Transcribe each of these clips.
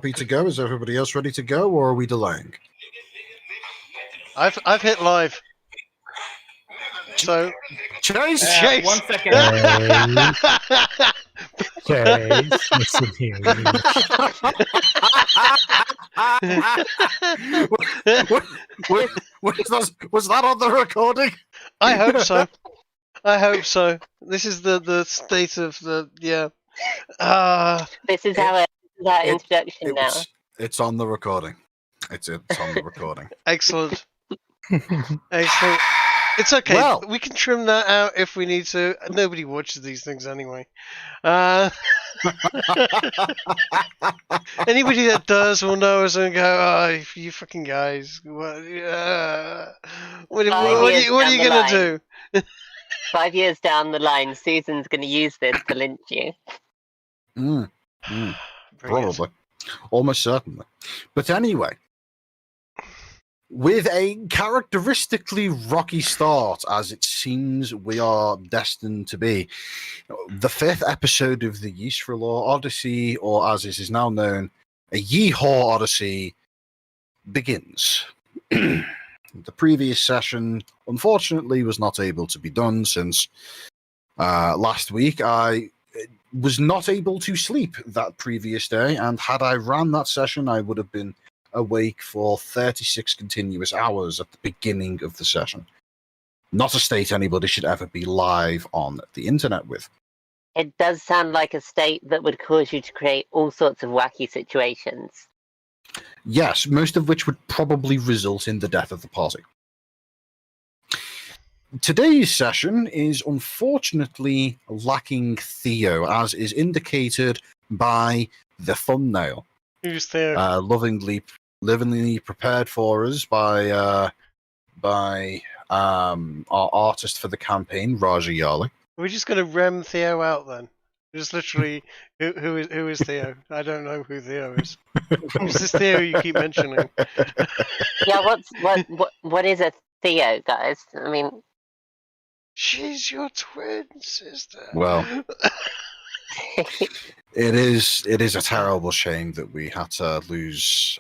to go? Is everybody else ready to go, or are we delaying? I've hit live. So Chase. 1 second. Chase, listen here. Was that on the recording? I hope so. I hope so. This is the state of the This is our introduction now. It's on the recording. It's on the recording. Excellent. Excellent. It's okay. Well, we can trim that out if we need to. Nobody watches these things anyway. Anybody that does will know us and go, "Oh, you fucking guys! What are you gonna do?" 5 years down the line, Susan's going to use this to lynch you. Probably. Almost certainly. But anyway, with a characteristically rocky start, as it seems we are destined to be, the 5th episode of the Yesrallaw Odyssey, or as it is now known, a Yeehaw Odyssey, begins. The previous session, unfortunately, was not able to be done since last week I was not able to sleep that previous day, and had I ran that session, I would have been awake for 36 continuous hours at the beginning of the session. Not a state anybody should ever be live on the internet with. It does sound like a state that would cause you to create all sorts of wacky situations. Yes, most of which would probably result in the death of the party. Today's session is unfortunately lacking Theo, as is indicated by the thumbnail. Who's Theo? Lovingly prepared for us by our artist for the campaign, Raja Yali. We're just going to rem Theo out then. Just literally, who is Theo? I don't know who Theo is. Who's this Theo you keep mentioning? Yeah, what is a Theo, guys? I mean, she's your twin sister. Well, it is a terrible shame that we had to lose.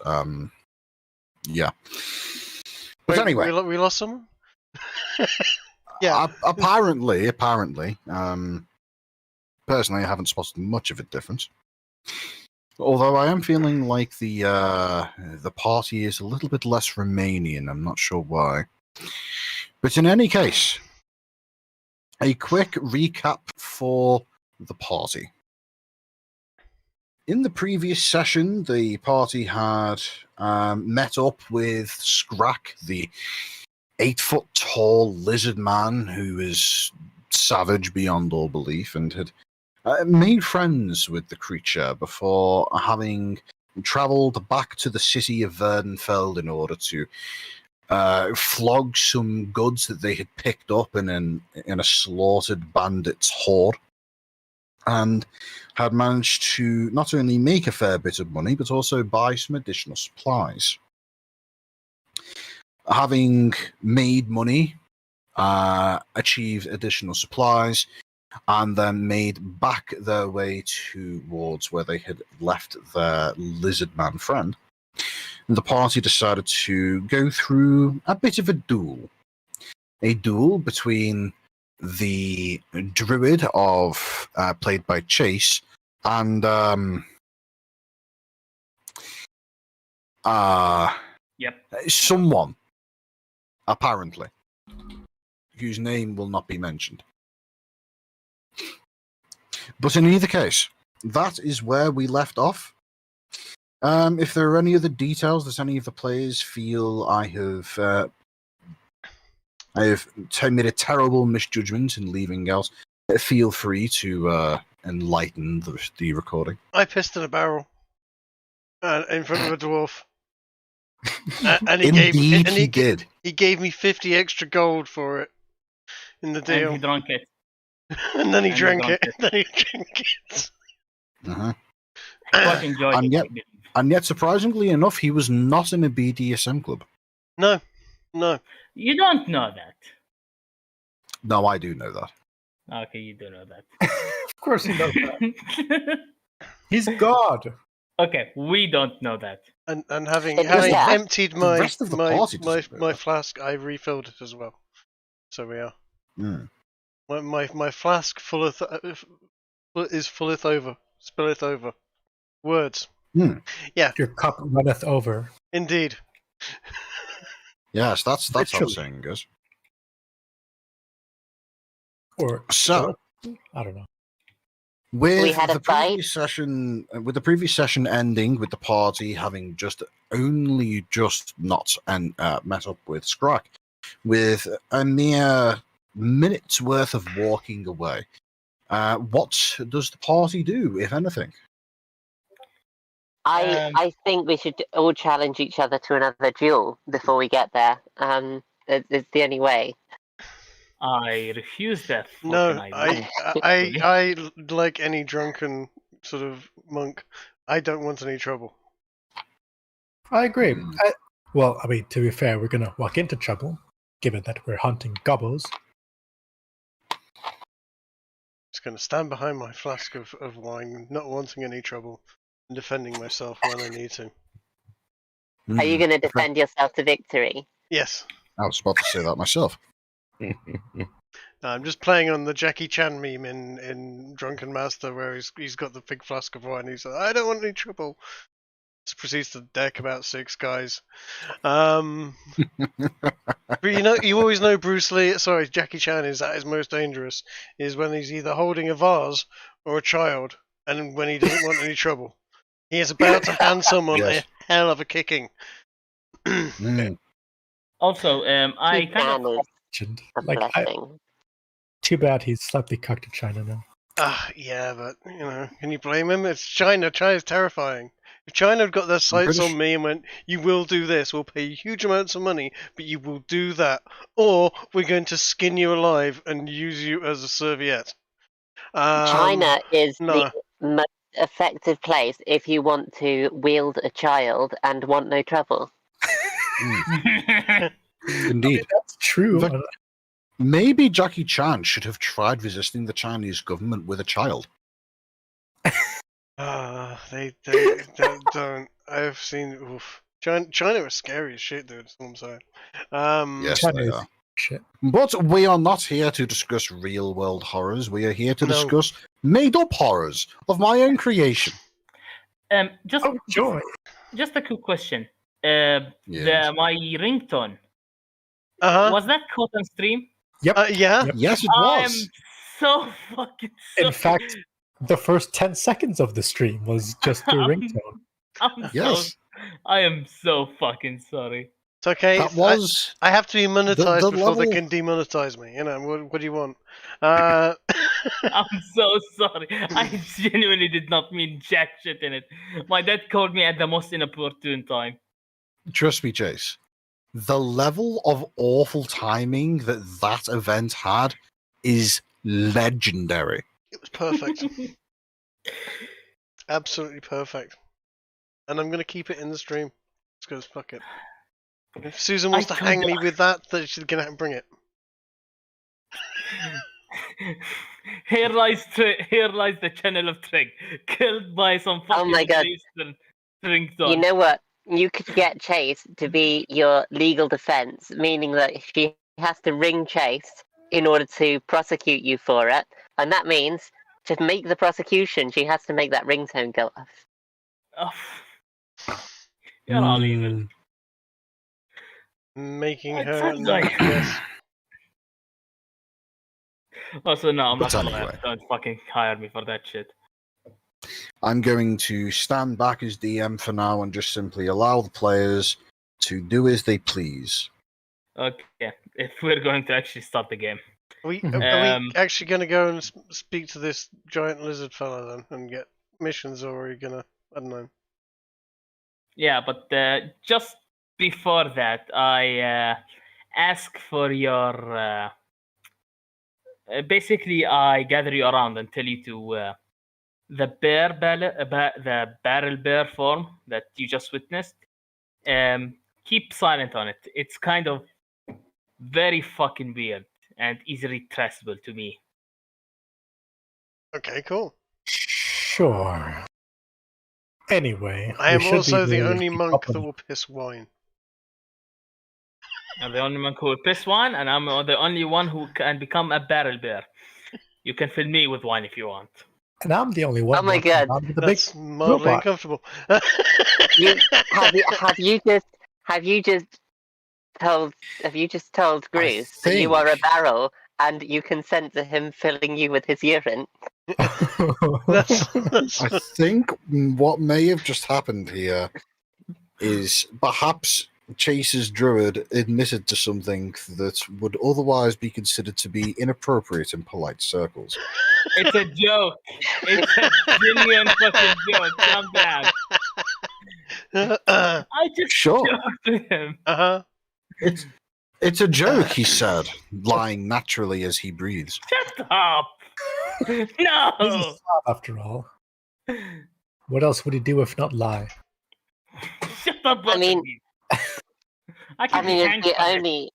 Yeah, but Wait, anyway, we lost someone. Yeah. Apparently. Personally, I haven't spotted much of a difference. Although I am feeling like the party is a little bit less Romanian. I'm not sure why. But in any case, a quick recap for the party. In the previous session, the party had met up with Scrack, the 8-foot-tall lizard man who is savage beyond all belief, and had made friends with the creature before having travelled back to the city of Verdenfeld in order to flog some goods that they had picked up in a slaughtered bandits' horde, and had managed to not only make a fair bit of money, but also buy some additional supplies. Having made money, achieved additional supplies, and then made back their way towards where they had left their lizard man friend, the party decided to go through a bit of a duel. A duel between the druid played by Chase, and someone, apparently, whose name will not be mentioned. But in either case, that is where we left off. If there are any other details that any of the players feel I have made a terrible misjudgment in leaving out, feel free to enlighten the recording. I pissed in a barrel in front of a dwarf. And he did. He gave me 50 extra gold for it in the deal. And he drank it. And then he drank it. Uh-huh. I quite enjoyed it. And yet, surprisingly enough, he was not in a BDSM club. No. You don't know that. No, I do know that. Okay, you do know that. Of course he knows that. He's God. Okay, we don't know that. And having Yeah. emptied The my rest of the party doesn't know my that. flask, I refilled it as well. So we are. Hmm. My flask fulleth over, spilleth over. Words. Hmm. Yeah, Your cup runneth over. indeed. Yes, that's how the Literally. saying goes. Or So, I don't know. with We had a the fight. previous session, ending with the party having only just not met up with Scrack, with a mere minute's worth of walking away. What does the party do, if anything? I think we should all challenge each other to another duel before we get there. It's the only way. I refuse that fucking No, idea. I like any drunken sort of monk. I don't want any trouble. I agree. Hmm. Well, I mean, to be fair, we're going to walk into trouble, given that we're hunting gobbles. Just going to stand behind my flask of wine, not wanting any trouble, and defending myself when I need to. Are you going to defend yourself to victory? Yes. I was about to say that myself. I'm just playing on the Jackie Chan meme in Drunken Master, where he's got the big flask of wine. He's like, I don't want any trouble. Just proceeds to deck about 6 guys. But you always know Jackie Chan is at his most dangerous is when he's either holding a vase or a child, and when he doesn't want any trouble. He is about to hand someone Yes. a hell of a kicking. Also, I Keep kind of down is a Like, blessing. too bad he's slightly cocked to China now. Yeah, but can you blame him? It's China. China's terrifying. If China had got their sights British- on me and went, "You will do this. We'll pay you huge amounts of money, but you will do that, or we're going to skin you alive and use you as a serviette." China is no. the most effective place if you want to wield a child and want no trouble. Indeed. That's true. But- Maybe Jackie Chan should have tried resisting the Chinese government with a child. They don't. I've seen. Oof. China is scary as shit, dude. That's what I'm saying. Yes, China they is are. shit. But we are not here to discuss real world horrors. We are here to No. discuss made up horrors of my own creation. just Oh, joy. just a quick question. Yes. My ringtone, Uh-huh. was that caught on stream? Yep. Yeah. Yep. Yes, it I'm was. so fucking sorry. In fact, the first 10 seconds of the stream was just your ringtone. Yes. I am so fucking sorry. It's okay. That was. I have to be monetized the before they level- can demonetize me. What do you want? I'm so sorry. I genuinely did not mean jack shit in it. My dad called me at the most inopportune time. Trust me, Chase. The level of awful timing that event had is legendary. It was perfect. Absolutely perfect. And I'm going to keep it in the stream. Just because, fuck it. If Susan wants to hang me with that, then she's going to bring it. Here lies the channel of Trig, killed by some fucking Oh my God. Eastern ringtone. You know what? You could get Chase to be your legal defense, meaning that she has to ring Chase in order to prosecute you for it. And that means to make the prosecution, she has to make that ringtone go off. Oh. You're all evil. Making It's her... such a- Yes. Also, no, I'm But not gonna anyway. don't fucking hire me for that shit. I'm going to stand back as DM for now and just simply allow the players to do as they please. Okay, if we're going to actually start the game. Are we Um, actually going to go and speak to this giant lizard fella then and get missions, or are we going to... I don't know. Yeah, but just before that, I ask for your... basically, I gather you around and tell you to... the barrel bear form that you just witnessed, keep silent on it. It's kind of very fucking weird and easily traceable to me. Okay, cool. Sure. Anyway, I we am should be also the really only monk keep up that on- will piss wine. I'm the only one who will piss wine, and I'm the only one who can become a barrel bear. You can fill me with wine if you want. And I'm the only one. Oh my walking God. around with the That's big mildly robot. uncomfortable. Have you just told Bruce that you are a think- barrel and you consent to him filling you with his urine? that's I think what may have just happened here is perhaps Chase's druid admitted to something that would otherwise be considered to be inappropriate in polite circles. It's a joke. It's a genuine fucking joke. Calm down. I just Sure. joked with him. uh-huh. It's a joke, he said, lying naturally as he breathes. Shut up. No. He's a snob, after all. What else would he do if not lie? Shut up. I mean- I I can mean, be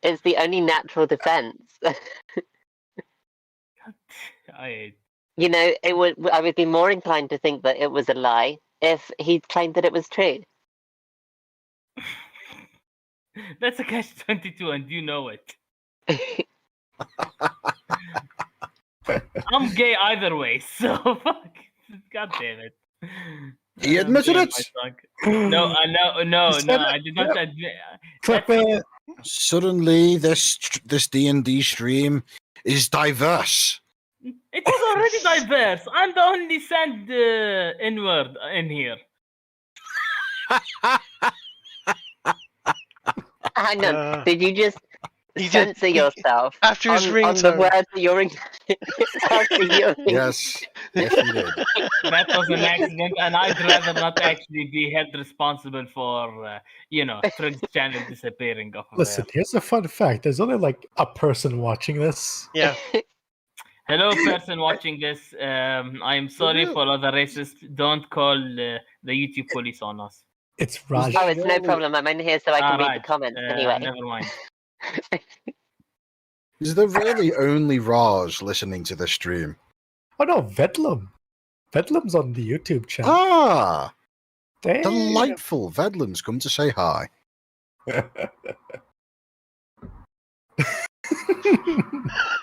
it's the only natural defense. I You know, I would be more inclined to think that it was a lie if he claimed that it was true. That's a catch-22, and you know it. I'm gay either way, so fuck. God damn it. He admitted I'm it. gay, no, no, He said it. I did not admit. Clip it. Suddenly, this D&D stream is diverse. It was already diverse. I'm the only sand N-word in here. Hang on, did you just he did- censor yourself After his on the ringtone. words that you're Yes, yes, he did. That was an accident, and I'd rather not actually be held responsible for, Trig's channel disappearing off of Listen, here's a fun fact. There's only like a person watching this. Yeah. Hello, person watching this. I'm sorry for other racists. Don't call the YouTube police on us. It's Raj. Oh, it's no problem. I'm in here so I can read Right. the comments anyway. Never mind. Is there really only Raj listening to this stream? Oh no, Vedlum. Vedlum's on the YouTube channel. Ah, Damn. delightful. Vedlum's come to say hi.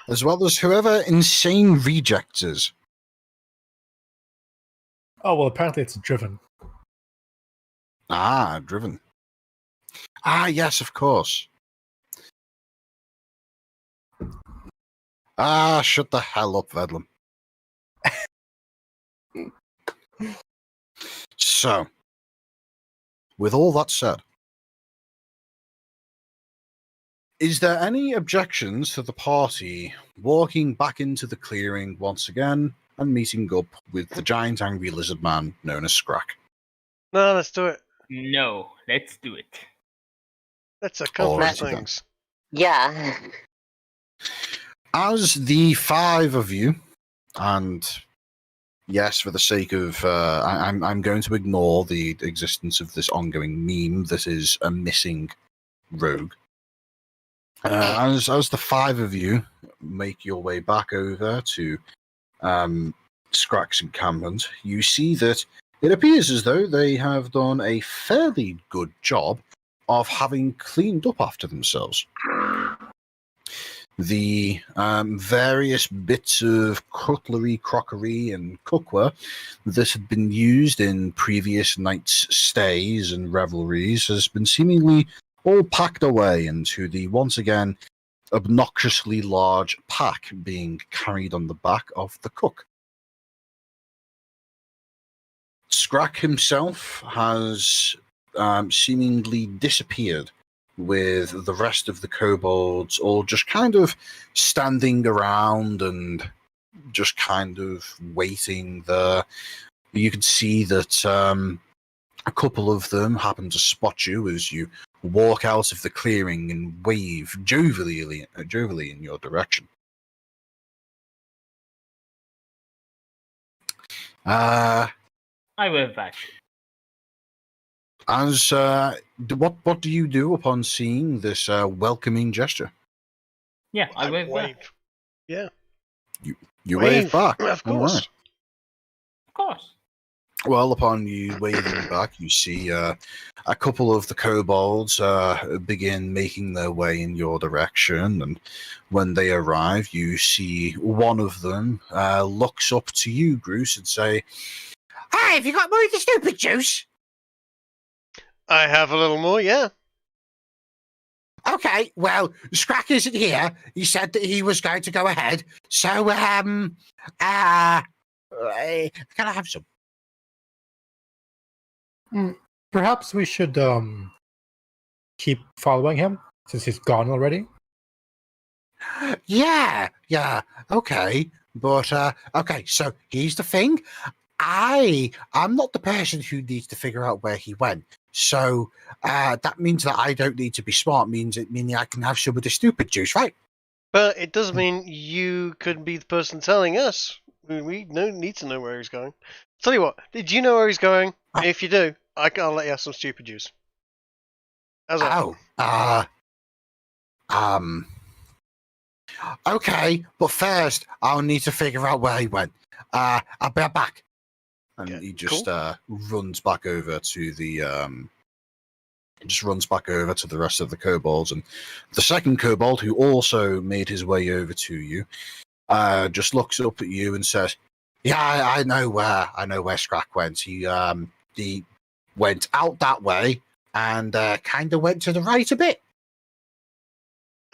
As well as whoever insane rejects is. Oh well, apparently it's driven. Ah, driven. Ah, yes, of course. Ah, shut the hell up, Vedlum. So, with all that said, is there any objections to the party walking back into the clearing once again and meeting up with the giant angry lizard man known as Scrack? No, let's do it. No, let's do it. Let's accomplish Alrighty then. things. Yeah. As the five of you, and yes, for the sake of, I'm going to ignore the existence of this ongoing meme that is a missing rogue. As the five of you make your way back over to Scrack's encampment, you see that it appears as though they have done a fairly good job of having cleaned up after themselves. The various bits of cutlery, crockery, and cookware that had been used in previous nights' stays and revelries has been seemingly all packed away into the once again obnoxiously large pack being carried on the back of the cook. Scrack himself has seemingly disappeared, with the rest of the kobolds all just kind of standing around and just kind of waiting there. You can see that a couple of them happen to spot you as you walk out of the clearing and wave jovially in your direction. I wave back. As what do you do upon seeing this welcoming gesture? Yeah, I wave back. Yeah. You wave back. Of course. Alright. Of course. Well, upon you waving back, you see a couple of the kobolds begin making their way in your direction, and when they arrive, you see one of them looks up to you, Bruce, and say, "Hey, have you got more of the stupid juice?" I have a little more, yeah. Okay, well, Scrack isn't here. He said that he was going to go ahead, so can I have some? Perhaps we should keep following him since he's gone already. Yeah, okay. But okay, so here's the thing. I'm not the person who needs to figure out where he went. So that means that I don't need to be smart, meaning I can have some of the stupid juice, right? But it does mean you could be the person telling us. We need to know where he's going. Tell you what, did you know where he's going? If you do, I'll let you have some stupid juice. How's that? Okay, but first I'll need to figure out where he went. I'll be back. And Yeah, he just cool. runs back over to the rest of the kobolds, and the second kobold, who also made his way over to you, just looks up at you and says, "Yeah, I know where Scrack went. He went out that way and kind of went to the right a bit."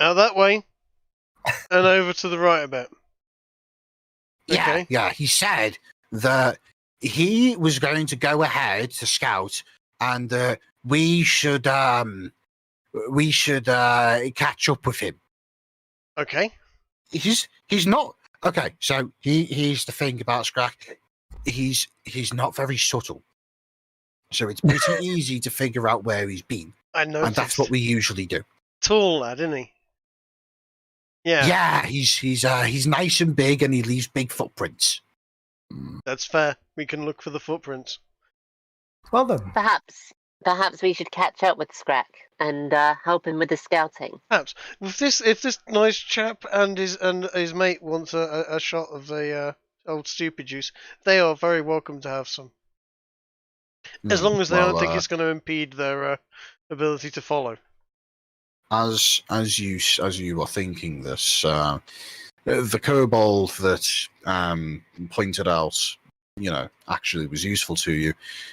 Out that way, and over to the right a bit. Yeah, Okay. He said that he was going to go ahead to scout, and we should catch up with him. Okay. He's not okay. So here's the thing about Scrack. He's not very subtle, so it's pretty easy to figure out where he's been, I noticed. and that's what we usually do. Tall lad, isn't he? Yeah. Yeah, he's nice and big, and he leaves big footprints. That's fair. We can look for the footprints. Well then, Perhaps we should catch up with Scrack and help him with the scouting. Perhaps if this nice chap and his mate wants a shot of the old stupid juice, they are very welcome to have some. As long as they don't think it's going to impede their ability to follow. As you are thinking this, the kobold that pointed out, actually was useful to you.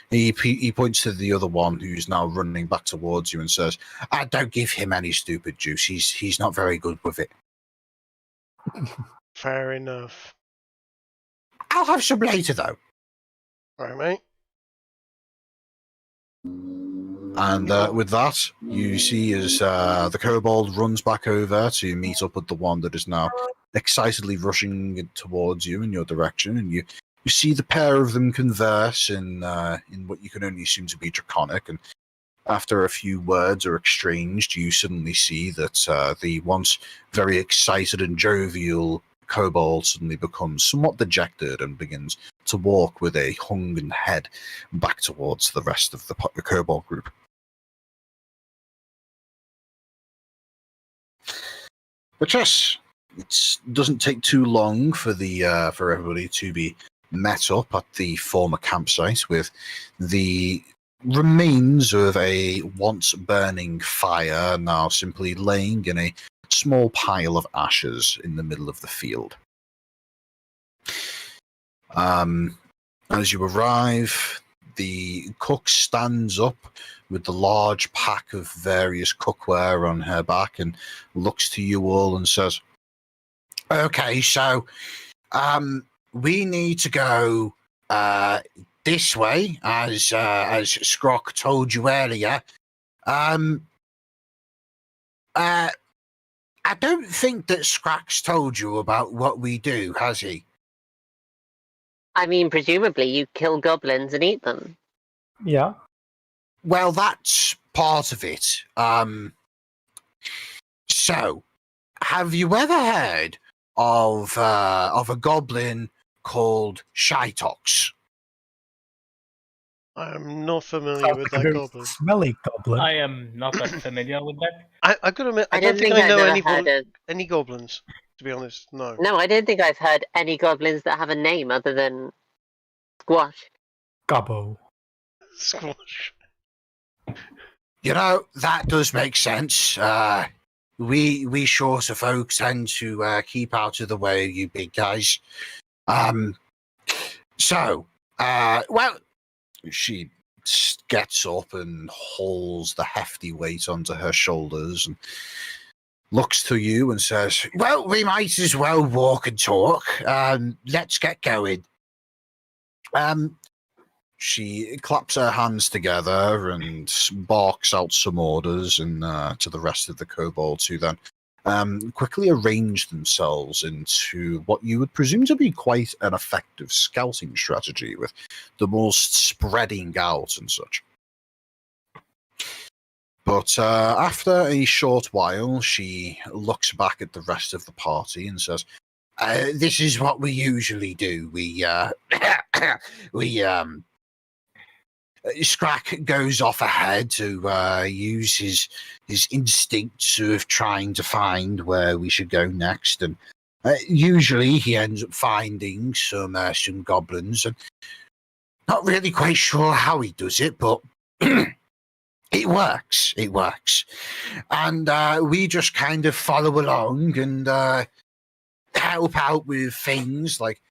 He points to the other one who's now running back towards you and says, "Don't give him any stupid juice. He's not very good with it." Fair enough. I'll have some later, though. All right, mate. And with that, you see as the kobold runs back over to meet up with the one that is now excitedly rushing towards you in your direction, and you see the pair of them converse in what you can only assume to be Draconic, and after a few words are exchanged, you suddenly see that the once very excited and jovial kobold suddenly becomes somewhat dejected and begins to walk with a hung head back towards the rest of the kobold group. But yes, it doesn't take too long for for everybody to be met up at the former campsite with the remains of a once burning fire now simply laying in a small pile of ashes in the middle of the field. As you arrive, the cook stands up with the large pack of various cookware on her back and looks to you all and says, "Okay, so we need to go this way, as Scrock told you earlier. I don't think that Scrack's told you about what we do, has he?" I mean, presumably you kill goblins and eat them. yeah. Well, that's part of it. So, have you ever heard of a goblin called Shytox? I'm not familiar Sounds with like a that very goblin. smelly goblin. I am not that familiar with that. I gotta admit, I I don't don't think think I I've know ever heard of. any goblins. To be honest, no. No, I don't think I've heard any goblins that have a name other than Squash. Gobbo. Squash. You know, that does make sense. We shorter folks tend to keep out of the way of you big guys. Well, she gets up and hauls the hefty weight onto her shoulders and looks to you and says, well, we might as well walk and talk. Let's get going. She claps her hands together and barks out some orders and to the rest of the kobolds, who then quickly arrange themselves into what you would presume to be quite an effective scouting strategy, with the most spreading out and such. But after a short while, she looks back at the rest of the party and says, this is what we usually do. Scrack goes off ahead to use his instincts of trying to find where we should go next, and usually he ends up finding some goblins, and not really quite sure how he does it, but it works. It works, and we just kind of follow along and help out with things like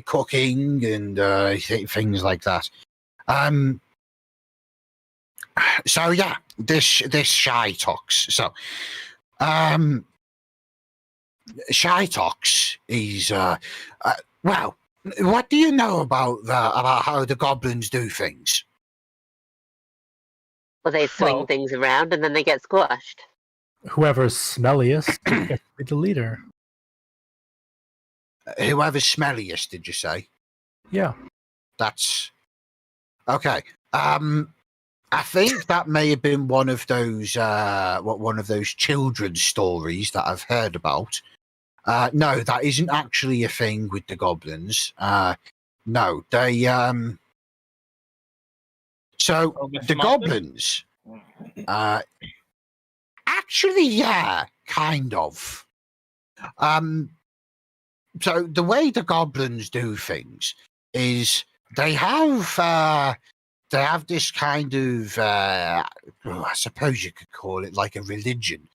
cooking and things like that. So yeah, this Shytox. So, Shytox is well. What do you know about how the goblins do things? Well, they swing things around and then they get squashed. Whoever's smelliest gets to be the leader. Whoever's smelliest, did you say? Yeah. That's okay. I think that may have been one of those children's stories that I've heard about. No, that isn't actually a thing with the goblins. No, they so the goblins actually, yeah, kind of. So the way the goblins do things is they have this kind of I suppose you could call it like a religion.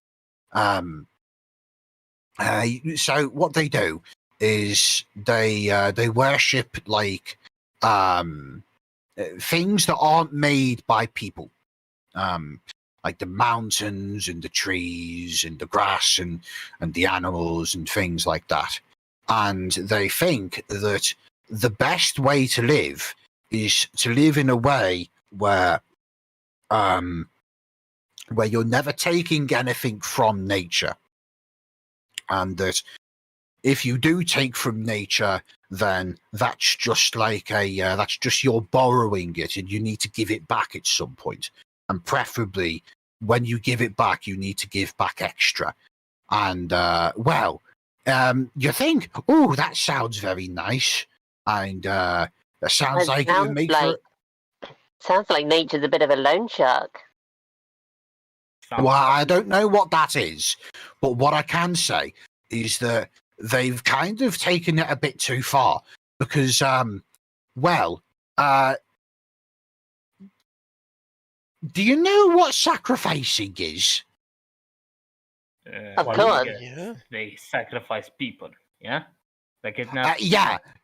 So what they do is they worship like things that aren't made by people, like the mountains and the trees and the grass and the animals and things like that. And they think that the best way to live is to live in a way where you're never taking anything from nature, and that if you do take from nature, then that's just like that's just you're borrowing it, and you need to give it back at some point. And preferably, when you give it back, you need to give back extra. And you think, oh, that sounds very nice, and that sounds like it would make for. Sounds like nature's a bit of a loan shark. Well, I don't know what that is, but what I can say is that they've kind of taken it a bit too far, because, do you know what sacrificing is? Of course. Yeah. They sacrifice people, yeah? Like it now.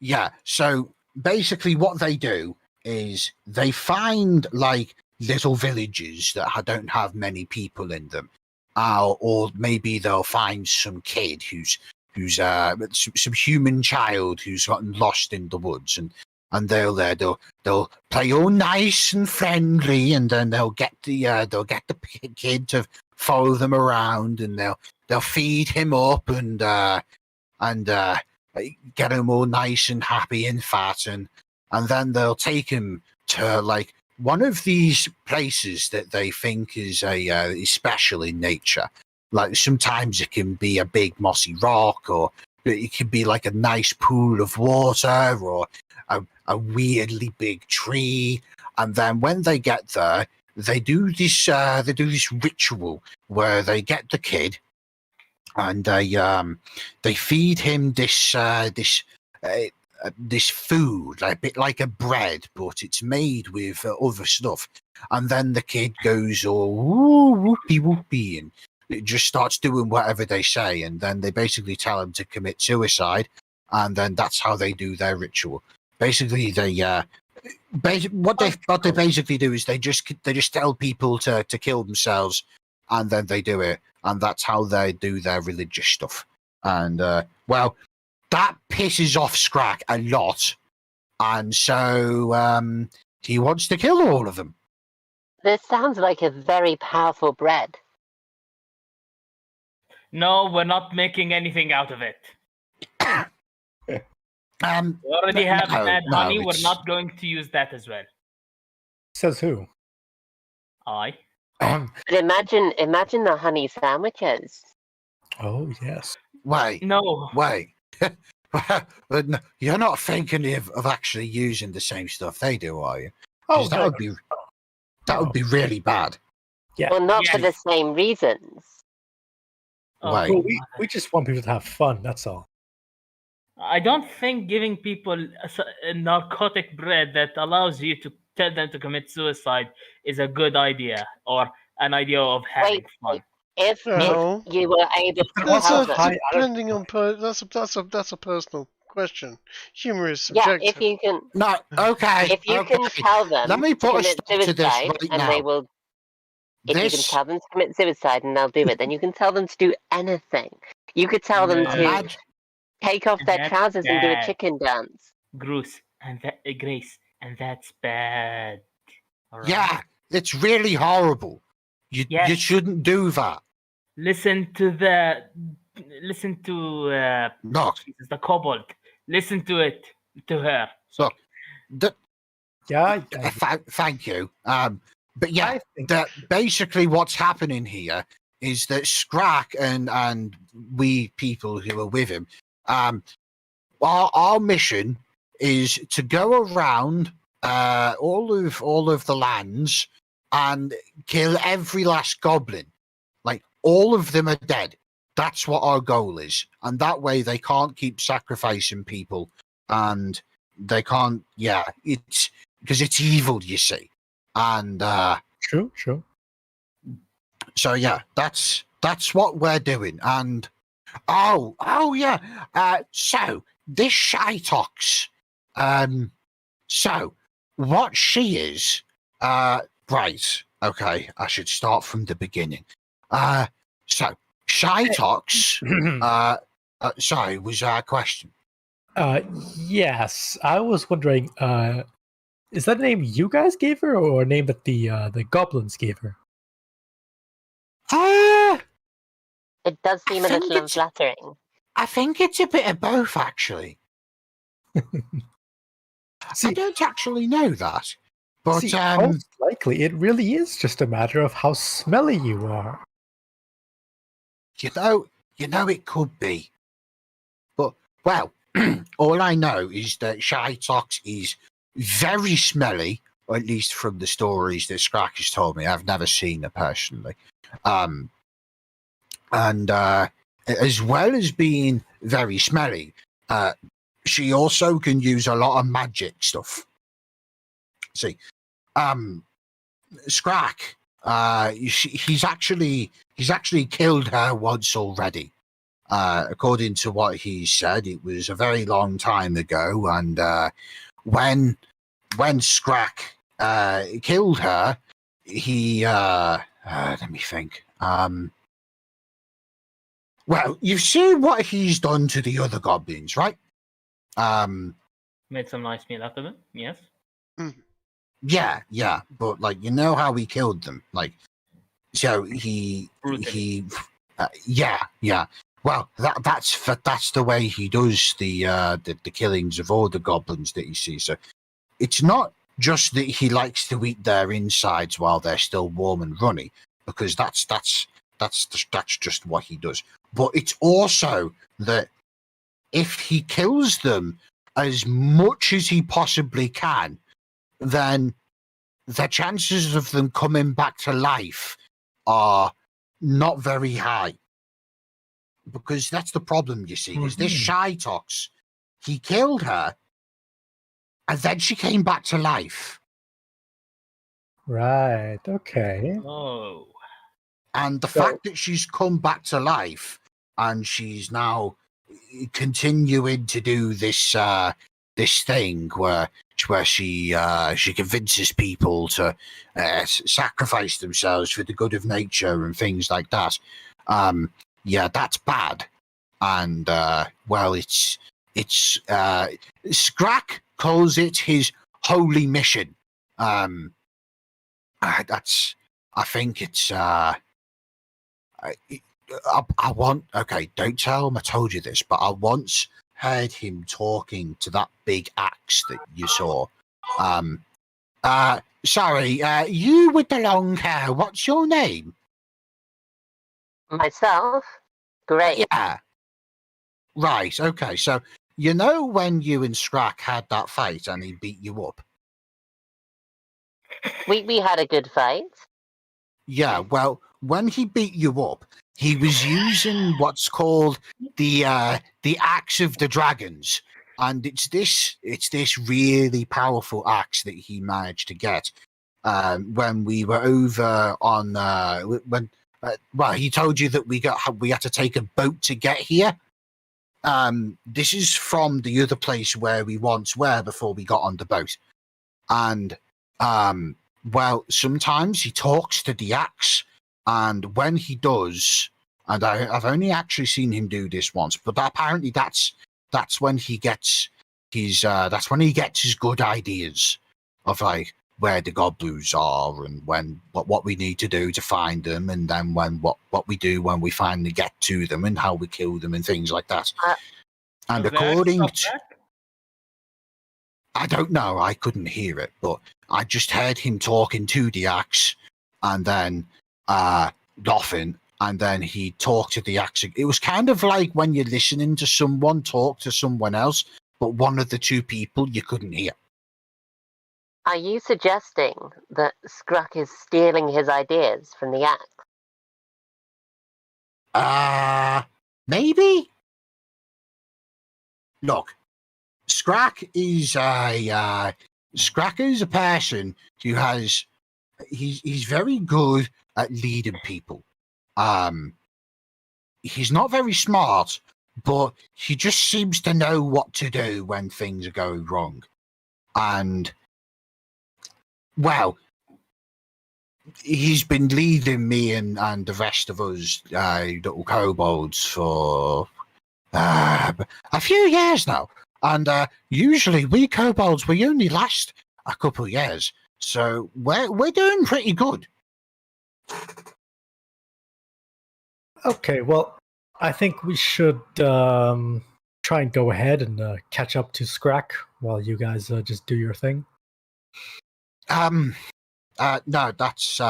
Yeah. So basically what they do is they find like little villages that don't have many people in them, or maybe they'll find some kid who's some human child who's gotten lost in the woods, and they'll play all nice and friendly, and then they'll get the kid to follow them around, and they'll feed him up and get him all nice and happy and fat, and then they'll take him to like one of these places that they think is is special in nature. Like sometimes it can be a big mossy rock, or it can be like a nice pool of water, or a weirdly big tree. And then when they get there, they do this ritual where they get the kid and they feed him this this food, like a bit like a bread, but it's made with other stuff. And then the kid goes all whoopee whoopee, and it just starts doing whatever they say. And then they basically tell him to commit suicide, and then that's how they do their ritual. Basically, what they basically do is they just tell people to kill themselves, and then they do it, and that's how they do their religious stuff. And well, that pisses off Scrack a lot, and so he wants to kill all of them. This sounds like a very powerful bread. No, we're not making anything out of it. We already have bad honey. We're not going to use that as well. Says who? I. But imagine the honey sandwiches. Oh, yes. Wait. No. Wait. But no, you're not thinking of actually using the same stuff they do, are you? Oh, That would be really bad. Yeah. Well, not for Yes. the same reasons. Oh, Wait. Well, we just want people to have fun, that's all. I don't think giving people a narcotic bread that allows you to tell them to commit suicide is a good idea, or an idea of having fun. If No. you were able to That's tell a, them, depending on that's a personal question. Humor is yeah, subjective. if you can, No, okay. if you can okay. tell them Let me to put a commit stop to this suicide, right and now. they will. If you can This tell them to commit suicide and they'll do it, then you can tell them to do anything. You could tell them to imagine, take off their That's trousers and do a bad. chicken dance. Grace, and that's bad. All right? yeah, it's really horrible. You Yes. shouldn't do that. Listen to No, the kobold. Listen to it, to her. look, Yeah, thank you. But yeah, I think that basically what's happening here is that Scrack and we people who are with him, our mission is to go around all of the lands and kill every last goblin. Like all of them are dead. That's what our goal is, and that way they can't keep sacrificing people, and they can't. Yeah, it's because it's evil, you see. And true. so yeah, that's what we're doing. And oh yeah, so this Shytox, so what she is, right? Okay, I should start from the beginning. So Shytox, sorry, was our question? Yes, I was wondering, is that a name you guys gave her, or a name that the goblins gave her? It does seem a think little it's- unflattering. I think it's a bit of both, actually. I See, don't actually know that, but most likely it really is just a matter of how smelly you are. you know, it could be. But well, all I know is that Shytox is very smelly, or at least from the stories that Scrack has told me. I've never seen her personally. And as well as being very smelly, she also can use a lot of magic stuff. See, Scrack, he's actually killed her once already. According to what he said, it was a very long time ago, and when Scrack killed her, he let me think. Well, you've seen what he's done to the other goblins, right? Made some nice meal out of it. Yes. Yeah, but like you know how he killed them, like so he Brutally. yeah. Well, that's the way he does the killings of all the goblins that you see. So it's not just that he likes to eat their insides while they're still warm and runny, because that's just what he does. But it's also that if he kills them as much as he possibly can, then the chances of them coming back to life are not very high. Because that's the problem, you see, is this Shytox, he killed her and then she came back to life. Right. Okay. Oh. And the So- fact that she's come back to life and she's now continuing to do this this thing where she convinces people to sacrifice themselves for the good of nature and things like that. Yeah, that's bad. And well, it's Scrack calls it his holy mission. That's I think it's I want okay, don't tell him I told you this, but I once heard him talking to that big axe that you saw. Sorry, you with the long hair, what's your name? Myself? Great. Yeah. Right, okay, so you know when you and Scrack had that fight and he beat you up? We had a good fight. Yeah, well, when he beat you up, he was using what's called the axe of the dragons, and it's this really powerful axe that he managed to get when we were over on when well, he told you that we had to take a boat to get here. This is from the other place where we once were before we got on the boat, and well, sometimes he talks to the axe, and when he does, and I've only actually seen him do this once, but apparently that's when he gets his good ideas of like where the goblins are and when what we need to do to find them, and then what we do when we finally get to them and how we kill them and things like that. And Does the axe according stop to back? I don't know. I couldn't hear it, but I just heard him talking to the axe, and then nothing. And then he talked to the axe. It was kind of like when you're listening to someone talk to someone else, but one of the two people you couldn't hear. Are you suggesting that Scrack is stealing his ideas from the axe? Maybe. Look, Scrack is a person who has he's very good at leading people. He's not very smart, but he just seems to know what to do when things are going wrong. And well, he's been leading me and the rest of us little kobolds for a few years now. And usually we kobolds, we only last a couple of years. So we're doing pretty good. Okay, well, I think we should try and go ahead and catch up to Scrack while you guys just do your thing. No, that's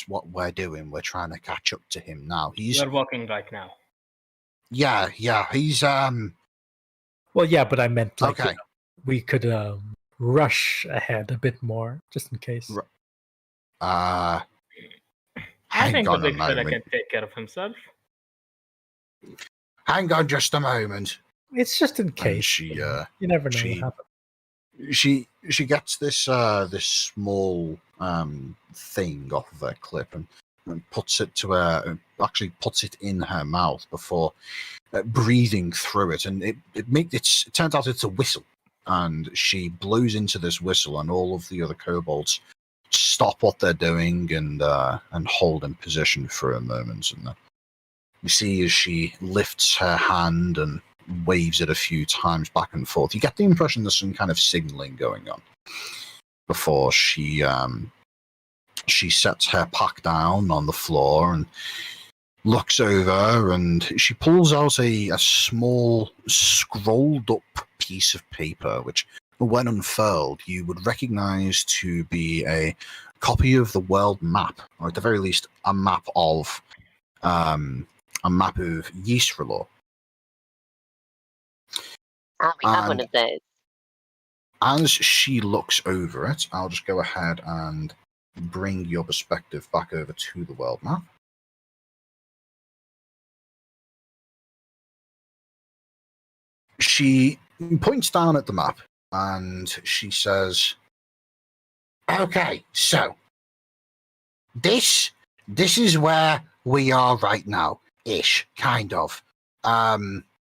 what we're doing. We're trying to catch up to him now. He's We're walking right now. yeah, he's Well, yeah, but I meant like okay. we could rush ahead a bit more, just in case. I Hang think the on a big fella moment. can take care of himself. Hang on just a moment. It's just in And case. she you never know she- what happens. she gets this this small thing off of her clip and puts it to her, actually puts it in her mouth before breathing through it, and it turns out it's a whistle, and she blows into this whistle, and all of the other kobolds stop what they're doing and hold in position for a moment, and you see as she lifts her hand and waves it a few times back and forth. You get the impression there's some kind of signaling going on before she sets her pack down on the floor and looks over, and she pulls out a small scrolled up piece of paper, which when unfurled you would recognize to be a copy of the world map, or at the very least a map of Yesrallaw. We have one And- of those. As she looks over it, I'll just go ahead and bring your perspective back over to the world map. She points down at the map and she says, "Okay, so this is where we are right now, ish, kind of.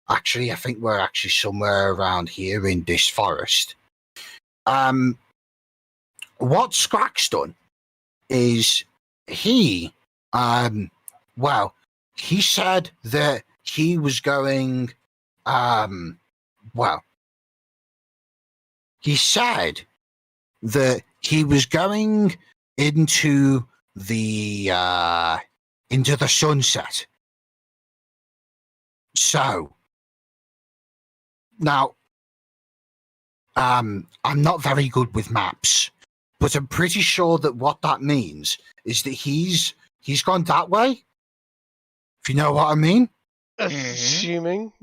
Actually, I think we're actually somewhere around here in this forest. What Scrack's done is he, he said that he was going, he said that he was going into the sunset. So now, I'm not very good with maps, but I'm pretty sure that what that means is that he's gone that way. If you know what I mean. Assuming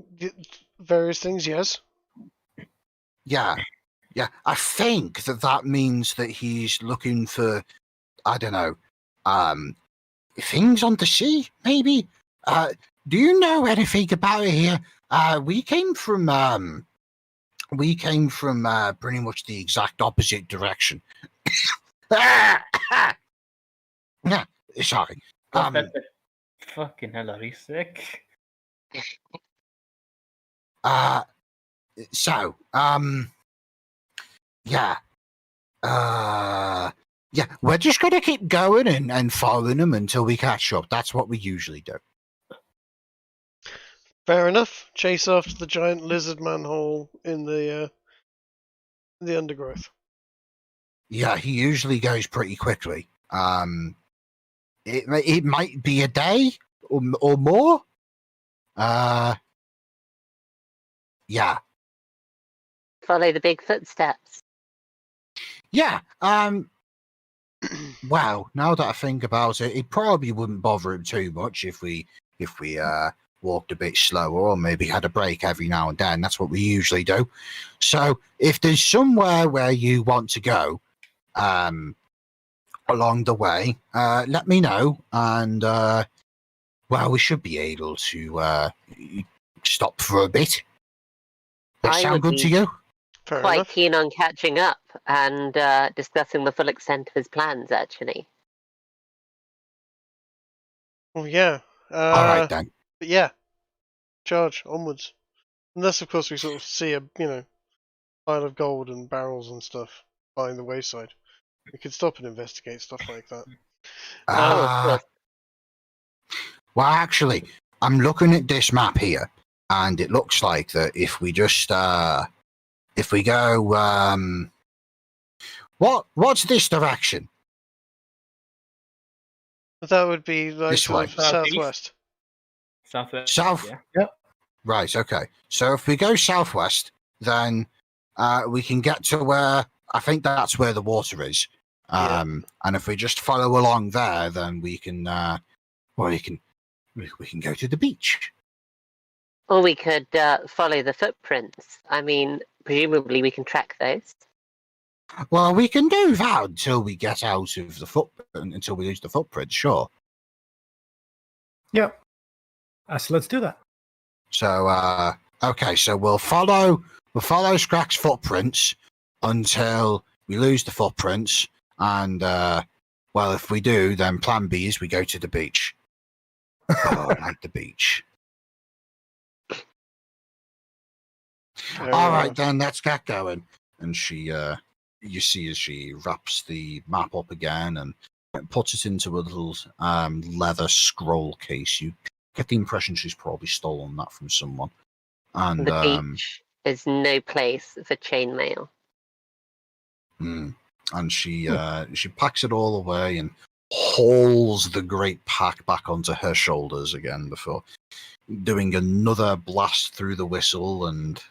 various things, yes. Yeah. I think that means that he's looking for, I don't know, things on the sea, maybe. Do you know anything about it here? We came from pretty much the exact opposite direction. Yeah, sorry. Fucking hell, are you sick? So, we're just gonna keep going and following them until we catch up. That's what we usually do. Fair enough. Chase after the giant lizard manhole in the undergrowth. Yeah, he usually goes pretty quickly. It might be a day or more. Yeah. Follow the big footsteps. Yeah. Well, now that I think about it, it probably wouldn't bother him too much if we walked a bit slower or maybe had a break every now and then. That's what we usually do. So if there's somewhere where you want to go along the way, let me know, and we should be able to stop for a bit. That I sound would good to be you? Fair quite enough. keen on catching up and discussing the full extent of his plans, actually. Well, yeah. All right then. But yeah, charge onwards. Unless, of course, we sort of see a pile of gold and barrels and stuff by the wayside. We could stop and investigate stuff like that. of course. Well, actually, I'm looking at this map here, and it looks like that if we just if we go what's this direction? That would be like This sort way. of southwest. Southwest. South. Yeah. Yep. Right. Okay. So if we go southwest, then we can get to where I think that's where the water is. And if we just follow along there, then we can we can go to the beach. Or we could follow the footprints. I mean, presumably we can track those. Well, we can do that until we get out of the footprint, until we lose the footprint. Sure. Yep. So let's do that. So okay, so we'll follow Scrack's footprints until we lose the footprints, and if we do, then Plan B is we go to the beach. Oh, I like the beach. All right, then let's get going. And she, you see, as she wraps the map up again and puts it into a little leather scroll case. You get the impression she's probably stolen that from someone. And The beach is no place for chainmail. And she packs it all away and hauls the great pack back onto her shoulders again before doing another blast through the whistle and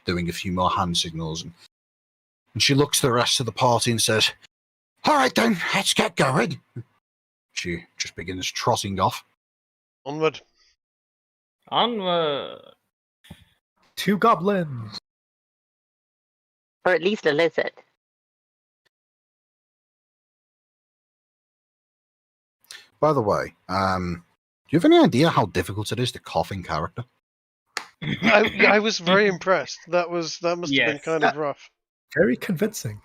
doing a few more hand signals. And she looks at the rest of the party and says, "All right then, let's get going." She just begins trotting off. Onward. Onward. 2 goblins. Or at least a lizard. By the way, do you have any idea how difficult it is to cough in character? I was very impressed. That must have been Yes. kind of rough. Very convincing.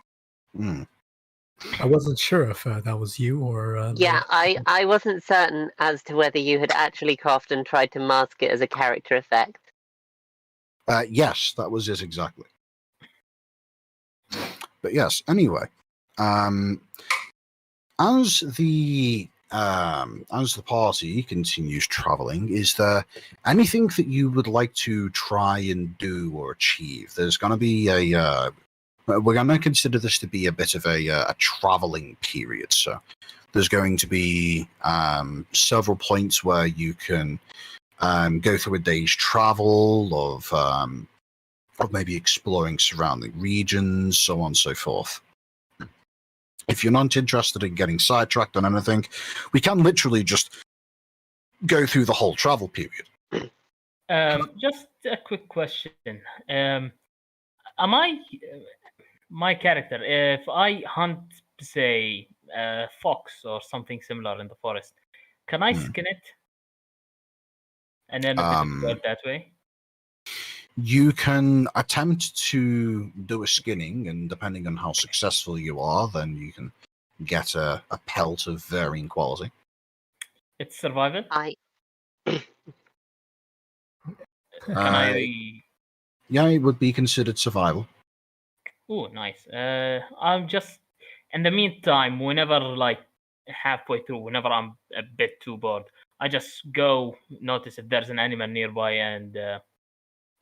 Hmm. I wasn't sure if that was you or. Yeah, I wasn't certain as to whether you had actually coughed and tried to mask it as a character effect. Yes, that was it exactly. But yes, anyway, as the party continues traveling, is there anything that you would like to try and do or achieve? There's going to be we're going to consider this to be a bit of a traveling period. So there's going to be several points where you can go through a day's travel of maybe exploring surrounding regions, so on and so forth. If you're not interested in getting sidetracked on anything, we can literally just go through the whole travel period. Just a quick question. Am I my character? If I hunt, say, a fox or something similar in the forest, can I skin it and then go that way? You can attempt to do a skinning, and depending on how successful you are, then you can get a pelt of varying quality. It's survival. Uh, Can I? Yeah, it would be considered survival. Oh, nice. I'm just in the meantime, whenever like halfway through, whenever I'm a bit too bored, I just go notice if there's an animal nearby and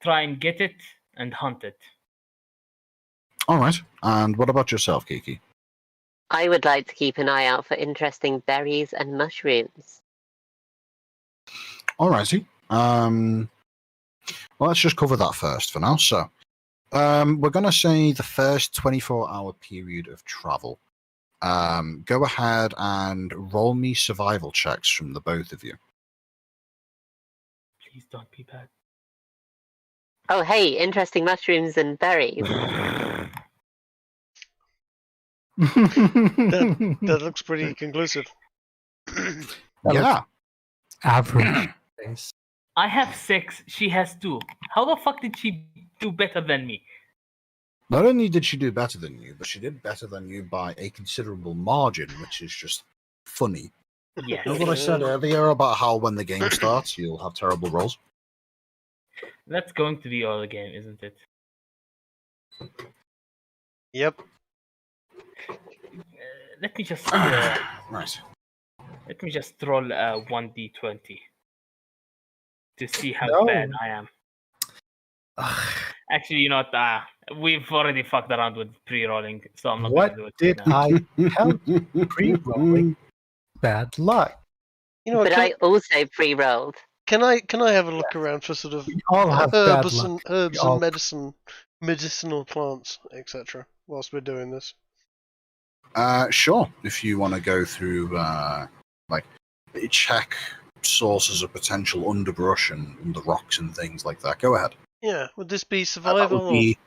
try and get it and hunt it. All right. And what about yourself, Kiki? I would like to keep an eye out for interesting berries and mushrooms. All righty. Well, let's just cover that first for now. So, we're going to say the first 24-hour period of travel. Go ahead and roll me survival checks from the both of you. Please don't be bad. Oh, hey, interesting mushrooms and berries. That looks pretty conclusive. Yeah. Average. I have 6. She has 2. How the fuck did she do better than me? Not only did she do better than you, but she did better than you by a considerable margin, which is just funny. Yes. You know what I said earlier about how when the game starts, you'll have terrible rolls? That's going to be all the game, isn't it? Yep. Let me just Right. let me just roll 1d20 to see how No. bad I am. Actually, you know what? We've already fucked around with pre-rolling, so I'm not What gonna do it did now. I tell you? Pre-rolling bad luck. You know what? But I also pre-rolled. Can I have a look around for sort of We all have bad herbs luck. and herbs We all- and medicinal plants, etc. Whilst we're doing this. Sure. If you want to go through, check sources of potential underbrush and the rocks and things like that, go ahead. Yeah. Would this be That survival? would be.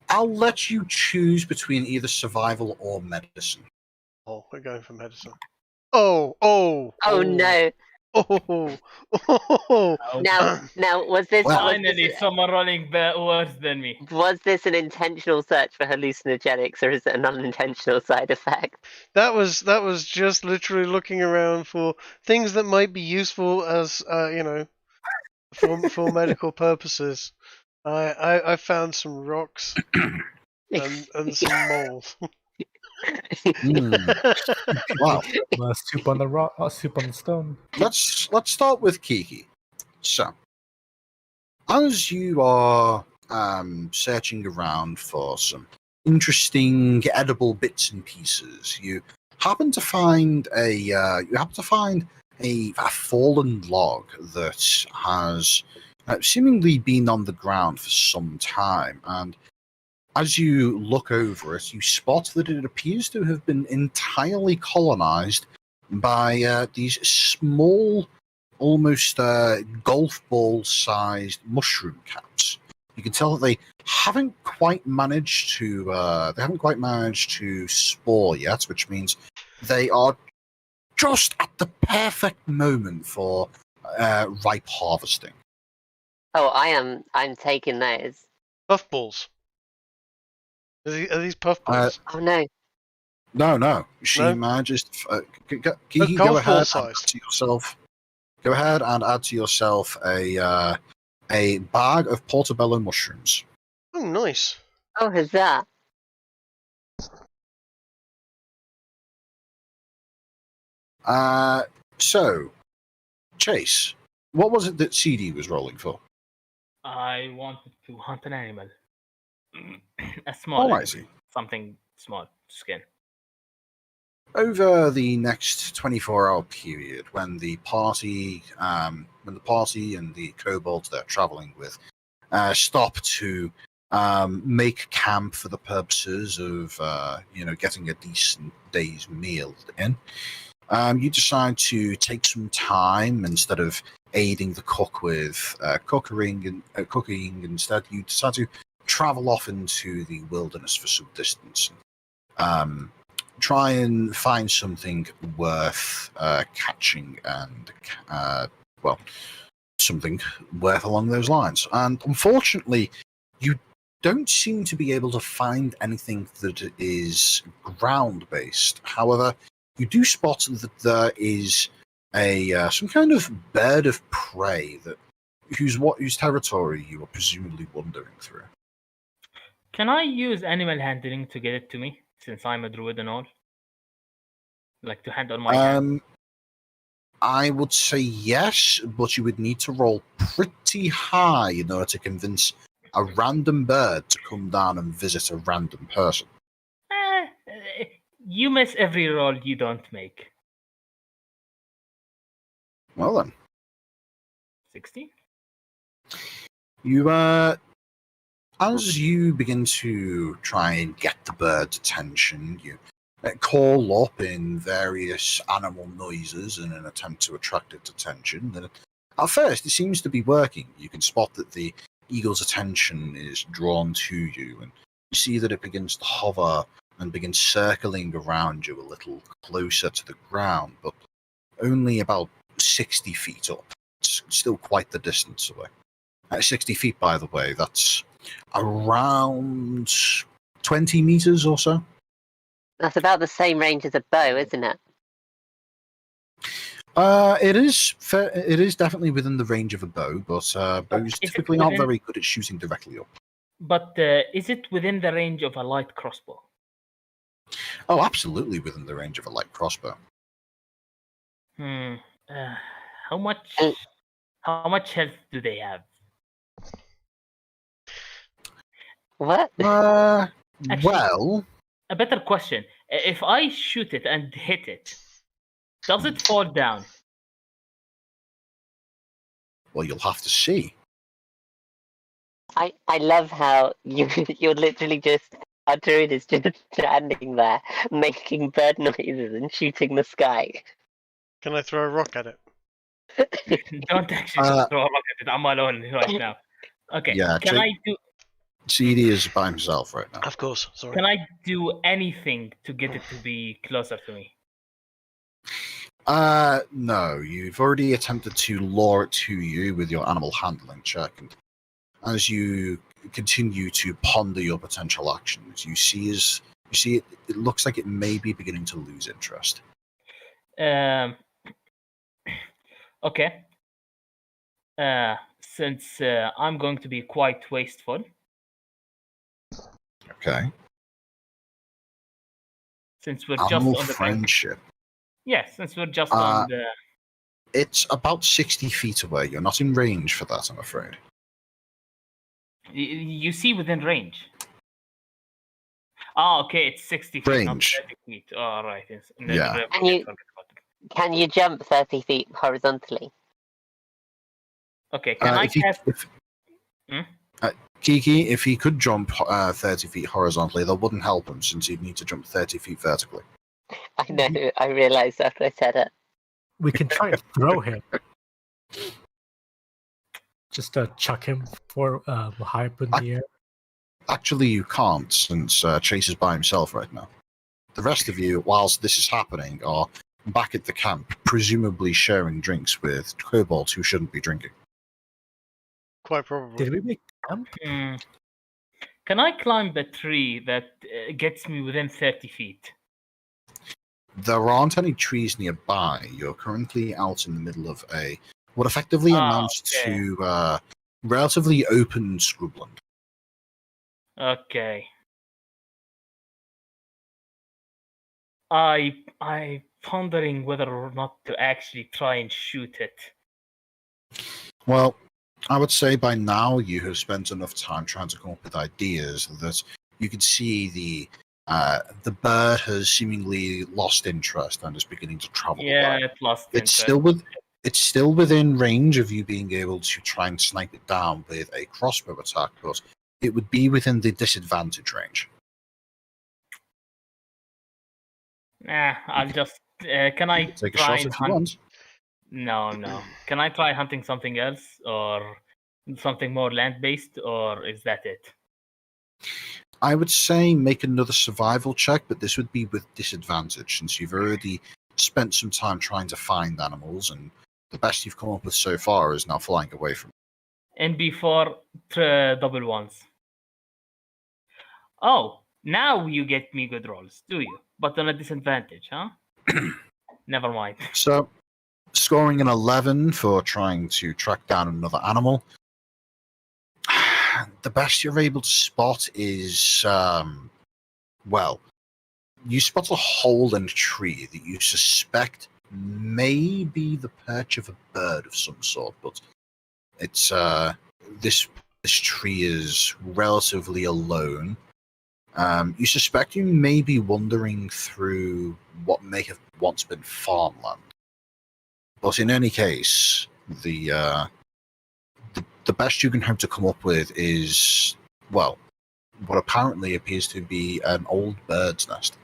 I'll let you choose between either survival or medicine. Oh, we're going for medicine. Oh No. Oh. Now, was this Finally, someone rolling worse than me. was this an intentional search for hallucinogenics, or is it an unintentional side effect? That was just literally looking around for things that might be useful as for medical purposes. I found some rocks and some moles. Wow. Soup on the rock, soup on the stone. Let's start with Kiki. So, as you are searching around for some interesting edible bits and pieces, you happen to find a fallen log that has seemingly been on the ground for some time, and as you look over it, you spot that it appears to have been entirely colonized by these small, almost golf ball-sized mushroom caps. You can tell that they haven't quite managed to spore yet, which means they are just at the perfect moment for ripe harvesting. Oh, I'm taking those. Puffballs. Are these puffballs? Oh no. No. She No? manages. Kiki, golf go ball ahead and size. add to yourself. Go ahead and add to yourself a bag of portobello mushrooms. Oh, nice. Oh, huzzah. So, Chase, what was it that Seedy was rolling for? I wanted to hunt an animal. A small Oh, I animal. see. Something small to skin. Over the next 24-hour period, when the party and the kobolds they're traveling with stop to make camp for the purposes of getting a decent day's meal in, you decide to take some time instead of aiding the cook with cooking. Instead, you decide to travel off into the wilderness for some distance. Try and find something worth catching and, something worth along those lines. And unfortunately, you don't seem to be able to find anything that is ground-based. However, you do spot that there is some kind of bird of prey whose territory you are presumably wandering through. Can I use animal handling to get it to me, since I'm a druid and all? Like to handle my hand? I would say yes, but you would need to roll pretty high in order to convince a random bird to come down and visit a random person. You miss every roll you don't make. Well then, 16? you as you begin to try and get the bird's attention, you call up in various animal noises in an attempt to attract its attention. And at first, it seems to be working. You can spot that the eagle's attention is drawn to you, and you see that it begins to hover and begins circling around you a little closer to the ground, but only about 60 feet up. It's still quite the distance away. 60 feet, by the way, that's around 20 meters or so. That's about the same range as a bow, isn't it? It is definitely within the range of a bow, but bows is it typically aren't within- very good at shooting directly up. But is it within the range of a light crossbow? Oh, absolutely within the range of a light crossbow. How much health do they have? What? Actually- Well, A better question. If I shoot it and hit it, does it fall down? you'll have to see. I love how you're literally just our druid is just standing there making bird noises and shooting the sky. Can I throw a rock at it? Don't actually throw a rock at it. I'm alone right now. Okay. Yeah, Can I do? Seedy is by himself right now. Of course. Sorry. Can I do anything to get it to be closer to me? No, you've already attempted to lure it to you with your animal handling check, and as you continue to ponder your potential actions, you see it. It looks like it may be beginning to lose interest. Okay. Since I'm going to be quite wasteful. Okay. Since we're Animal just on the friendship. since we're just on the. It's about 60 feet away. You're not in range for that, I'm afraid. You see within range. Oh, okay, it's 60 feet, not Range. 30 feet. Oh, right. Yeah. Can you jump 30 feet horizontally? Okay, can I cast... Kiki, if he could jump 30 feet horizontally, that wouldn't help him, since he'd need to jump 30 feet vertically. I know, I realised after I said it. We can try and throw him. Just chuck him for high up in the air. Actually, you can't, since Chase is by himself right now. The rest of you, whilst this is happening, are back at the camp, presumably sharing drinks with kobolds who shouldn't be drinking. Quite probably. Did we make camp? Can I climb the tree that gets me within 30 feet? There aren't any trees nearby. You're currently out in the middle of what effectively amounts to relatively open scrubland. Okay. I'm pondering whether or not to actually try and shoot it. Well, I would say by now you have spent enough time trying to come up with ideas that you can see the bird has seemingly lost interest and is beginning to travel away. It lost It's interest. it's still within range of you being able to try and snipe it down with a crossbow attack, but it would be within the disadvantage range. I'll just. Can I Take a try shot and if you hunt? want. No. Can I try hunting something else or something more land-based, or is that it? I would say make another survival check, but this would be with disadvantage since you've already spent some time trying to find animals, and the best you've come up with so far is now flying away from And before double ones. Oh, now you get me good rolls, do you? But on a disadvantage, huh? Never mind. So, scoring an 11 for trying to track down another animal. The best you're able to spot is, well, you spot a hole in a tree that you suspect may be the perch of a bird of some sort, but it's this tree is relatively alone. You suspect you may be wandering through what may have once been farmland, but in any case, the best you can hope to come up with is, well, what apparently appears to be an old bird's nest.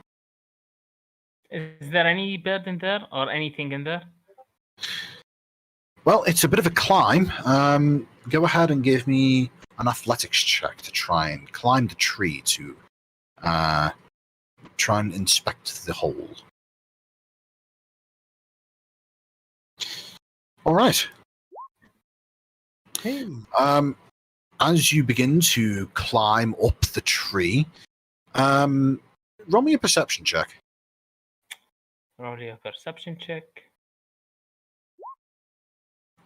Is there any bird in there or anything in there? Well, it's a bit of a climb. Go ahead and give me an athletics check to try and climb the tree to try and inspect the hole. All right. Hey. As you begin to climb up the tree, roll me a perception check. Roll a perception check.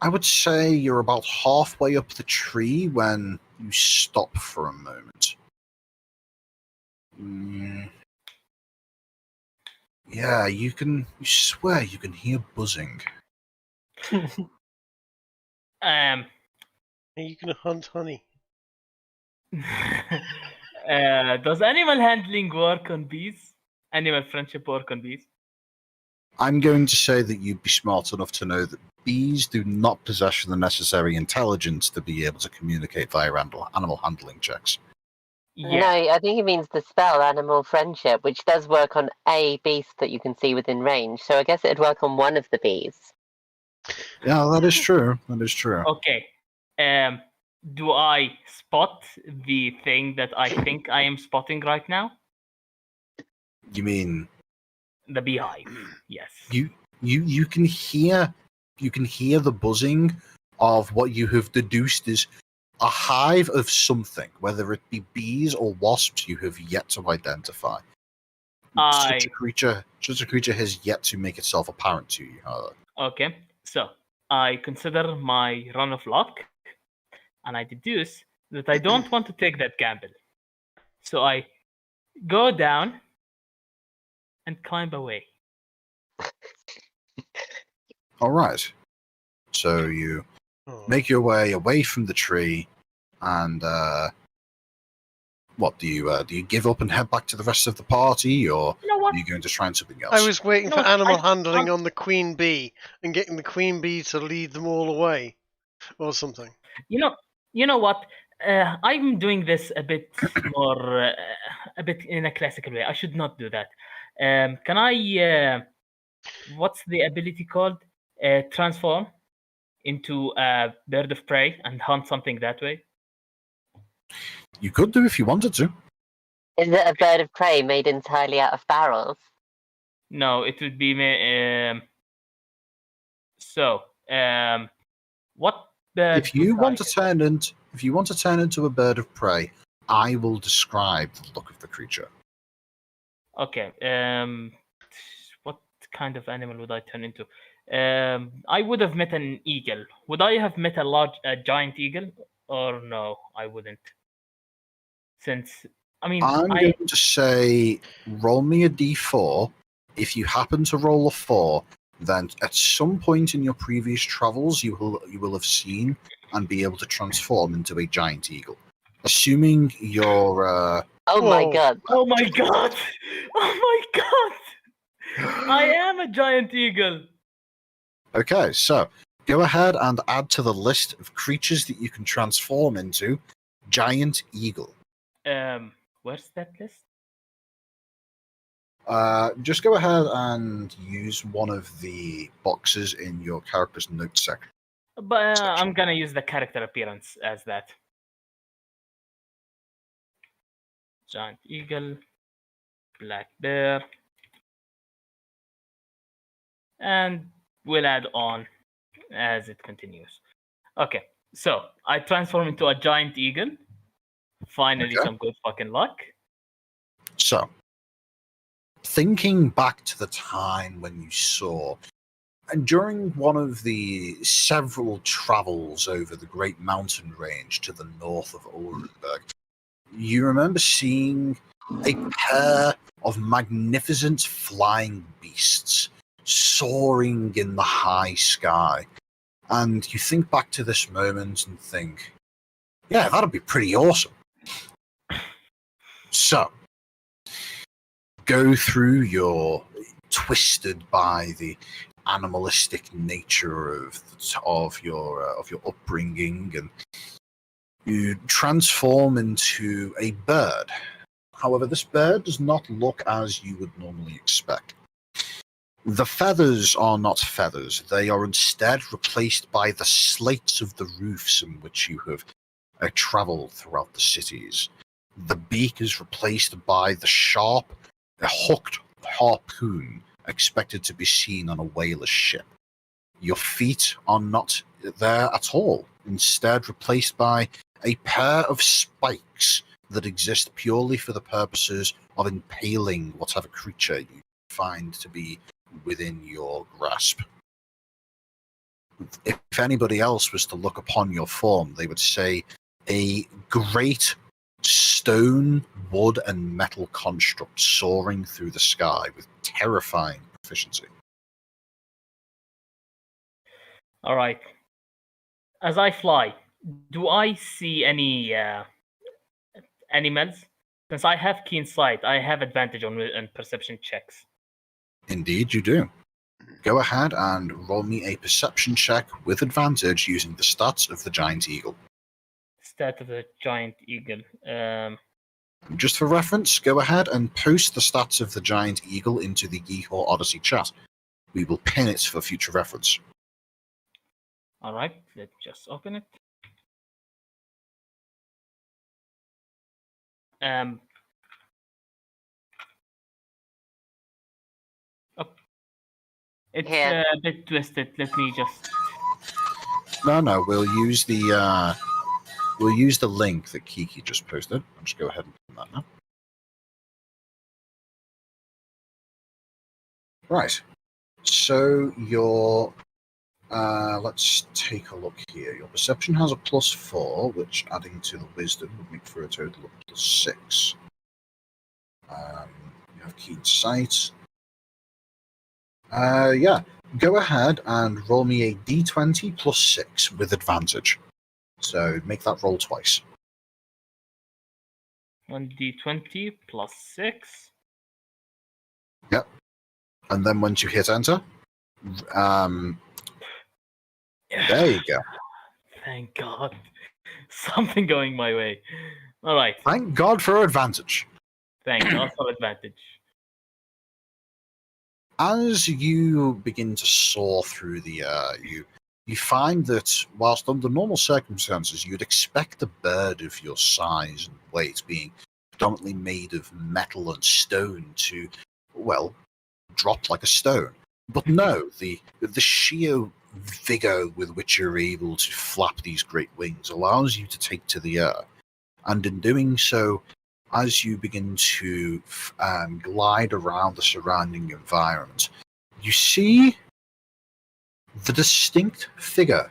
I would say you're about halfway up the tree when you stop for a moment. Yeah, you swear you can hear buzzing. Are you going to hunt honey? Does animal handling work on bees? Animal friendship work on bees? I'm going to say that you'd be smart enough to know that bees do not possess the necessary intelligence to be able to communicate via animal handling checks. Yeah. No, I think it means the spell Animal Friendship, which does work on a beast that you can see within range. So I guess it'd work on one of the bees. Yeah, that is true. That is true. Okay. Do I spot the thing that I think I am spotting right now? You mean The beehive. Yes. you can hear the buzzing of what you have deduced is a hive of something, whether it be bees or wasps. You have yet to identify. Such a creature has yet to make itself apparent to you. However. Okay. So I consider my run of luck, and I deduce that I don't want to take that gamble. So I go down and climb away. All right. So you make your way away from the tree, and what do you give up and head back to the rest of the party, or You know what? are you going to try something else? I was waiting No, for animal I- handling on the queen bee and getting the queen bee to lead them all away, or something. You know what? I'm doing this a bit more, a bit in a classical way. I should not do that. Can I? What's the ability called? Transform into a bird of prey and hunt something that way. You could do if you wanted to. Is it a bird of prey made entirely out of barrels? No, it would be what bird If you would I want to turn into a bird of prey, I will describe the look of the creature. Okay. What kind of animal would I turn into? I would have met an eagle. Would I have met a giant eagle, or no? I wouldn't. Since I'm going to say roll me a d4. If you happen to roll a 4, then at some point in your previous travels, you will have seen and be able to transform into a giant eagle. Assuming you're Oh my Whoa. god. Oh my god! Oh my god! I am a giant eagle. Okay, so go ahead and add to the list of creatures that you can transform into giant eagle. Where's that list? Just go ahead and use one of the boxes in your character's notes section. But I'm gonna use the character appearance as that. Giant eagle, black bear, and we'll add on as it continues. Okay, so I transform into a giant eagle. Finally, Okay. some good fucking luck. So, thinking back to the time when you saw, and during one of the several travels over the great mountain range to the north of Orenburg, you remember seeing a pair of magnificent flying beasts soaring in the high sky. And you think back to this moment and think, yeah, that'd be pretty awesome. So, go through your twisted by the animalistic nature of your upbringing, and you transform into a bird. However, this bird does not look as you would normally expect. The feathers are not feathers. They are instead replaced by the slates of the roofs in which you have traveled throughout the cities. The beak is replaced by the sharp, hooked harpoon expected to be seen on a whaler's ship. Your feet are not there at all, instead replaced by a pair of spikes that exist purely for the purposes of impaling whatever creature you find to be within your grasp. If anybody else was to look upon your form, they would say a great stone, wood, and metal construct soaring through the sky with terrifying proficiency. All right. As I fly, do I see any animals? Since I have keen sight, I have advantage on perception checks. Indeed, you do. Go ahead and roll me a perception check with advantage using the stats of the giant eagle. Stat of the giant eagle. Just for reference, go ahead and post the stats of the giant eagle into the Yesrallaw Odyssey chat. We will pin it for future reference. All right, let's just open it. It's Yeah. a bit twisted. Let me just. No, we'll use the link that Kiki just posted. I'll just go ahead and put that now. Right. So your let's take a look here. Your perception has a +4, which adding to the wisdom would make for a total of +6. You have keen sight. Yeah. Go ahead and roll me a d20 +6 with advantage. So make that roll twice. 1d20 +6. Yep. And then once you hit enter, there you go. Thank God. Something going my way. All right. Thank God for advantage. Thank God for advantage. As you begin to soar through the air, you find that whilst under normal circumstances you'd expect a bird of your size and weight, being predominantly made of metal and stone, to, well, drop like a stone. But no, the sheer vigor with which you're able to flap these great wings allows you to take to the air. And in doing so, as you begin to glide around the surrounding environment, you see the distinct figure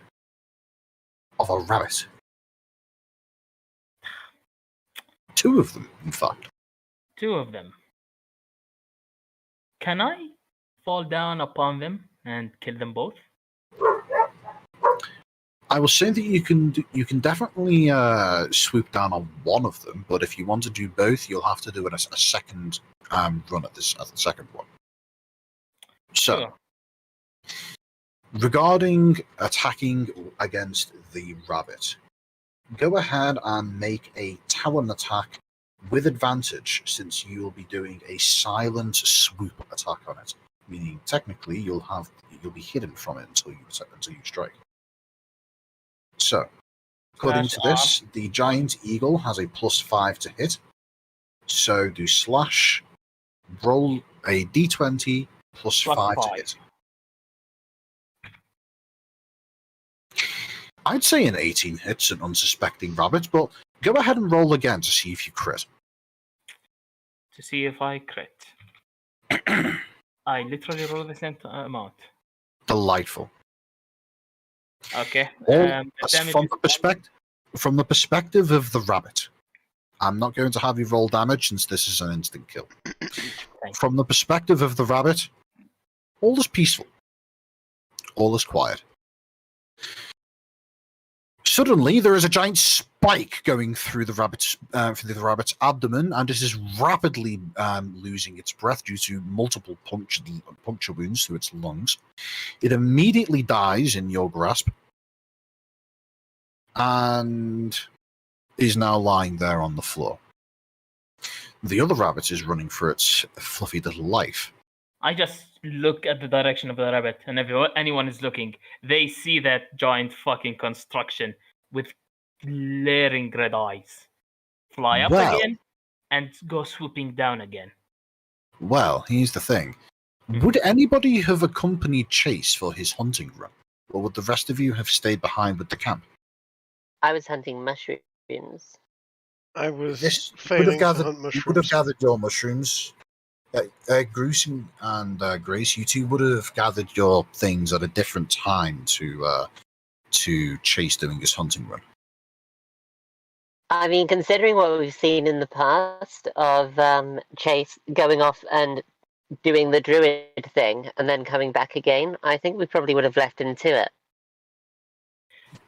of a rabbit. Two of them, in fact. Two of them. Can I fall down upon them and kill them both? I will say that you can definitely swoop down on one of them, but if you want to do both, you'll have to do it a second run at the second one. So, Sure. regarding attacking against the rabbit, go ahead and make a talon attack with advantage, since you'll be doing a silent swoop attack on it. Meaning, technically, you'll be hidden from it until you strike. So, according to this, the giant eagle has a +5 to hit. So do slash, roll a d20 +5 to hit. I'd say an 18 hits an unsuspecting rabbit, but go ahead and roll again to see if you crit. To see if I crit. I literally roll the same amount. Delightful. Okay. From the perspective of the rabbit, I'm not going to have you roll damage since this is an instant kill. From the perspective of the rabbit, all is peaceful. All is quiet. Suddenly, there is a giant spike going through the rabbit's abdomen, and it is rapidly losing its breath due to multiple puncture wounds through its lungs. It immediately dies in your grasp, and is now lying there on the floor. The other rabbit is running for its fluffy little life. I just look at the direction of the rabbit, and if anyone is looking, they see that giant fucking construction with glaring red eyes fly up again and go swooping down again. Well, here's the thing. Would anybody have accompanied Chase for his hunting run? Or would the rest of you have stayed behind with the camp? I was hunting mushrooms. I was Yes, failing to hunt mushrooms. You would have gathered your mushrooms. Bruce and Grace, you two would have gathered your things at a different time to Chase doing his hunting run. I mean, considering what we've seen in the past of Chase going off and doing the druid thing and then coming back again, I think we probably would have left him to it.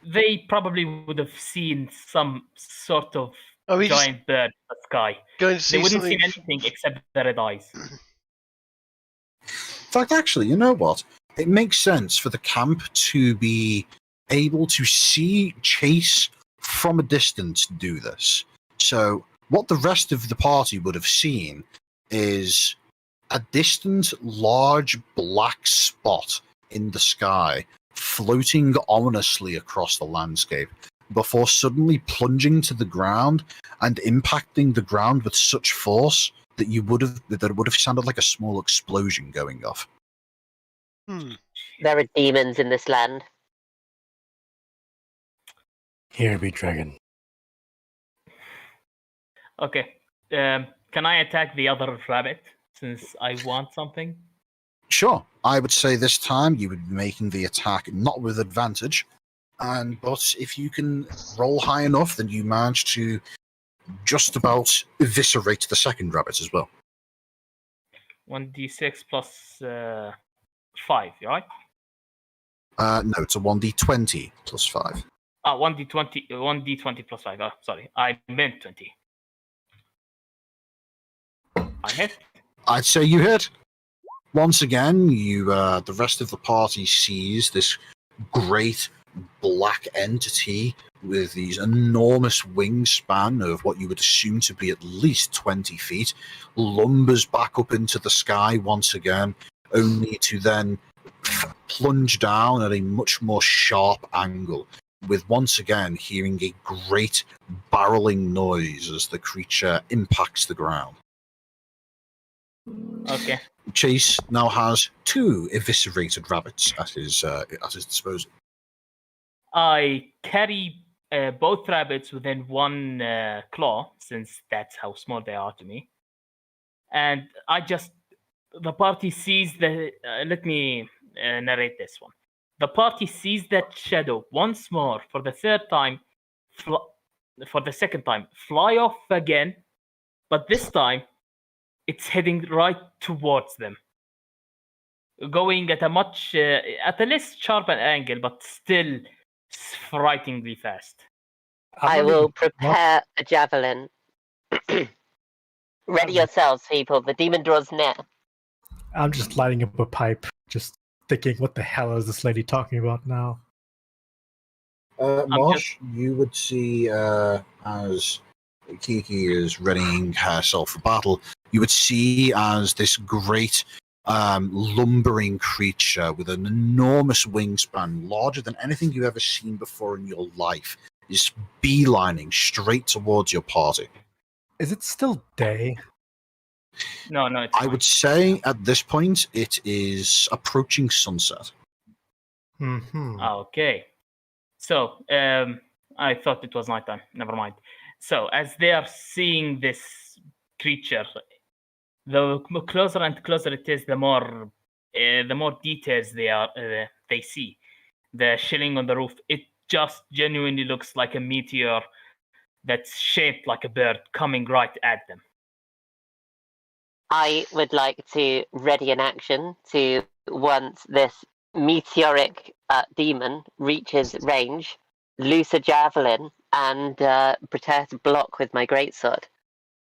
They probably would have seen some sort of giant bird in the sky. They wouldn't see anything except the red eyes. In fact, actually, you know what? It makes sense for the camp to be able to see Chase from a distance do this. So what the rest of the party would have seen is a distant, large black spot in the sky floating ominously across the landscape before suddenly plunging to the ground and impacting the ground with such force that it would have sounded like a small explosion going off. There are demons in this land. Here be dragon. Okay. Can I attack the other rabbit since I want something? Sure. I would say this time you would be making the attack not with advantage, but if you can roll high enough, then you manage to just about eviscerate the second rabbit as well. 1d6 plus 5, right? No, it's a 1d20 plus 5. 1d20 plus 5. Oh, sorry, I meant 20. I hit. I'd say you hit. Once again, the rest of the party sees this great black entity with these enormous wingspan of what you would assume to be at least 20 feet, lumbers back up into the sky once again, only to then plunge down at a much more sharp angle, with once again hearing a great barreling noise as the creature impacts the ground. Okay. Chase now has 2 eviscerated rabbits at his disposal. I carry both rabbits within one claw, since that's how small they are to me. And the party sees the. Let me narrate this one. The party sees that shadow once more for the third time, for the second time, fly off again, but this time it's heading right towards them, going at a less sharp an angle, but still frighteningly fast. I will prepare a javelin. Ready yourselves, people. The demon draws near. I'm just lighting up a pipe, just thinking, what the hell is this lady talking about now? Marsh, you would see as Kiki is readying herself for battle, you would see as this great lumbering creature with an enormous wingspan, larger than anything you've ever seen before in your life, is beelining straight towards your party. Is it still day? No, it's I would say at this point it is approaching sunset. Mm-hmm. Okay. So, I thought it was nighttime. Never mind. So, as they are seeing this creature, the closer and closer it is, the more details they see. The shilling on the roof, it just genuinely looks like a meteor that's shaped like a bird coming right at them. I would like to ready an action to, once this meteoric demon reaches range, loose a javelin and prepare to block with my greatsword.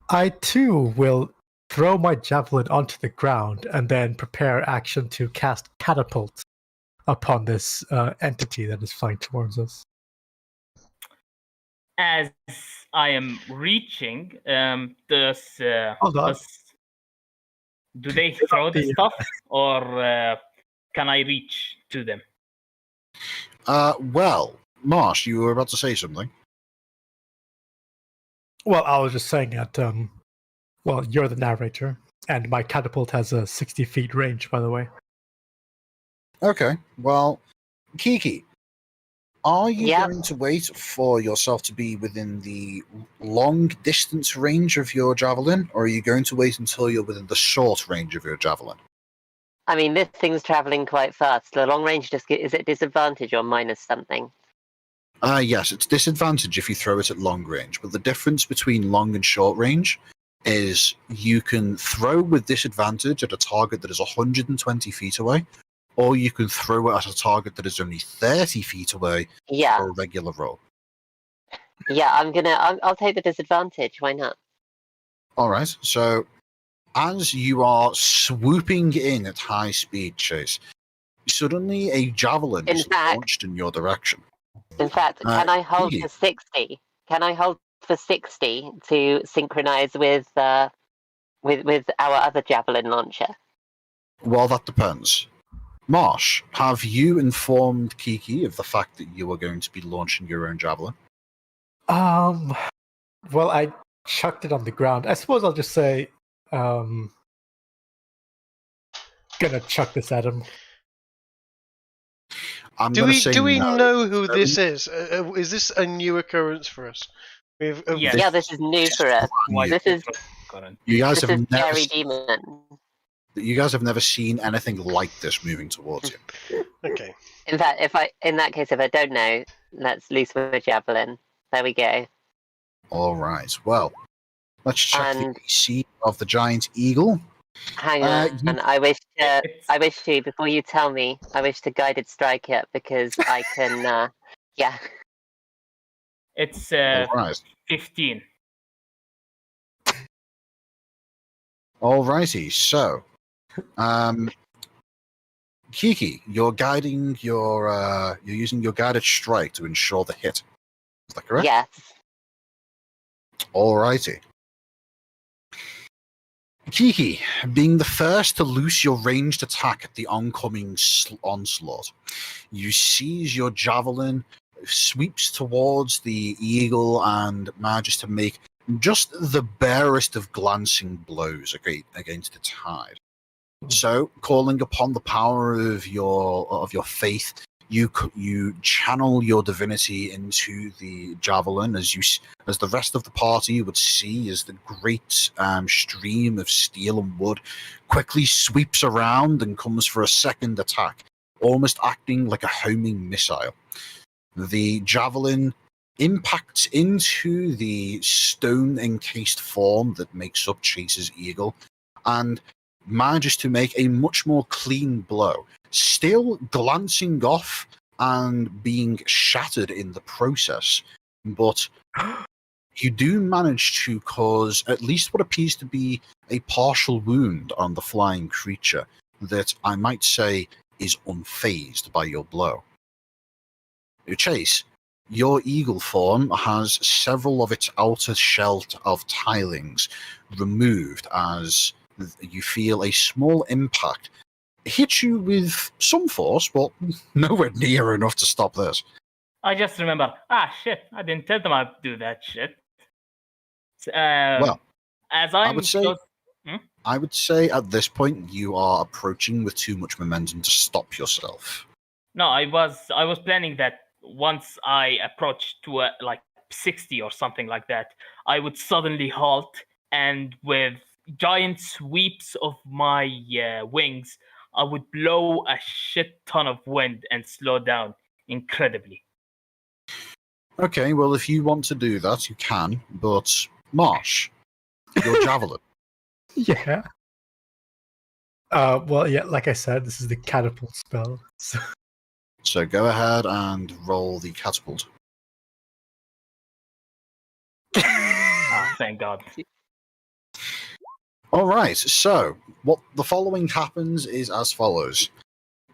I too will throw my javelin onto the ground and then prepare action to cast catapult upon this entity that is flying towards us. As I am reaching, do they throw the stuff, or can I reach to them? Well, Marsh, you were about to say something. Well, I was just saying that, well, you're the narrator, and my catapult has a 60 feet range, by the way. Okay, well, Kiki, are you Yep. going to wait for yourself to be within the long distance range of your javelin, or are you going to wait until you're within the short range of your javelin? I mean, this thing's traveling quite fast. The long range is it disadvantage or minus something? Yes, it's disadvantage if you throw it at long range, but the difference between long and short range is you can throw with disadvantage at a target that is 120 feet away, or you can throw it at a target that is only 30 feet away Yeah. for a regular roll. Yeah, I'll take the disadvantage. Why not? All right, so as you are swooping in at high speed, Chase, suddenly a javelin is launched in your direction. In fact, can I hold Kiki. for 60? Can I hold for 60 to synchronize with our other javelin launcher? Well, that depends. Marsh, have you informed Kiki of the fact that you are going to be launching your own javelin? Well, I chucked it on the ground. I suppose I'll just say, gonna chuck this at him. Do we know who this is? Is this a new occurrence for us? Yes. Yeah, this is new for us. This is You guys have never Scary seen, Demon. you guys have never seen anything like this moving towards you. Okay. In fact, if I don't know, let's loose my javelin. There we go. All right. Well, let's check And- the AC of the giant eagle. Hang on, you- I wish to, before you tell me, I wish to guided strike it because I can, yeah. It's All right. 15. All righty. So, Kiki, you're using your guided strike to ensure the hit. Is that correct? Yes. All righty. Kiki, being the first to loose your ranged attack at the oncoming onslaught, you seize your javelin, sweeps towards the eagle, and manages to make just the barest of glancing blows against its hide. So, calling upon the power of your faith, you channel your divinity into the javelin, as the rest of the party would see as the great stream of steel and wood quickly sweeps around and comes for a second attack, almost acting like a homing missile. The javelin impacts into the stone-encased form that makes up Chase's eagle, and manages to make a much more clean blow, still glancing off and being shattered in the process. But you do manage to cause at least what appears to be a partial wound on the flying creature that I might say is unfazed by your blow. Chase, your eagle form has several of its outer shell of tilings removed as you feel a small impact hit you with some force, but nowhere near enough to stop this. I just remember, shit, I didn't tell them I'd do that shit. Well, as I would say at this point you are approaching with too much momentum to stop yourself. No, I was planning that once I approached to like 60 or something like that, I would suddenly halt, and with giant sweeps of my wings, I would blow a shit ton of wind and slow down incredibly. Okay, well, if you want to do that, you can, but Marsh, your javelin. Yeah. Well, yeah, like I said, this is the catapult spell. So go ahead and roll the catapult. Thank God. All right, so what the following happens is as follows.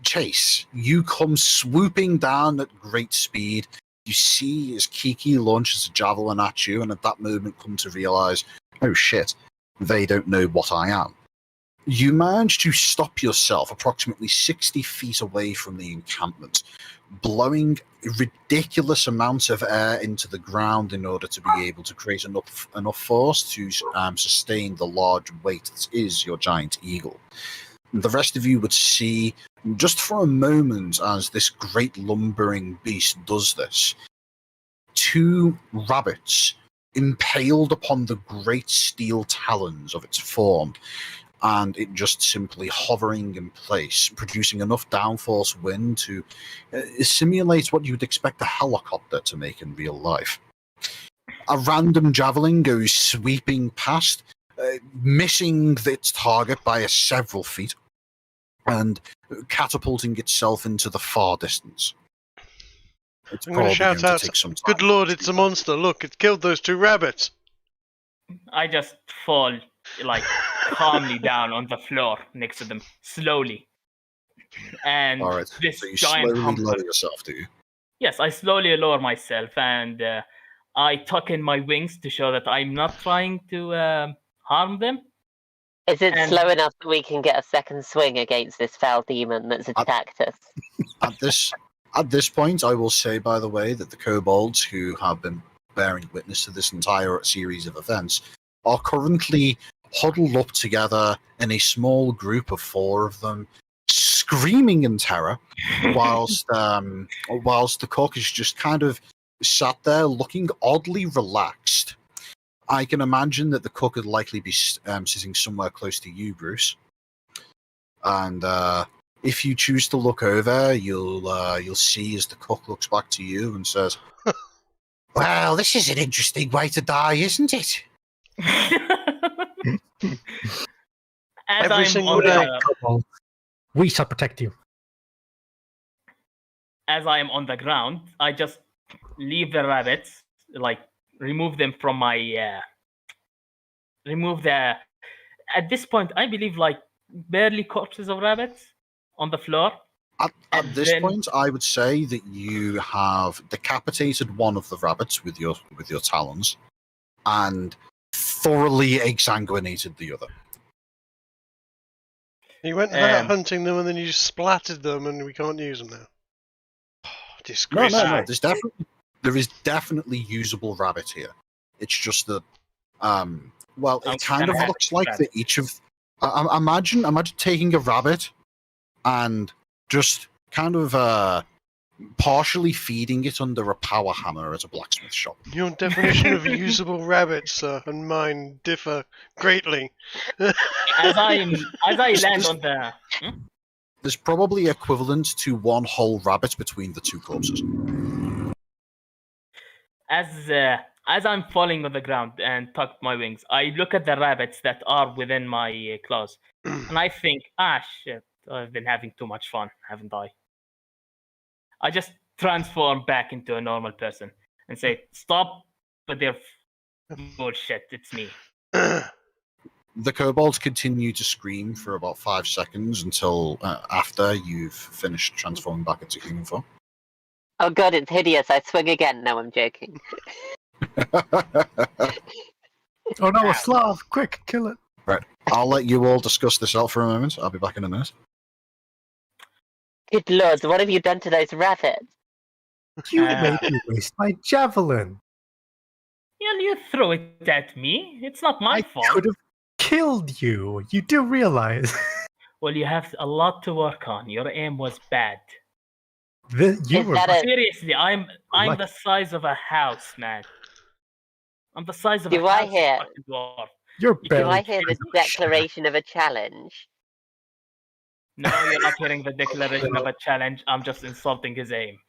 Chase, you come swooping down at great speed. You see as Kiki launches a javelin at you, and at that moment come to realize, oh shit, they don't know what I am. You manage to stop yourself approximately 60 feet away from the encampment, blowing ridiculous amounts of air into the ground in order to be able to create enough force to sustain the large weight that is your giant eagle. The rest of you would see, just for a moment as this great lumbering beast does this, two rabbits impaled upon the great steel talons of its form, and it just simply hovering in place, producing enough downforce wind to simulate what you'd expect a helicopter to make in real life. A random javelin goes sweeping past, missing its target by several feet, and catapulting itself into the far distance. It's I'm going to shout out, take some time. good lord, it's a monster, look, it killed those two rabbits. I just fall, like, calmly down on the floor next to them, slowly. And All right, this so you giant slowly hump. lower yourself, do you? Yes, I slowly lower myself, and I tuck in my wings to show that I'm not trying to harm them. Is it slow enough that we can get a second swing against this foul demon that's attacked us? At this point, I will say, by the way, that the kobolds who have been bearing witness to this entire series of events are currently huddled up together in a small group of 4 of them, screaming in terror, whilst the cook is just kind of sat there looking oddly relaxed. I can imagine that the cook would likely be sitting somewhere close to you, Bruce. And if you choose to look over, you'll see as the cook looks back to you and says, "Well, this is an interesting way to die, isn't it?" Every single day. We shall protect you. As I am on the ground, I just leave the rabbits, like remove them from my at this point I believe like barely corpses of rabbits on the floor. At this point, I would say that you have decapitated one of the rabbits with your talons, and thoroughly exsanguinated the other. You went out hunting them and then you splattered them, and we can't use them now. Oh, disgraceful. No. There is definitely usable rabbit here. It's just that Well, I'm it kind of gonna have looks to like try. that each of. Imagine taking a rabbit and just kind of partially feeding it under a power hammer at a blacksmith shop. Your definition of usable rabbits, sir, and mine differ greatly. As I land Just- on the There's probably equivalent to one whole rabbit between the two corpses. as I'm falling on the ground and tuck my wings, I look at the rabbits that are within my claws, and I think, shit, I've been having too much fun, haven't I? I just transform back into a normal person and say, "Stop with your bullshit. It's me." The kobolds continue to scream for about 5 seconds until after you've finished transforming back into human form. Oh god, it's hideous. I swing again. No, I'm joking. Oh no, a Slav! Quick, kill it! I'll let you all discuss this out for a moment. I'll be back in a minute. Good lord, what have you done to those rabbits? You Uh, made me waste my javelin. Yeah, you throw it at me. It's not my I fault. could have killed you. You do realize Well, you have a lot to work on. Your aim was bad. you Is were that a- Seriously, I'm Lucky. the size of a house, man. I'm the size of Do a I house, you hear- fucking dwarf. you're Do Do barely. I hear the declaration of a challenge? No, you're not hearing the declaration of a challenge. I'm just insulting his aim.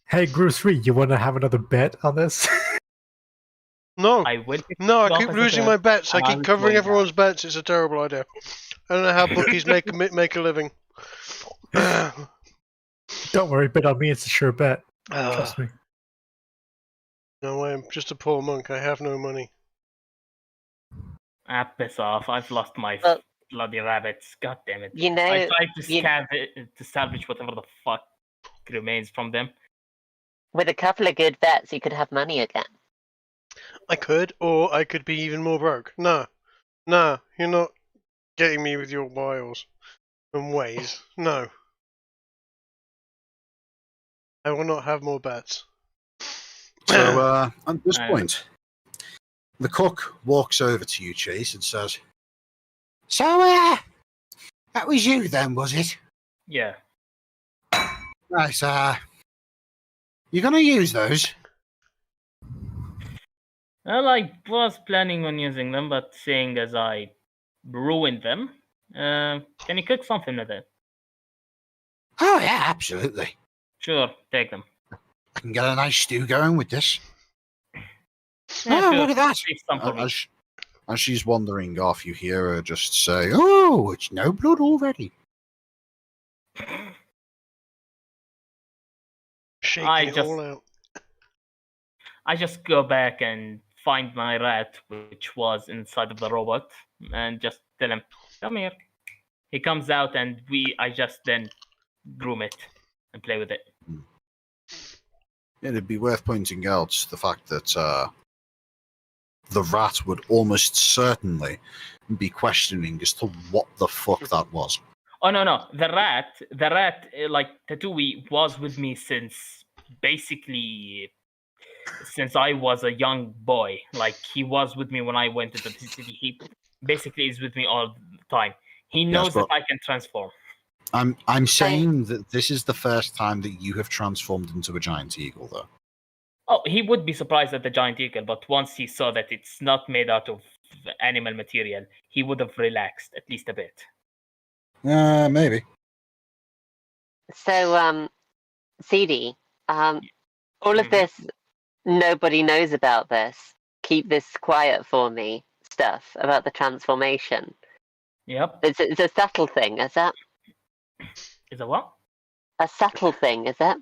Hey, Bruce Reed, you want to have another bet on this? No, I will. no, I Stop keep as a losing bird, my bets. I and keep will covering slow everyone's bets. It's a terrible idea. I don't know how bookies make a living. Don't worry, bet on me. It's a sure bet. Trust me. No, I am just a poor monk. I have no money. Piss off. I've lost my Well- bloody rabbits. God damn it. You know, I tried to you- to salvage whatever the fuck remains from them. with a couple of good bets, you could have money again. I could, or I could be even more broke. No, you're not getting me with your wiles and ways. No. I will not have more bets. So at this Aye. point, the cook walks over to you, Chase, and says, "So, that was you then, was it? Yeah. Right, you're going to use those?" Well, I was planning on using them, but seeing as I ruined them, can you cook something with it? "Oh, yeah, absolutely. Sure, take them. I can get a nice stew going with this." Yeah, Oh, sure. look at that. Save some for me. As she's wandering off, you hear her just say, "Oh, it's no blood already." Shaking I it just- all out. I just go back and find my rat, which was inside of the robot, and just tell him, "Come here." He comes out, and I just then groom it and play with it. It'd be worth pointing out the fact that the rat would almost certainly be questioning as to what the fuck that was. Oh no! The rat, like Tatooine, was with me since I was a young boy. Like he was with me when I went into the city. He basically is with me all the time. He knows but- that I can transform. I'm saying that this is the first time that you have transformed into a giant eagle, though. Oh, he would be surprised at the giant eagle, but once he saw that it's not made out of animal material, he would have relaxed at least a bit. Maybe. So, Seedy, all of Mhm. this, nobody knows about this. Keep this quiet for me. Stuff about the transformation. Yep. It's a subtle thing, is that? Is it what? A subtle thing, is that?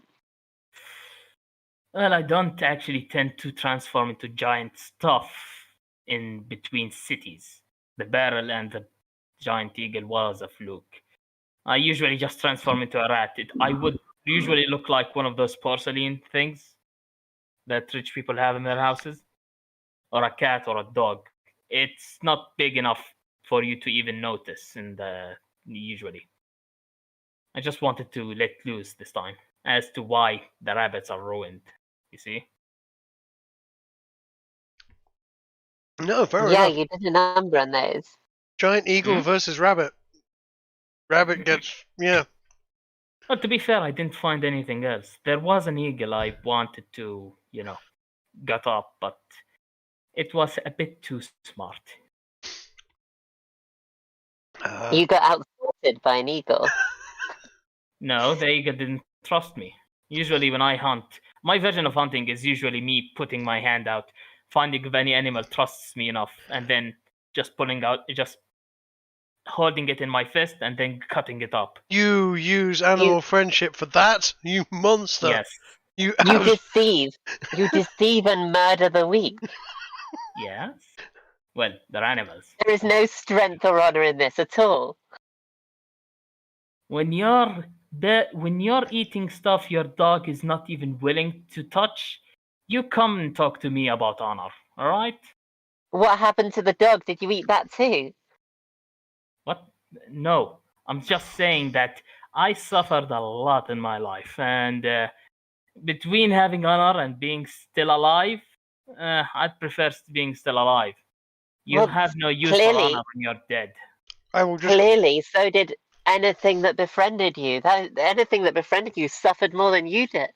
Well, I don't actually tend to transform into giant stuff in between cities. The barrel and the giant eagle was a fluke. I usually just transform into a rat. I would usually look like one of those porcelain things that rich people have in their houses, or a cat or a dog. It's not big enough for you to even notice usually. I just wanted to let loose this time as to why the rabbits are ruined. You see? No, fair Yeah, enough. you did a number on those. Giant eagle Hmm? versus rabbit. Rabbit gets But to be fair, I didn't find anything else. There was an eagle I wanted to, get up, but it was a bit too smart. You got outsmarted by an eagle. No, the eagle didn't trust me. Usually, when I hunt, my version of hunting is usually me putting my hand out, finding if any animal trusts me enough, and then just holding it in my fist and then cutting it up. You use animal friendship for that, you monster. Yes, You You abs- deceive. You deceive and murder the weak. yes. Well, they're animals. There is no strength or honor in this at all. When you're eating stuff your dog is not even willing to touch, you come and talk to me about honor. All right? What happened to the dog? Did you eat that too? What? No. I'm just saying that I suffered a lot in my life, and between having honor and being still alive, I'd prefer being still alive. You Well, have no use for clearly- honor when you're dead. I will just Clearly, so did anything that befriended you. Anything that befriended you suffered more than you did.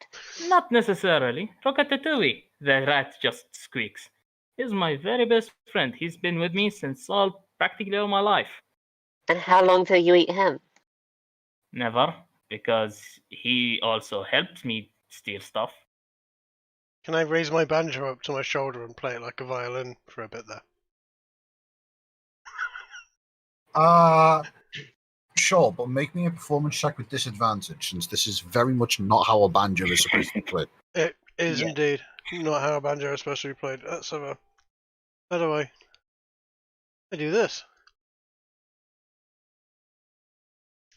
Not necessarily. Rokatatouille, the rat just squeaks. He's my very best friend. He's been with me since practically all my life. And how long till you eat him? Never, because he also helped me steal stuff. Can I raise my banjo up to my shoulder and play it like a violin for a bit there? Sure, but make me a performance check with disadvantage, since this is very much not how a banjo is supposed to be played. It is Yeah. indeed not how a banjo is supposed to be played. Let's have a. How do I do this?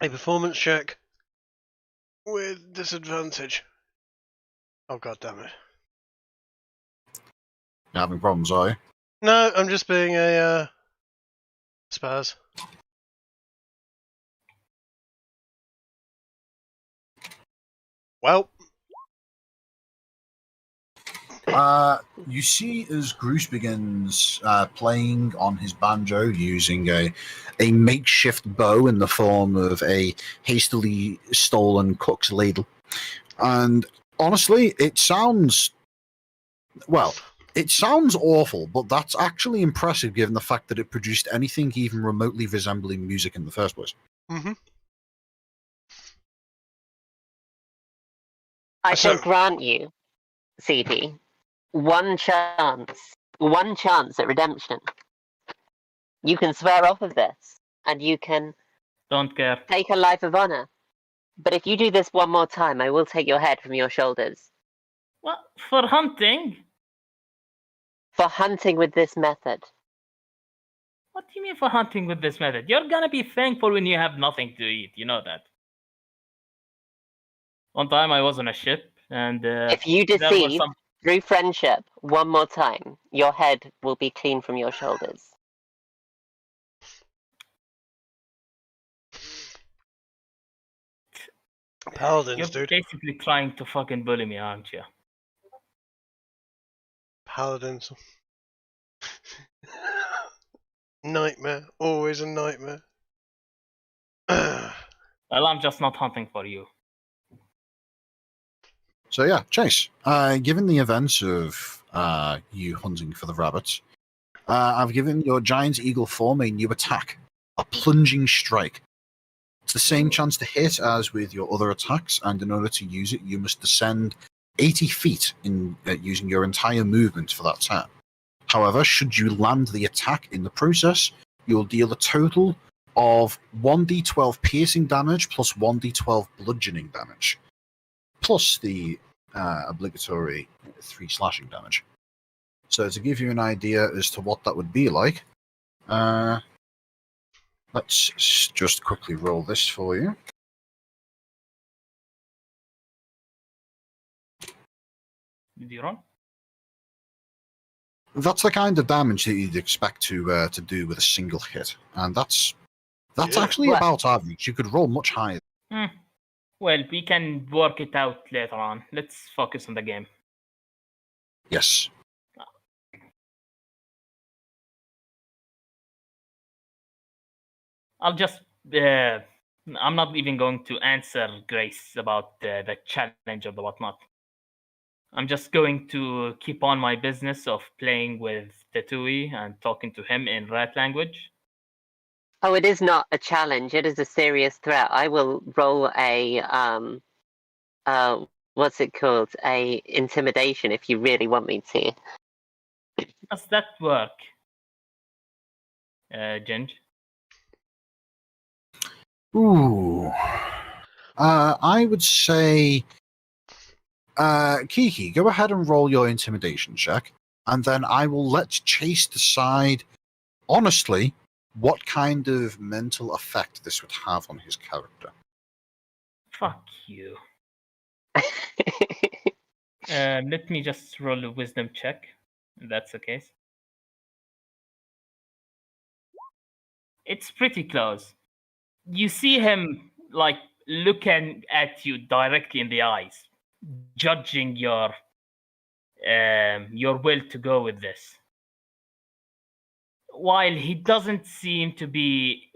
A performance check with disadvantage. Oh god damn it! You're having problems, are you? No, I'm just being a spaz. Well, You see as Groose begins playing on his banjo using a makeshift bow in the form of a hastily stolen cook's ladle. And honestly, it sounds awful, but that's actually impressive given the fact that it produced anything even remotely resembling music in the first place. mm-hmm. I So- shall grant you, Seedy, one chance at redemption. You can swear off of this, and you can Don't care. take a life of honor. But if you do this one more time, I will take your head from your shoulders. What? For hunting? For hunting with this method. What do you mean for hunting with this method? You're gonna be thankful when you have nothing to eat. You know that. One time I was on a ship, and If you there was deceive some. through friendship one more time, your head will be clean from your shoulders. Paladins, You're dude. basically trying to fucking bully me, aren't you? Paladins. Nightmare. Always a nightmare. Well, I'm just not hunting for you. So yeah, Chase. Given the events of you hunting for the rabbits, I've given your giant eagle form a new attack, a plunging strike. It's the same chance to hit as with your other attacks, and in order to use it, you must descend 80 feet in using your entire movement for that turn. However, should you land the attack in the process, you will deal a total of 1d12 piercing damage plus 1d12 bludgeoning damage, plus the obligatory 3 slashing damage. So to give you an idea as to what that would be like, let's just quickly roll this for you. Did you run? That's the kind of damage that you'd expect to do with a single hit, and that's Yeah. actually Well- about average. You could roll much higher. Well, we can work it out later on. Let's focus on the game. Yes. I'll just. I'm not even going to answer Grace about the challenge or the whatnot. I'm just going to keep on my business of playing with Tetui and talking to him in rat language. Oh, it is not a challenge. It is a serious threat. I will roll a what's it called? A intimidation if you really want me to. Does that work, Ginge? Ooh. I would say, Kiki, go ahead and roll your intimidation check, and then I will let Chase decide, honestly, what kind of mental effect this would have on his character. Fuck you. Let me just roll a wisdom check, if that's the case. It's pretty close. You see him like looking at you directly in the eyes, judging your will to go with this. While he doesn't seem to be,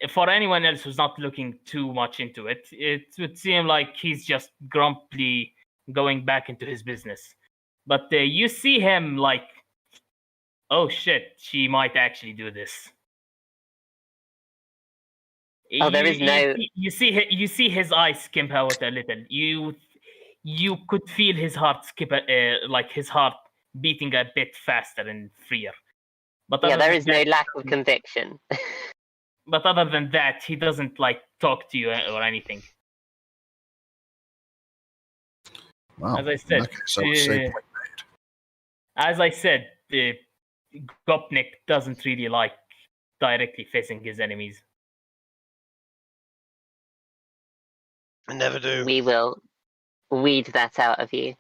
for anyone else who's not looking too much into it, it would seem like he's just grumpily going back into his business. But you see him like, oh shit, she might actually do this. Oh, there is no. You see his eyes skimp out a little. You could feel his heart skip, like his heart beating a bit faster and freer. But Yeah, other there than is no that- lack of conviction. But other than that, he doesn't like talk to you or anything. Wow. As I said, Okay, so say point made. As I said, Gopnik doesn't really like directly facing his enemies. I never do. We will weed that out of you.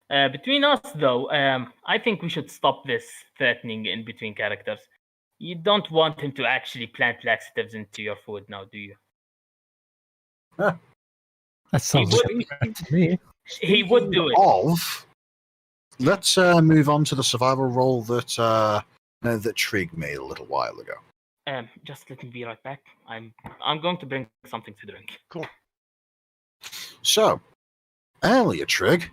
Between us, though, I think we should stop this threatening in between characters. You don't want him to actually plant laxatives into your food now, do you? That sounds like a threat to me. He would do it. Of, let's move on to the survival roll that Trig made a little while ago. Just let me be right back. I'm going to bring something to drink. Cool. So, earlier, Trig,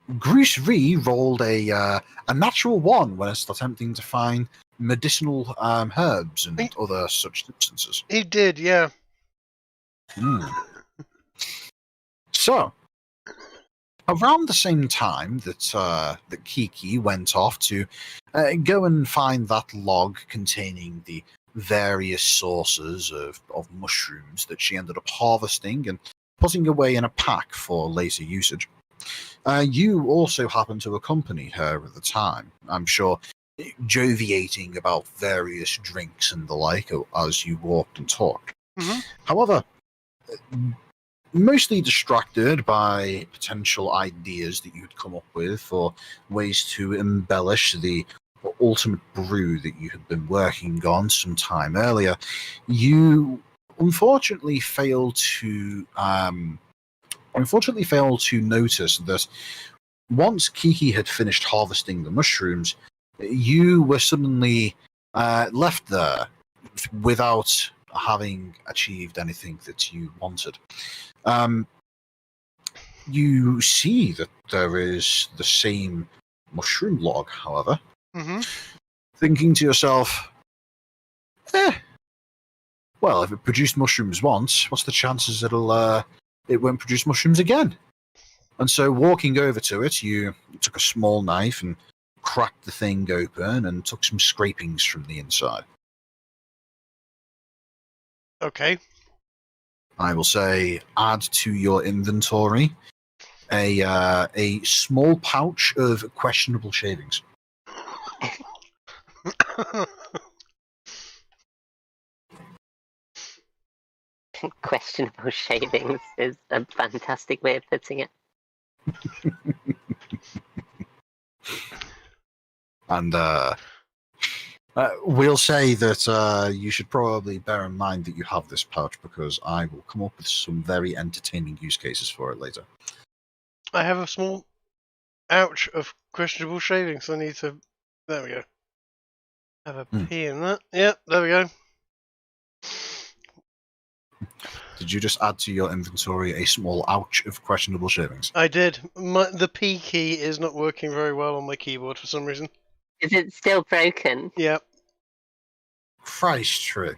Bruce Ree rolled a natural one when it's attempting to find medicinal herbs and other such substances. He did, yeah. So, around the same time that Kiki went off to go and find that log containing the various sources of mushrooms that she ended up harvesting and putting away in a pack for later usage, you also happened to accompany her at the time, I'm sure, joviating about various drinks and the like as you walked and talked. Mm-hmm. However, mostly distracted by potential ideas that you'd come up with for ways to embellish the ultimate brew that you had been working on some time earlier, you unfortunately failed to notice that once Kiki had finished harvesting the mushrooms, you were suddenly left there without having achieved anything that you wanted. You see that there is the same mushroom log, however. Mm-hmm. Thinking to yourself, well, if it produced mushrooms once, what's the chances it won't produce mushrooms again? And so walking over to it, you took a small knife and cracked the thing open and took some scrapings from the inside. Okay. I will say, add to your inventory a small pouch of questionable shavings. Questionable shavings is a fantastic way of putting it. And we'll say that you should probably bear in mind that you have this pouch, because I will come up with some very entertaining use cases for it later. I have a small ouch of questionable shavings. I need to. There we go. Have a P in that. Yep, there we go. Did you just add to your inventory a small ouch of questionable shavings? I did. The P key is not working very well on my keyboard for some reason. Is it still broken? Yep. Christ, Trick.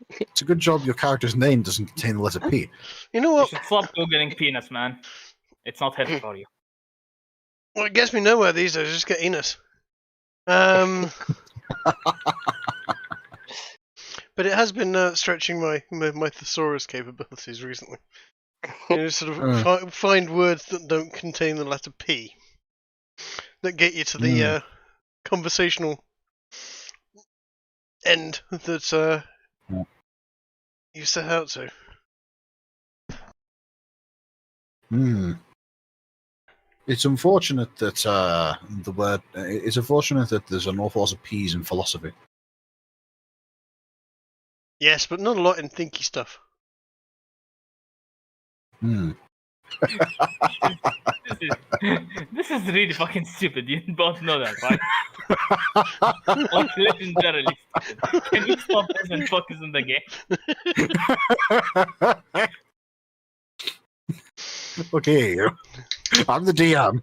It's a good job your character's name doesn't contain the letter P. You know You what? should stop googling penis, man. It's not healthy for you. Well, it gets me nowhere these days. I just get anus. But it has been stretching my thesaurus capabilities recently. Sort of find words that don't contain the letter P that get you to the conversational end that you set out to. It's unfortunate that it's unfortunate that there's an awful lot of P's in philosophy. Yes, but not a lot in thinky stuff. This is really fucking stupid. You both know that, right? Like, legendarily stupid. Can we stop this and focus on the game? Okay, I'm the DM.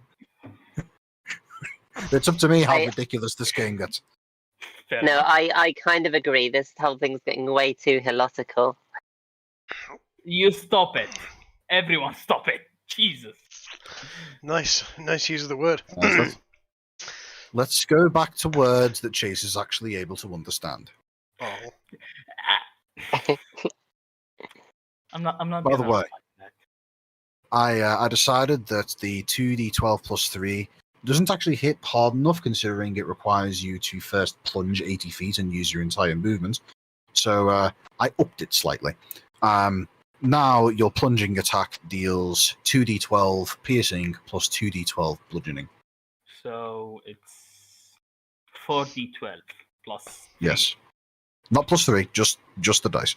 It's up to me how ridiculous this game gets. Fair No, enough. I kind of agree. This whole thing's getting way too hillotical. You stop it. Everyone stop it. Jesus. Nice use of the word. Let's go back to words that Chase is actually able to understand. Oh. I'm not By the gonna way, fight that. I decided that the 2d12 plus 3 doesn't actually hit hard enough, considering it requires you to first plunge 80 feet and use your entire movement. So I upped it slightly. Now your plunging attack deals 2d12 piercing plus 2d12 bludgeoning. So it's 4d12 plus. Yes. Not plus 3, just the dice.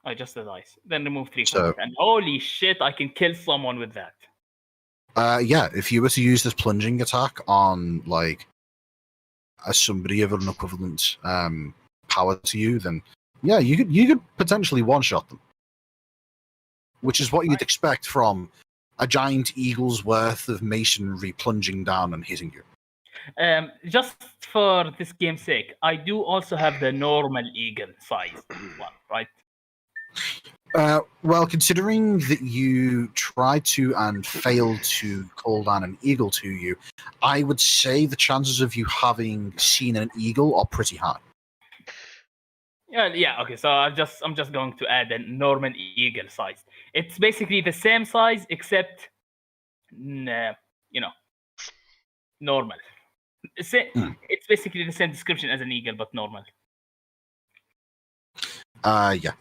Oh, just the dice. Then remove 3 So- points. And holy shit, I can kill someone with that. Yeah, if you were to use this plunging attack on, like, somebody of an equivalent power to you, then yeah, you could potentially one-shot them. Which is what you'd expect from a giant eagle's worth of masonry plunging down and hitting you. Just for this game's sake, I do also have the normal eagle size one, right? Well, considering that you tried to and failed to call down an eagle to you, I would say the chances of you having seen an eagle are pretty high. Yeah. Okay. So I'm just going to add a normal eagle size. It's basically the same size except, normal. It's basically the same description as an eagle, but normal. Yeah.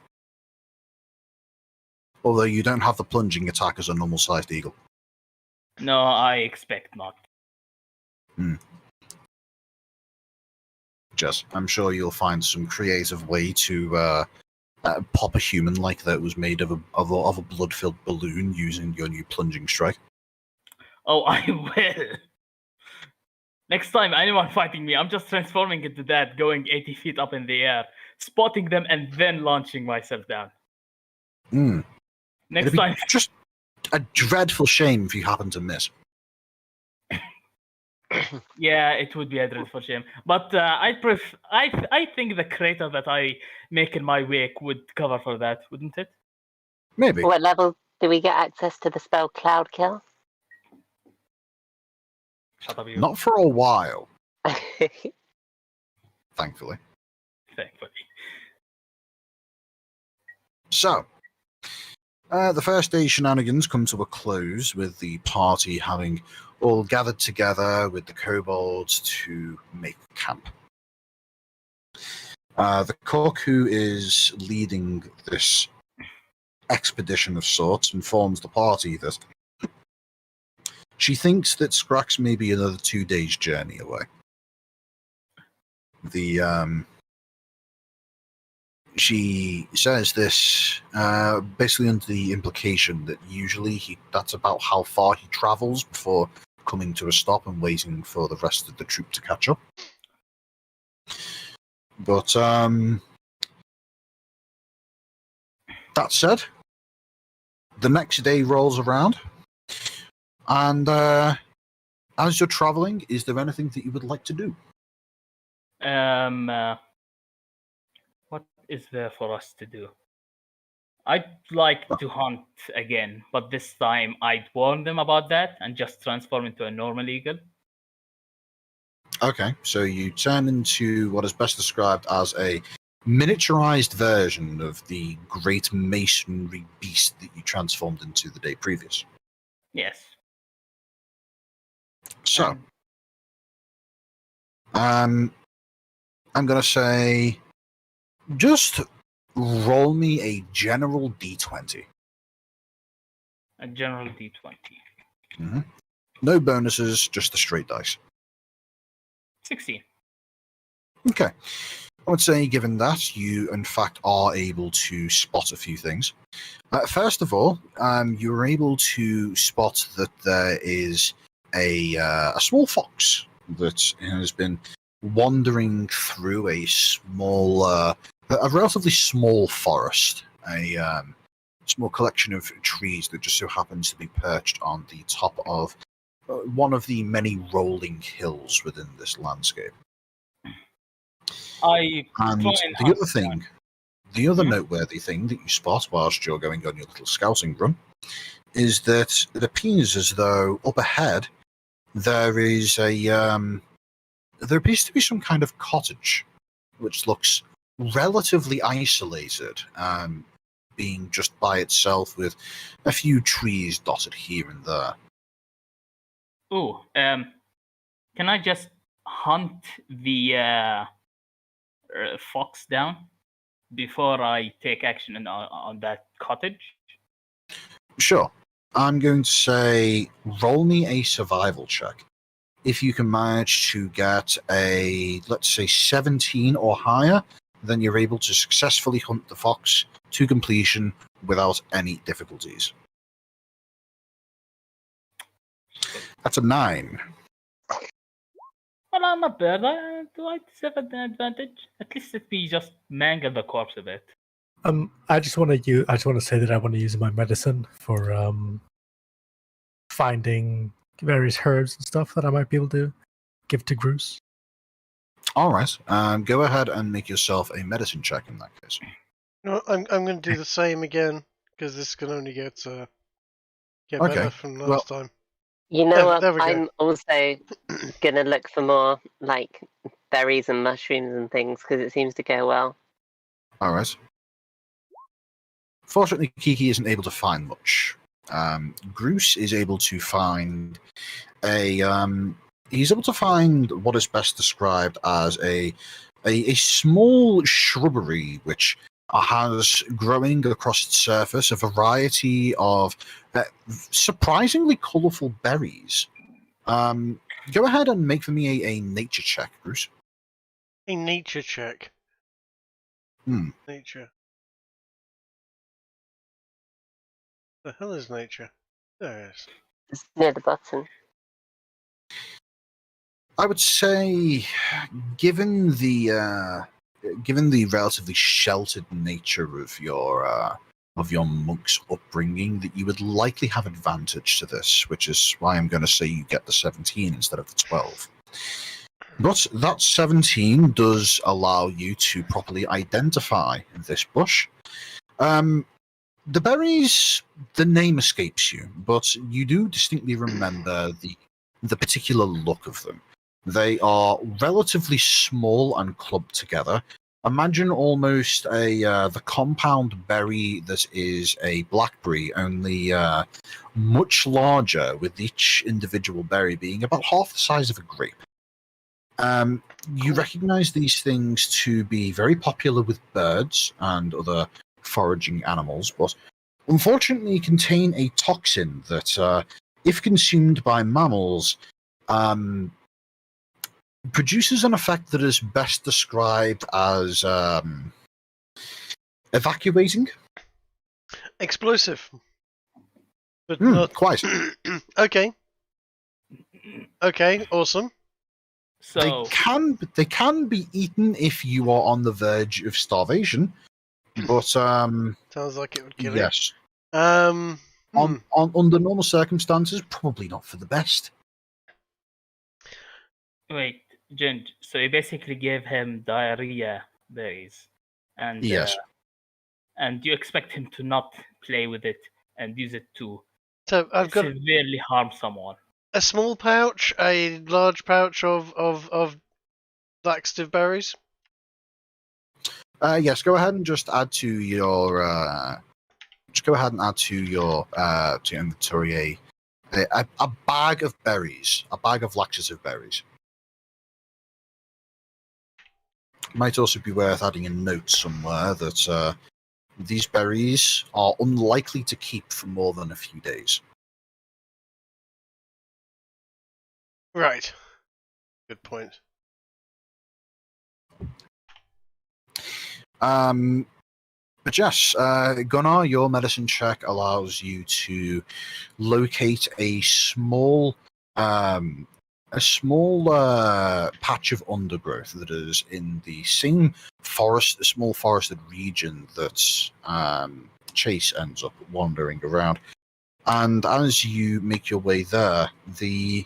Although you don't have the plunging attack as a normal-sized eagle. No, I expect not. Jess, I'm sure you'll find some creative way to pop a human like that was made of a blood-filled balloon using your new plunging strike. Oh, I will. Next time anyone fighting me, I'm just transforming into that, going 80 feet up in the air, spotting them, and then launching myself down. Next It'd be time. just a dreadful shame if you happen to miss. Yeah, it would be a dreadful shame. But I think the crater that I make in my wake would cover for that, wouldn't it? Maybe. What level do we get access to the spell Cloud Kill? Shut up, you. Not for a while, thankfully. Thankfully. So, the first day shenanigans come to a close with the party having all gathered together with the kobolds to make camp. The cook who is leading this expedition of sorts informs the party that she thinks that Scrax may be another 2 days' journey away. She says this basically under the implication that usually that's about how far he travels before coming to a stop and waiting for the rest of the troop to catch up. But that said, the next day rolls around, and as you're traveling, is there anything that you would like to do? What is there for us to do? I'd like to hunt again, but this time I'd warn them about that and just transform into a normal eagle. Okay, so you turn into what is best described as a miniaturized version of the great masonry beast that you transformed into the day previous. Yes. So, I'm going to say, just roll me a general d20. A general D20. Mm-hmm. No bonuses, just the straight dice. 16. Okay. I would say, given that, you in fact are able to spot a few things. First of all, you're able to spot that there is a small fox that has been wandering through a relatively small forest, a small collection of trees that just so happens to be perched on the top of one of the many rolling hills within this landscape. I And try and the hunt other thing, the other Mhm. noteworthy thing that you spot whilst you're going on your little scouting run is that it appears as though up ahead there is there appears to be some kind of cottage which looks relatively isolated, being just by itself with a few trees dotted here and there. Ooh, can I just hunt the fox down before I take action on that cottage? Sure. I'm going to say roll me a survival check. If you can manage to get a, let's say, 17 or higher, then you're able to successfully hunt the fox to completion without any difficulties. That's a 9. Well, I'm not bad. Do I deserve an advantage? At least let me just mangle the corpse a bit. I just want to say that I want to use my medicine for finding various herbs and stuff that I might be able to give to Bruce. All right. Go ahead and make yourself a medicine check in that case. No, I'm going to do the same again because this can only get Okay, better from last time. You know what? There we go. I'm also gonna look for more like berries and mushrooms and things because it seems to go well. All right. Fortunately, Kiki isn't able to find much. Bruce is able to find he's able to find what is best described as a small shrubbery which has growing across its surface a variety of surprisingly colourful berries. Go ahead and make for me a nature check, Bruce. A nature check. Hmm. Nature. The hell is nature? There it is. It's near the button. I would say, given the relatively sheltered nature of your monk's upbringing, that you would likely have advantage to this, which is why I'm going to say you get the 17 instead of the 12. But that 17 does allow you to properly identify this bush. The berries, the name escapes you, but you do distinctly remember the particular look of them. They are relatively small and clumped together. Imagine almost the compound berry that is a blackberry, only much larger, with each individual berry being about half the size of a grape. You recognize these things to be very popular with birds and other foraging animals, but unfortunately contain a toxin that, if consumed by mammals, produces an effect that is best described as evacuating. Explosive. But not Quite. Okay. Okay, awesome. So they can be eaten if you are on the verge of starvation, but Sounds like it would kill you. yes, Hmm. on under normal circumstances, probably not for the best. wait, Jen. So you basically gave him diarrhea berries, and Yes. and you expect him to not play with it and use it to So I've got severely harm someone. a small pouch, a large pouch of laxative berries. Yes, go ahead and just add to your. Just go ahead and add to your inventory a bag of berries, a bag of laxative berries. Might also be worth adding a note somewhere that these berries are unlikely to keep for more than a few days. Right. Good point. But yes, Gunnar, your medicine check allows you to locate a small patch of undergrowth that is in the same forest, a small forested region that Chase ends up wandering around. And as you make your way there, you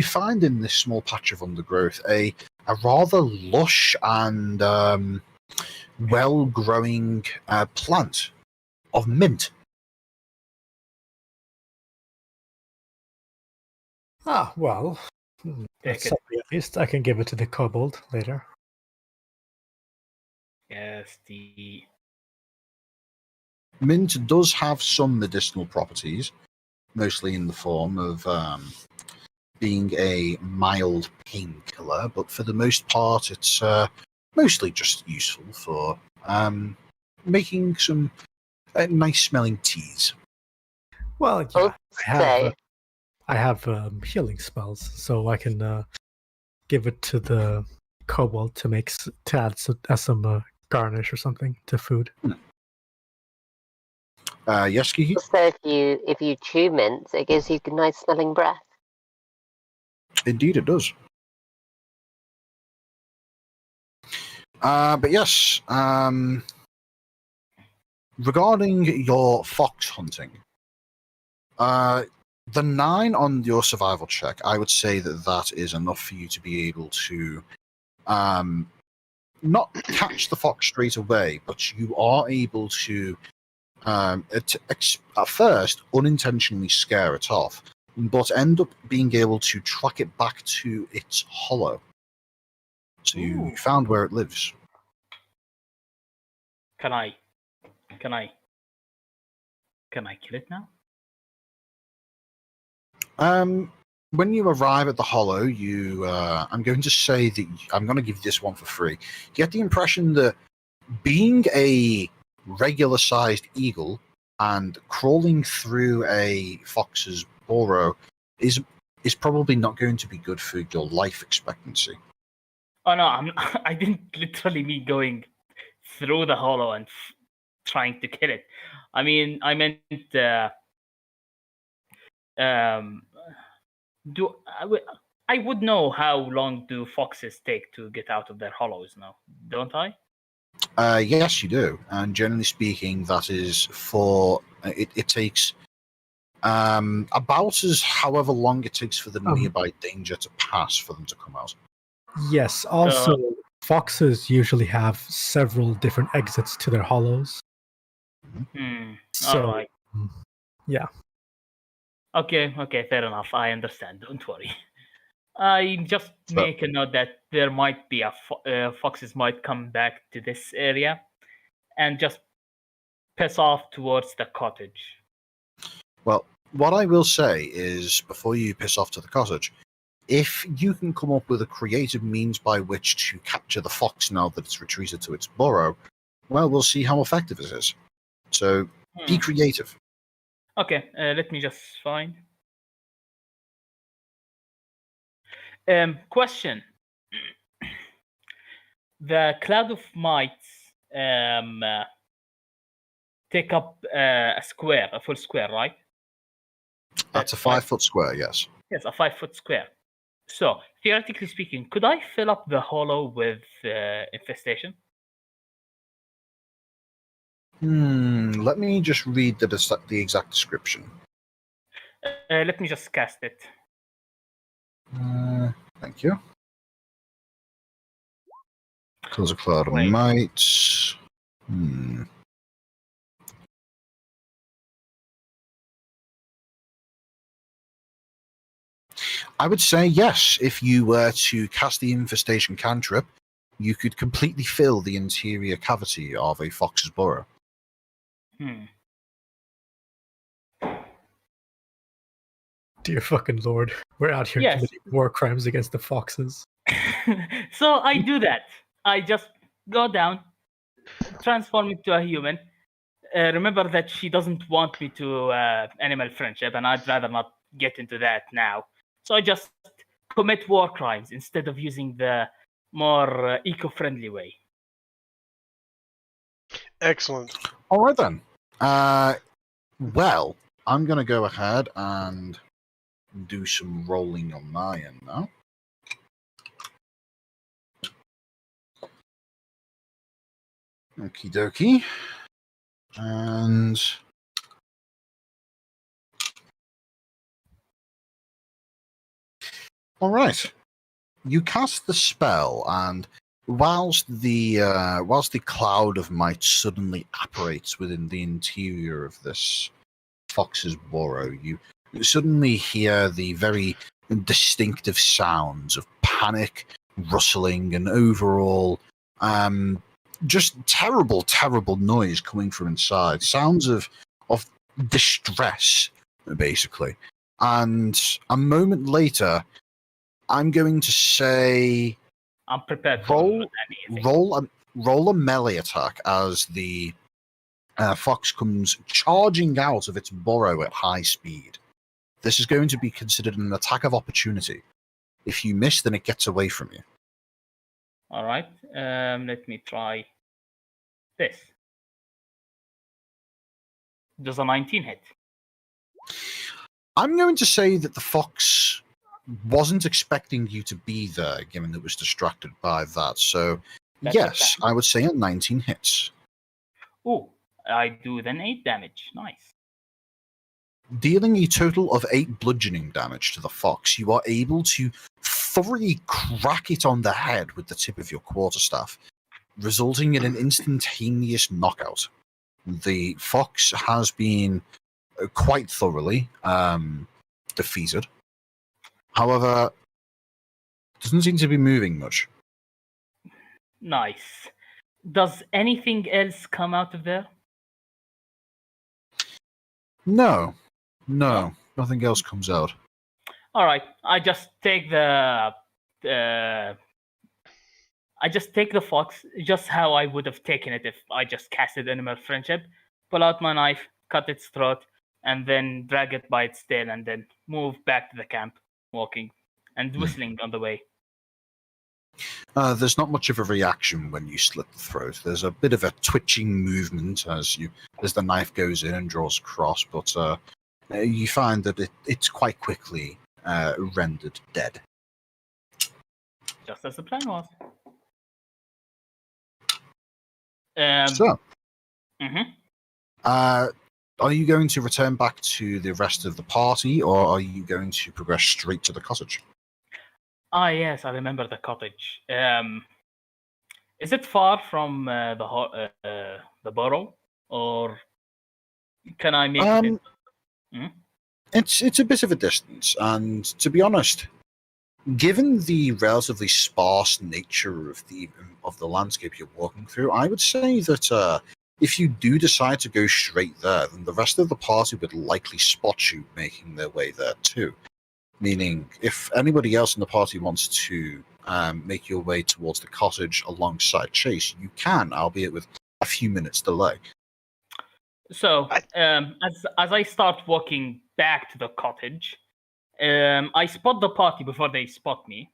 find in this small patch of undergrowth a rather lush and well-growing plant of mint. Well, Take that's it. something at least. I can give it to the kobold later. Yes, the Mint does have some medicinal properties, mostly in the form of being a mild painkiller, but for the most part, it's mostly just useful for making some nice-smelling teas. Well, yeah, Also, I have healing spells, so I can give it to the kobold to to add some garnish or something to food. Yes, Kiki? if you chew mint, it gives you nice smelling breath. Indeed, it does. But yes, regarding your fox hunting, the 9 on your survival check, I would say that is enough for you to be able to not catch the fox straight away, but you are able to at first unintentionally scare it off, but end up being able to track it back to its hollow. So you Ooh. found where it lives. Can I kill it now? When you arrive at the hollow, I'm going to say that I'm going to give this one for free. You get the impression that being a regular-sized eagle and crawling through a fox's burrow is probably not going to be good for your life expectancy. Oh no, I didn't literally mean going through the hollow and trying to kill it. I mean, I meant I would know how long do foxes take to get out of their hollows now, don't I? Yes, you do, and generally speaking, that is for it takes about as however long it takes for the nearby danger to pass for them to come out. Yes. Also, foxes usually have several different exits to their hollows. All right. Yeah. Okay, fair enough. I understand. Don't worry. I just make a note that there might be foxes might come back to this area and just piss off towards the cottage. Well, what I will say is, before you piss off to the cottage, if you can come up with a creative means by which to capture the fox now that it's retreated to its burrow, well, we'll see how effective it is. So, be creative. Okay, let me just find. Question. The cloud of mites take up a full square, right? That's a 5-foot square, yes. Yes, a 5-foot square. So, theoretically speaking, could I fill up the hollow with infestation? Let me just read the exact description. Let me just cast it. Thank you. Cause a cloud of Wait. might. I would say yes. If you were to cast the infestation cantrip, you could completely fill the interior cavity of a fox's burrow. Dear fucking lord, we're out here Yes. committing war crimes against the foxes. So I do that. I just go down, transform into a human. Remember that she doesn't want me to animal friendship, and I'd rather not get into that now. So I just commit war crimes instead of using the more eco-friendly way. Excellent. All right then. Well, I'm going to go ahead and do some rolling on my end now. Okie dokie. And all right, you cast the spell, and whilst the cloud of might suddenly apparates within the interior of this fox's burrow, you suddenly hear the very distinctive sounds of panic, rustling, and overall just terrible noise coming from inside. Sounds of distress, basically. And a moment later, I'm going to say I'm prepared for anything. roll a melee attack as the fox comes charging out of its burrow at high speed. This is going to be considered an attack of opportunity. If you miss, then it gets away from you. All right. Let me try this. Does a 19 hit? I'm going to say that the fox wasn't expecting you to be there, given it was distracted by that. So, That's yes, I would say a 19 hits. Oh, I do then 8 damage. Nice. Dealing a total of 8 bludgeoning damage to the fox, you are able to thoroughly crack it on the head with the tip of your quarterstaff, resulting in an instantaneous knockout. The fox has been quite thoroughly defeated. However, doesn't seem to be moving much. Nice. Does anything else come out of there? No, nothing else comes out. All right. I just take the fox, just how I would have taken it if I just casted animal friendship. Pull out my knife, cut its throat, and then drag it by its tail, and then move back to the camp, walking and whistling on the way. There's not much of a reaction when you slit the throat. There's a bit of a twitching movement as the knife goes in and draws across, but you find that it's quite quickly rendered dead. Just as the plan was. So, Mhm. are you going to return back to the rest of the party, or are you going to progress straight to the cottage? Ah, yes, I remember the cottage. Is it far from the burrow, or can I make it? It's a bit of a distance, and to be honest, given the relatively sparse nature of the landscape you're walking through, I would say that if you do decide to go straight there, then the rest of the party would likely spot you making their way there too. Meaning, if anybody else in the party wants to make your way towards the cottage alongside Chase, you can, albeit with a few minutes delay. So, as I start walking back to the cottage, I spot the party before they spot me.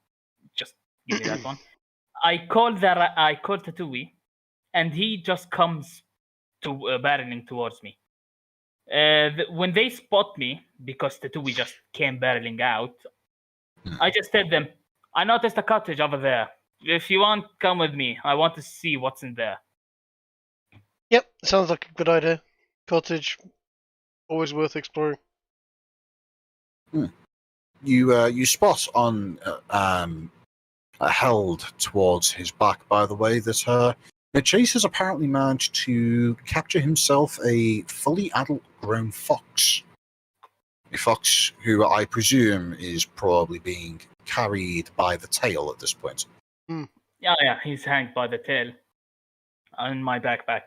Just give me that one. I call Tatooine, and he just comes to barreling towards me. When they spot me, because Tatooine just came barreling out, I just tell them, I noticed a cottage over there. If you want, come with me. I want to see what's in there. Yep, sounds like a good idea. Cottage, always worth exploring. You spot on held towards his back, by the way, that Chase has apparently managed to capture himself a fully adult-grown fox. A fox who I presume is probably being carried by the tail at this point. Yeah, he's hanged by the tail on my backpack.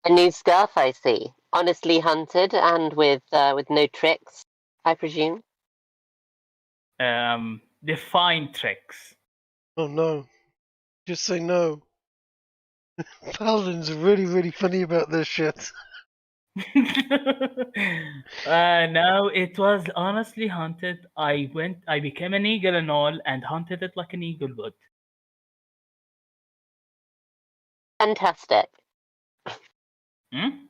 A new stuff, I see. Honestly hunted and with no tricks, I presume. Define tricks. Oh no. Just say no. Paladins are really, really funny about this shit. No, it was honestly hunted. I became an eagle and all, and hunted it like an eagle would. Fantastic. Hmm?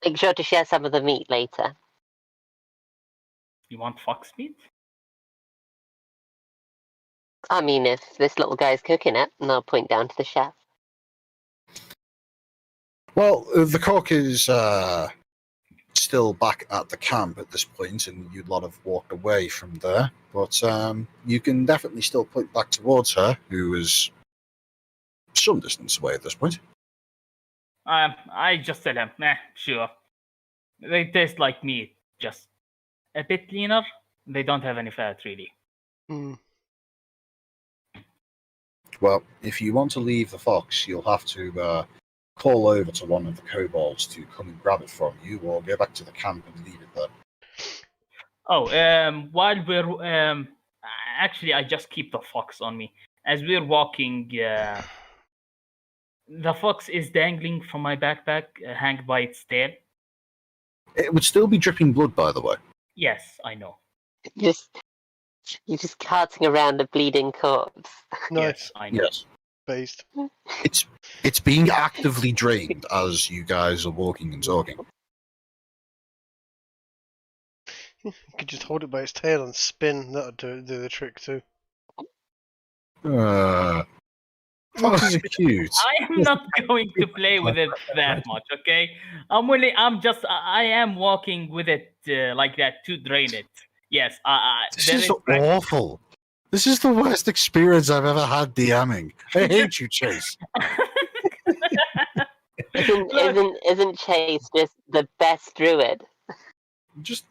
Make sure to share some of the meat later. You want fox meat? I mean, if this little guy's cooking it, and I'll point down to the chef. Well, the cook is still back at the camp at this point, and you'd lot have walked away from there. But you can definitely still point back towards her, who is some distance away at this point. I just tell him, sure. They taste like meat, just a bit leaner. They don't have any fat, really. Well, if you want to leave the fox, you'll have to call over to one of the kobolds to come and grab it from you, or go back to the camp and leave it there. Oh, while we're actually, I just keep the fox on me as we're walking. The fox is dangling from my backpack, hanged by its tail. It would still be dripping blood, by the way. Yes, I know. You're just carting around a bleeding corpse. Nice. Yes, I know. Yes. Based. It's being actively drained as you guys are walking and talking. You could just hold it by its tail and spin. That would do the trick too. Foxes are cute. I am not going to play with it that much, okay? I am walking with it like that to drain it. Yes, This is awful. This is the worst experience I've ever had DMing. I hate you, Chase. Isn't Chase just the best druid? Just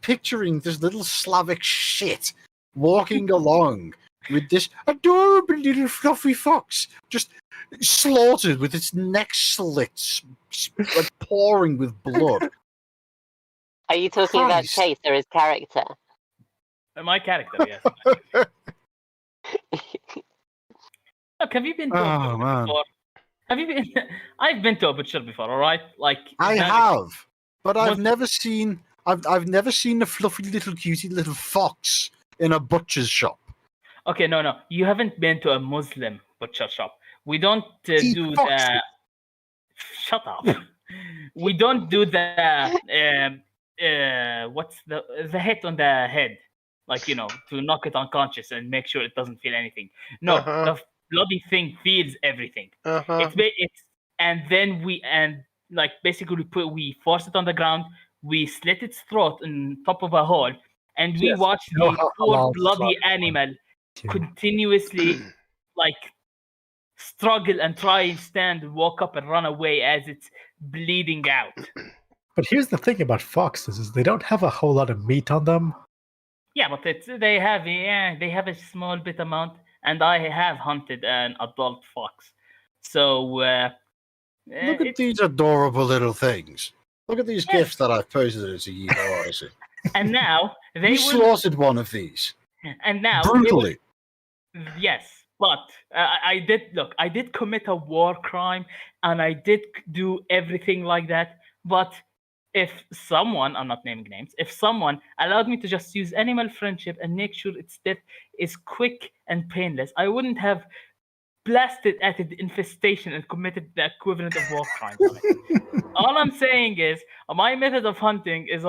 picturing this little Slavic shit walking along with this adorable little fluffy fox, just slaughtered with its neck slits, like pouring with blood. Are you talking about Christ. Chase or his character? My character, yes. Look, have you been to a Oh, butcher man. before? Have you been? I've been to a butcher before, all right? Like I that- have, but I've Was- never seen. I've never seen a fluffy little cutie little fox in a butcher's shop. Okay, no, you haven't been to a Muslim butcher shop. We don't Eat do foxes. the. Shut up. We don't do the. What's the hit on the head? Like, to knock it unconscious and make sure it doesn't feel anything. No, Uh-huh. the bloody thing feels everything. Uh-huh. It's and then basically we force it on the ground. We slit its throat on top of a hole, and we Yes, watch you know the how poor long bloody slaughter animal too. continuously struggle and try and stand and walk up and run away as it's bleeding out. But here's the thing about foxes: is they don't have a whole lot of meat on them. Yeah, but they have a small bit amount, and I have hunted an adult fox. So Look at these adorable little things. Look at these Yes. gifts that I've posted as a Yesrallaw Odyssey. and now they You will, slaughtered one of these and now they will- brutally. Yes, but I did commit a war crime, and I did do everything like that. But if someone, I'm not naming names, if someone allowed me to just use animal friendship and make sure its death is quick and painless, I wouldn't have blasted at the infestation and committed the equivalent of war crimes on it. All I'm saying is my method of hunting is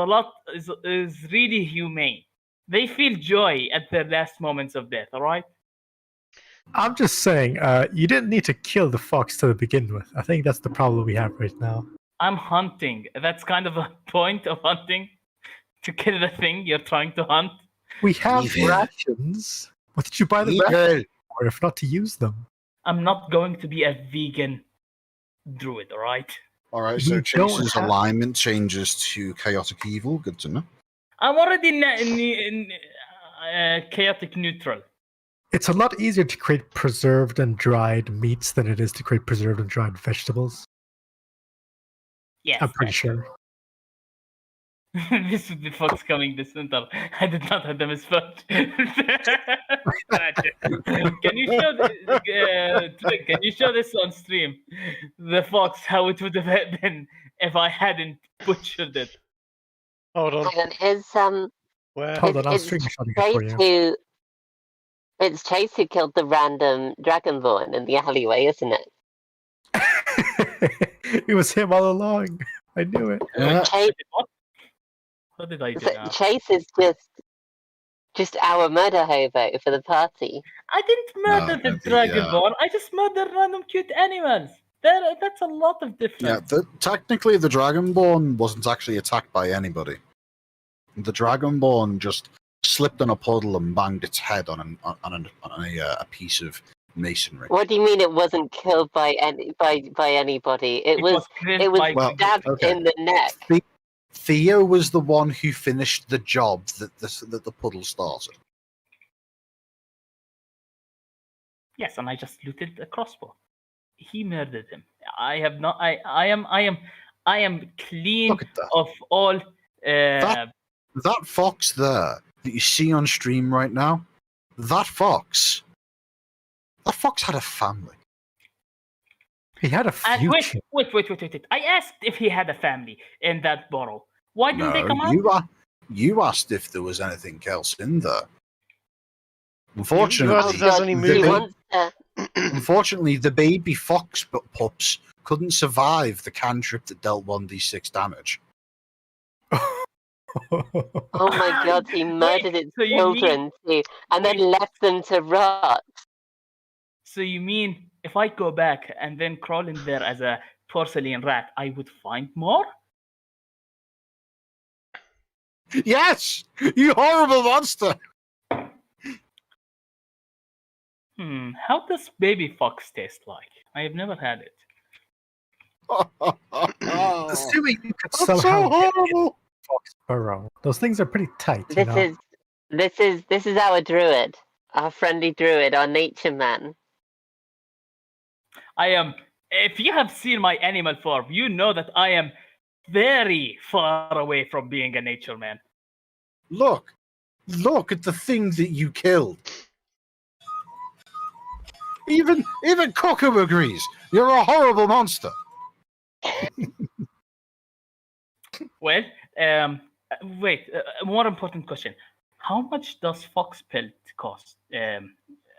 really humane. They feel joy at their last moments of death, alright? I'm just saying, you didn't need to kill the fox to begin with. I think that's the problem we have right now. I'm hunting. That's kind of a point of hunting. To kill the thing you're trying to hunt. We have Evil. rations. What did you buy the Evil. rations for if not to use them? I'm not going to be a vegan druid, alright? All right, so You don't Chase's have- alignment changes to chaotic evil. Good to know. I'm already in chaotic neutral. It's a lot easier to create preserved and dried meats than it is to create preserved and dried vegetables. Yes. I'm pretty sure. This is the fox coming the center. I did not have them as fuch. Can you show can you show this on stream? The fox, how it would have been if I hadn't butchered it. Hold on. Hang on, Where? Hold on, I'll it's stream shotting it for Chase you. it's Chase who killed the random dragonborn in the alleyway, isn't it? It was him all along. I knew it. Chase, What did I do so now? Chase is just our murder hobo for the party. I didn't murder the dragonborn. I just murdered random cute animals. That's a lot of difference. Yeah, technically the Dragonborn wasn't actually attacked by anybody. The Dragonborn just slipped in a puddle and banged its head on a piece of masonry. What do you mean it wasn't killed by anybody? It was killed by Well, stabbed okay. in the neck. Theo was the one who finished the job that the puddle started. Yes, and I just looted a crossbow. He murdered him. I have not. I am clean Look at that. of all. That fox there that you see on stream right now, that fox had a family. He had a And future. wait. I asked if he had a family in that burrow. Why didn't they come out? You asked if there was anything else in there. You asked if Unfortunately, there's any He movement. wants to- unfortunately, the baby fox pups couldn't survive the cantrip that dealt 1d6 damage. Oh my god, he murdered its so you children too, and then left them to rot. So you mean if I go back and then crawl in there as a porcelain rat, I would find more? Yes, you horrible monster! How does baby fox taste like? I have never had it. Assuming you could That's so somehow get horrible. fox burrow. Those things are pretty tight, you know. This is our druid, our friendly druid, our nature man. I am. If you have seen my animal form, you know that I am very far away from being a nature man. Look at the thing that you killed. Even Coco agrees. You're a horrible monster. Well, wait. A more important question: how much does fox pelt cost?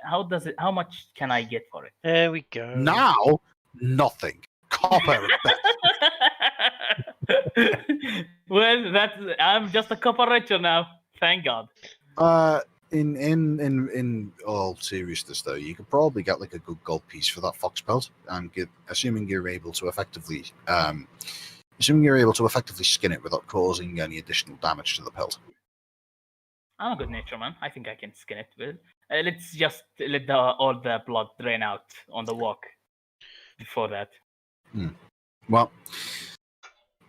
How much can I get for it? There we go. Now, nothing. Copper. Well, I'm just a copper richer now. Thank God. In all seriousness, though, you could probably get like a good gold piece for that fox pelt, and assuming you're able to effectively skin it without causing any additional damage to the pelt. I'm a good nature man. I think I can skin it. Well, let's just let all the blood drain out on the walk. Before that. Well,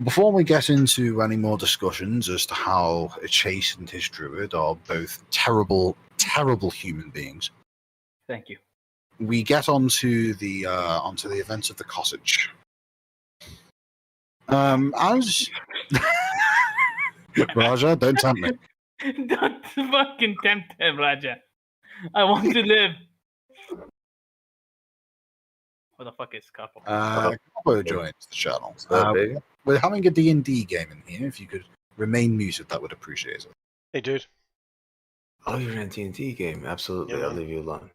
before we get into any more discussions as to how Chase and his druid are both terrible, terrible human beings, Thank you. we get onto the events of the cottage. As Raja, don't tempt me. Don't fucking tempt him, Raja. I want to live. What the fuck is Capo? Capo joins the channel. What's up, baby? We're having a D&D game in here. If you could remain muted, that would appreciate it. Hey, dude. Oh, you're in a D&D game. Absolutely. Yeah, I'll man. leave you alone.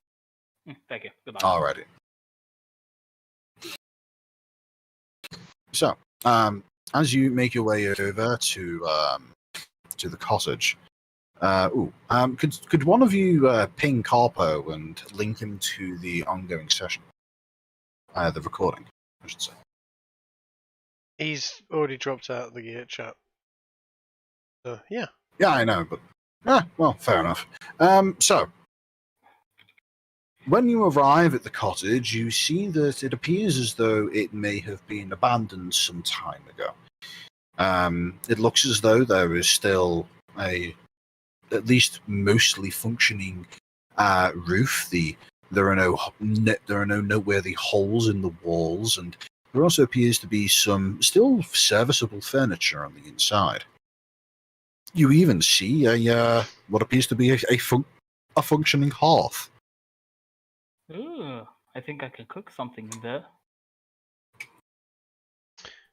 Thank you. Goodbye. Alrighty. So, as you make your way over to the cottage, Could one of you ping Carpo and link him to the ongoing session? The recording, I should say. He's already dropped out of the chat. So, yeah. Yeah, I know, but well, fair enough. So, when you arrive at the cottage, you see that it appears as though it may have been abandoned some time ago. It looks as though there is still at least mostly functioning roof. There are no noteworthy holes in the walls, and there also appears to be some still serviceable furniture on the inside. You even see what appears to be a functioning hearth. Ooh, I think I can cook something in there.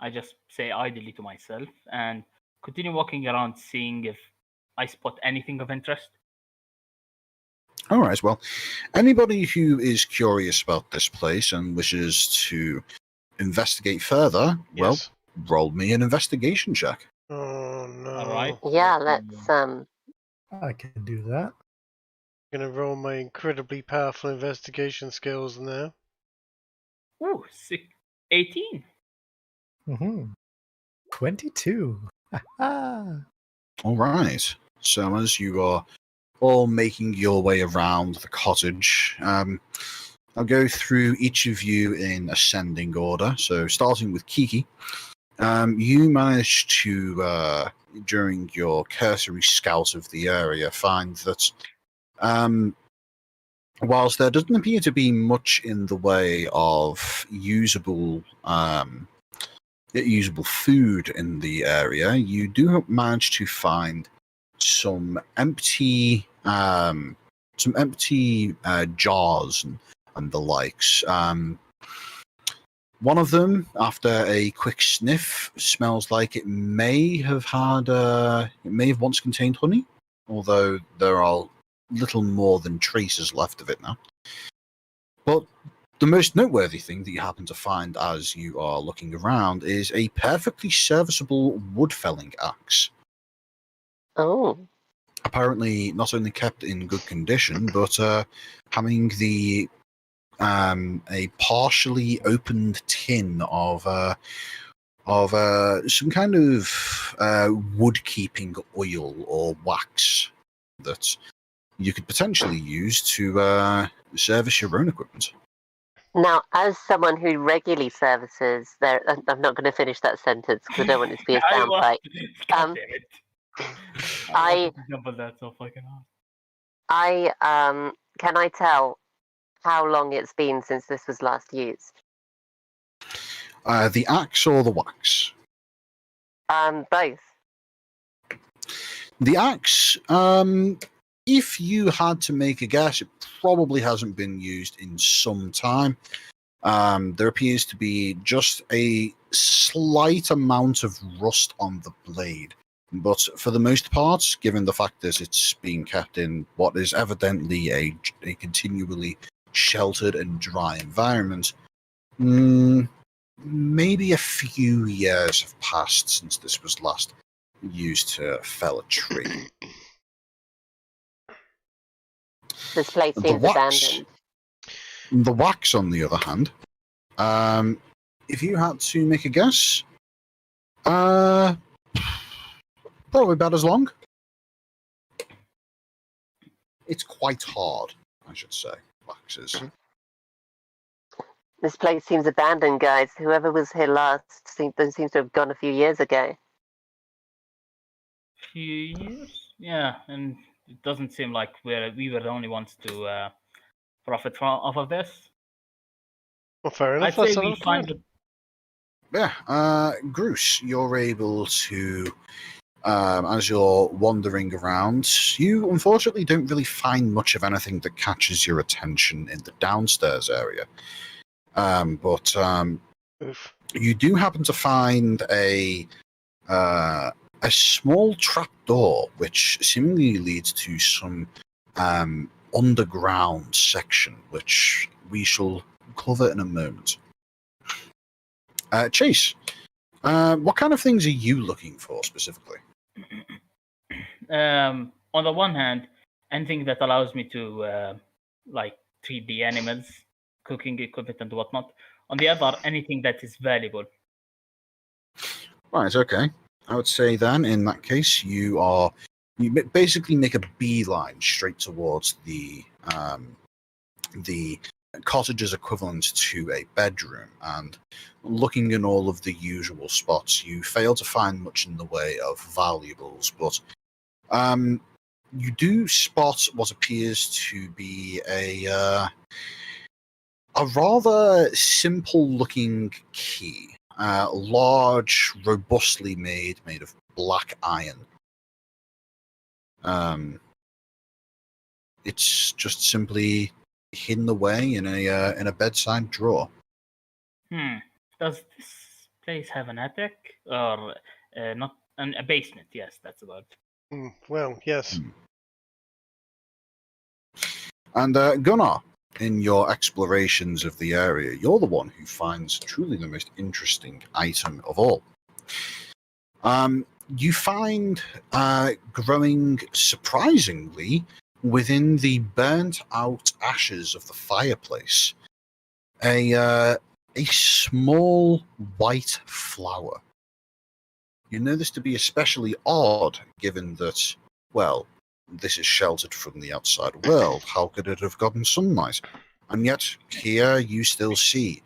I just say idly to myself and continue walking around, seeing if I spot anything of interest. All right, well, anybody who is curious about this place and wishes to investigate further, well, Yes. roll me an investigation check. Oh no. All right. Yeah, let's I can do that. I'm gonna roll my incredibly powerful investigation skills now. Ooh, 18. 22. All right. So as you are all making your way around the cottage, I'll go through each of you in ascending order. So starting with Kiki, you managed to, during your cursory scout of the area, find that whilst there doesn't appear to be much in the way of usable food in the area, you do manage to find some empty jars and the likes. One of them, after a quick sniff, smells like it may have once contained honey, although there are little more than traces left of it now. But the most noteworthy thing that you happen to find as you are looking around is a perfectly serviceable wood felling axe. Oh. Apparently not only kept in good condition, but having a partially opened tin of some kind of wood keeping oil or wax that you could potentially use to service your own equipment. Now, as someone who regularly services their, I'm not going to finish that sentence because I don't want it to be a soundbite. God damn it. I Jumble that so fucking hard. Can I tell how long it's been since this was last used? The axe or the wax? Both. The axe, if you had to make a guess, it probably hasn't been used in some time. There appears to be just a slight amount of rust on the blade. But for the most part, given the fact that it's being kept in what is evidently a continually sheltered and dry environment, maybe a few years have passed since this was last used to fell a tree. This place seems abandoned. The wax, on the other hand, if you had to make a guess, probably about as long. It's quite hard, I should say. Wax is. This place seems abandoned, guys. Whoever was here last seems to have gone a few years ago. Few years? Yeah, and it doesn't seem like we were the only ones to profit off of this. Well, fair enough. I'd say we find it. Yeah, Bruce, you're able to, as you're wandering around, you unfortunately don't really find much of anything that catches your attention in the downstairs area. But you do happen to find a small trapdoor, which seemingly leads to some underground section, which we shall cover in a moment. Chase, what kind of things are you looking for specifically? on the one hand, anything that allows me to like 3D animals, cooking equipment, and whatnot. On the other, anything that is valuable. Right, okay. I would say then, in that case, you basically make a beeline straight towards the cottage's equivalent to a bedroom, and looking in all of the usual spots, you fail to find much in the way of valuables, but you do spot what appears to be a rather simple-looking key. Large, robustly made of black iron. It's just simply hidden away in a bedside drawer. Does this place have an attic or not? A basement? Yes, that's about. Well, yes. And Gunnar, in your explorations of the area, you're the one who finds truly the most interesting item of all. You find growing surprisingly within the burnt out ashes of the fireplace a small white flower. You know this to be especially odd, given that, well, this is sheltered from the outside world. How could it have gotten sunlight? And yet, here you still see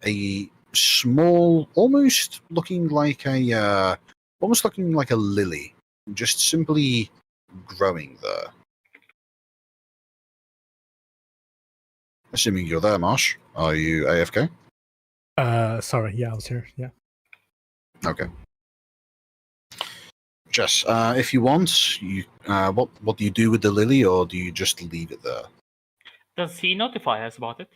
a small, almost looking like a lily, just simply growing there. Assuming you're there, Marsh. Are you AFK? Sorry, yeah, I was here. Yeah. Okay. Jess, if you want, you what do you do with the lily, or do you just leave it there? Does he notify us about it?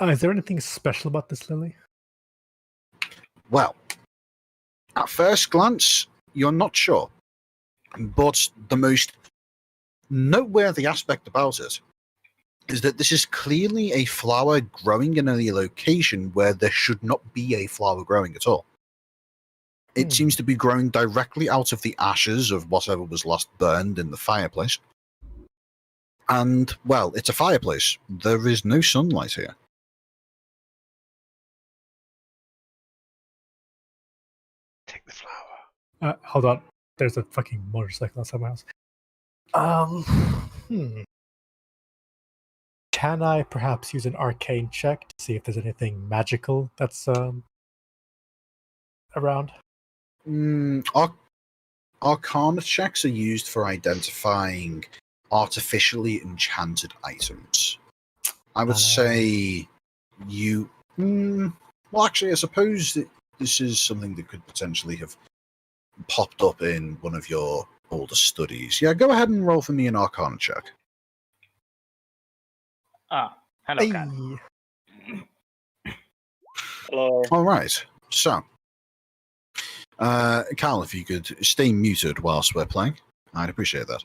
Is there anything special about this lily? Well, at first glance, you're not sure, but the most noteworthy aspect about it is that this is clearly a flower growing in a location where there should not be a flower growing at all. It seems to be growing directly out of the ashes of whatever was last burned in the fireplace. And, well, it's a fireplace. There is no sunlight here. Take the flower. Hold on. There's a fucking motorcycle outside my house. Can I perhaps use an arcane check to see if there's anything magical that's around? Arcana checks are used for identifying artificially enchanted items. I would say you... well, actually, I suppose that this is something that could potentially have popped up in one of your older studies. Yeah, go ahead and roll for me an Arcana check. Hello, Cal. Hello. All right, so... Cal, if you could stay muted whilst we're playing, I'd appreciate that.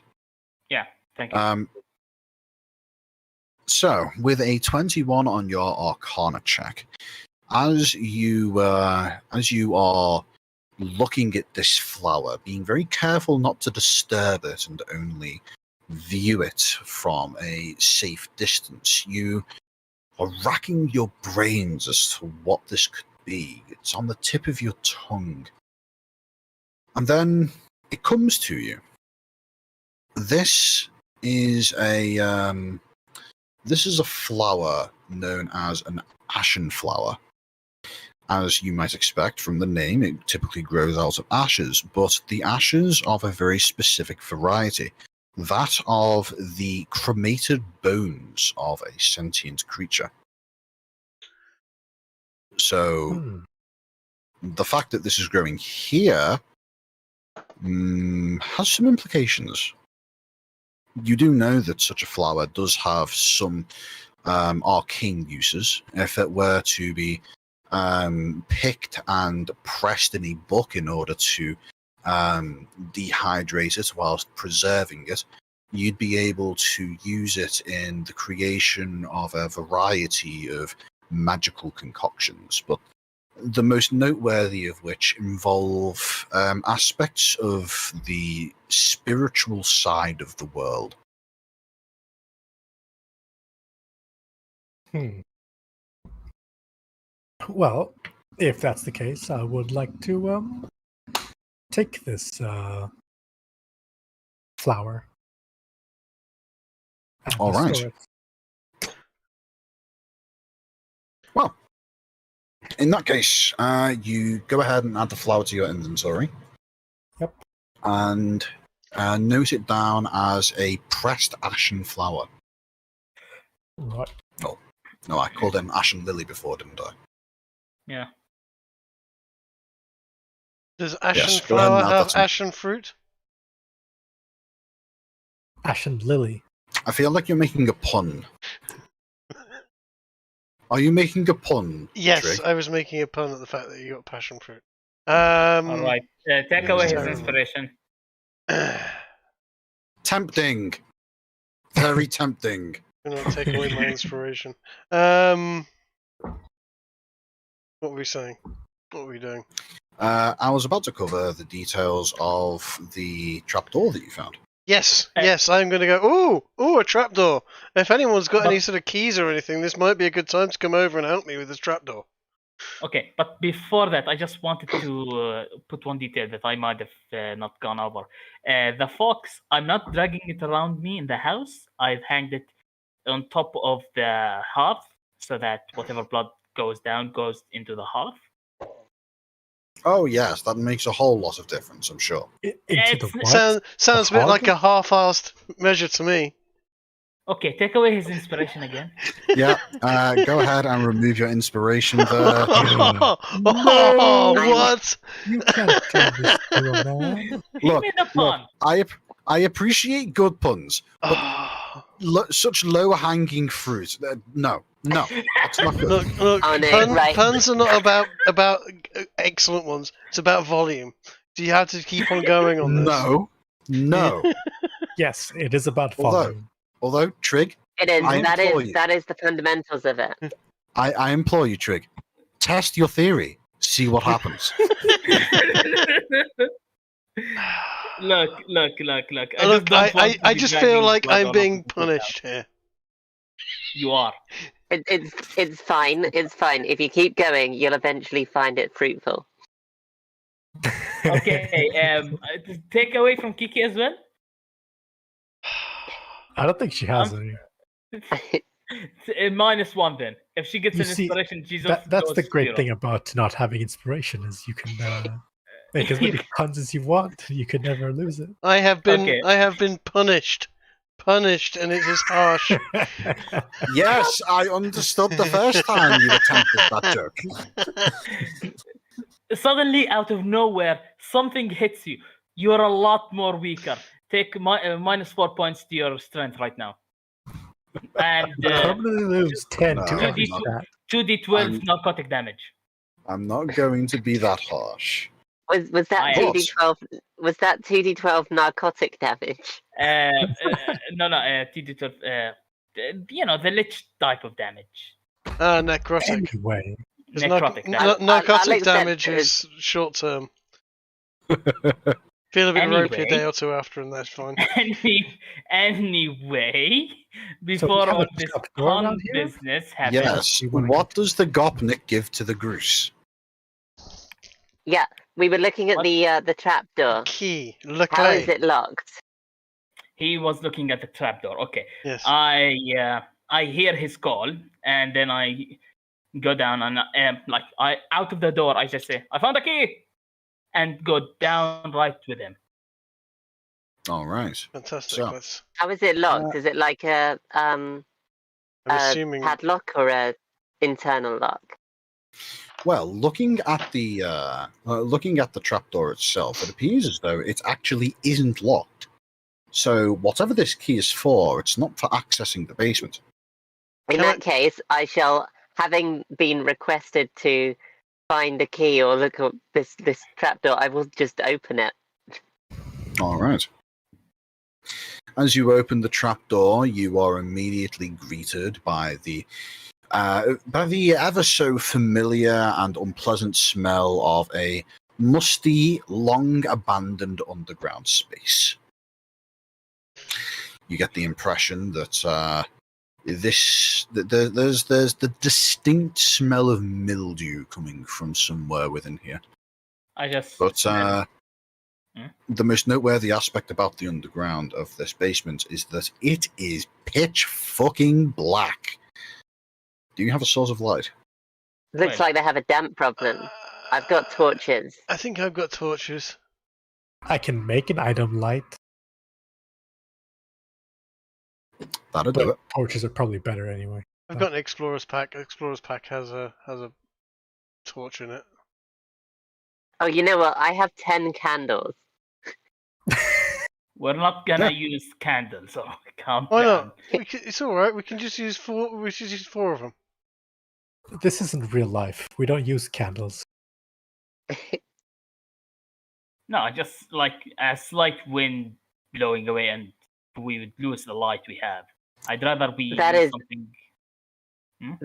Yeah, thank you. So, with a 21 on your Arcana check, as you are looking at this flower, being very careful not to disturb it and only view it from a safe distance, you are racking your brains as to what this could be. It's on the tip of your tongue. And then it comes to you. This is a flower known as an ashen flower. As you might expect from the name, it typically grows out of ashes, but the ashes of a very specific variety, that of the cremated bones of a sentient creature. So, the fact that this is growing here has some implications. You do know that such a flower does have some arcane uses. If it were to be picked and pressed in a book in order to dehydrate it whilst preserving it, you'd be able to use it in the creation of a variety of magical concoctions. But the most noteworthy of which involve aspects of the spiritual side of the world. Well, if that's the case, I would like to take this flower. And All right. restore it. Well, in that case, you go ahead and add the flower to your inventory. Yep. And note it down as a pressed ashen flower. Right. No, I called him ashen lily before, didn't I? Yeah. Does ashen Yes, go ahead and flower add have that to me. ashen fruit? Ashen lily. I feel like you're making a pun. Are you making a pun? Yes, Trig? I was making a pun at the fact that you got passion fruit. All right. Take yeah, away his terrible. inspiration. Tempting. Very tempting. Do not take away my inspiration. What were we saying? What were we doing? I was about to cover the details of the trapdoor that you found. Yes, yes, I'm going to go, ooh, a trapdoor. If anyone's got any sort of keys or anything, this might be a good time to come over and help me with this trapdoor. Okay, but before that, I just wanted to put one detail that I might have not gone over. The fox, I'm not dragging it around me in the house. I've hanged it on top of the hearth so that whatever blood goes down goes into the hearth. Oh, yes, that makes a whole lot of difference, I'm sure. Into It's- the what? Sounds a bit like a half-assed measure to me. Okay, take away his inspiration again. Yeah, go ahead and remove your inspiration there. Oh, what? You can't turn this to a man. He Look, made a pun. I appreciate good puns, but such low-hanging fruit. No, that's not good. Look, Oh, no, right. puns are not about excellent ones. It's about volume. Do you have to keep on going on this? No. Yes, it is about Although- following. Although, Trig, It is. I implore you. That is the fundamentals of it. I implore you, Trig, test your theory. See what happens. Look. Look, I just feel like I'm being punished here. You are. It's fine. It's fine. If you keep going, you'll eventually find it fruitful. Okay, take away from Kiki as well. I don't think she has any. -1 then. If she gets You an see, inspiration, she's That's the great thing about not having inspiration is you can make as many puns as you want. You can never lose it. I have been Okay. punished, and it is harsh. Yes, I understood the first time you attempted that joke. Suddenly, out of nowhere, something hits you. You're a lot more weaker. Take -4 points to your strength right now. And You probably lose 10 to No, every I'm stat. 2d12 narcotic damage. I'm not going to be that harsh. Was that I- 2d12? Was that 2d12 narcotic damage? No, 2d12. The lich type of damage. Necrotic. Anyway, Necrotic damage. Narcotic I'll accept damage it. is short term. Feel a bit ropey a Anyway. day or two after, and that's fine. Anyway, we before have all a this trapdoor pun around here? business happens, Yes. You wanna What does the Gopnik give to the Groose? Yeah, we were looking at What? the trapdoor. Key. Le How is clé. it locked? he was looking at the trapdoor. Okay, Yes. I hear his call, and then I go down and I out of the door. I just say, "I found a key," and go down right with him. All right. Fantastic. So- That's, How is it locked? Is it like a I'm assuming. padlock or a internal lock? Well, looking at the trapdoor itself, it appears as though it actually isn't locked. So whatever this key is for, it's not for accessing the basement. In Can I- that case, I shall, having been requested to find a key or look at this trapdoor, I will just open it. All right. As you open the trapdoor, you are immediately greeted by the by the ever so familiar and unpleasant smell of a musty, long abandoned underground space. You get the impression that there's the distinct smell of mildew coming from somewhere within here. I just. But the most noteworthy aspect about the underground of this basement is that it is pitch fucking black. Do you have a source of light? Looks Right. like they have a damp problem. I've got torches. I think I've got torches. I can make an item light, That'll do but it. torches are probably better anyway. I've got an explorer's pack. Explorer's pack has a torch in it. Oh, you know what? I have 10 candles. We're not gonna use candles, so calm Why down. not? It's all right. We can just use 4. We should use 4 of them. This isn't real life. We don't use candles. No, just like a slight wind blowing away, and we would lose the light we have. I'd rather we That use is- something.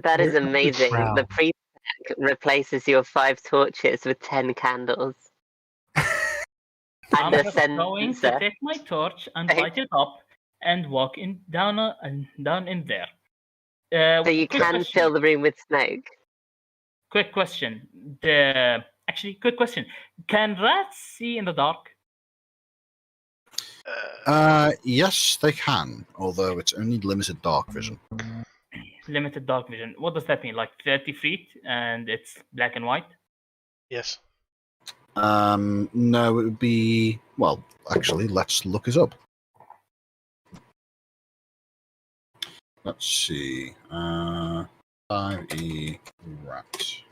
That is We're on the amazing. The ground. pre-pack replaces your 5 torches with 10 candles. I'm And a just going to sensor. take my torch and Hey. light it up and walk down in there. So you quick can question. fill the room with smoke. Quick question. Quick question. Can rats see in the dark? Yes, they can, although it's only limited dark vision. Limited dark vision. What does that mean? Like 30 feet and it's black and white? Yes. No, it would be. Well, actually, let's look it up. Let's see. 5e rat.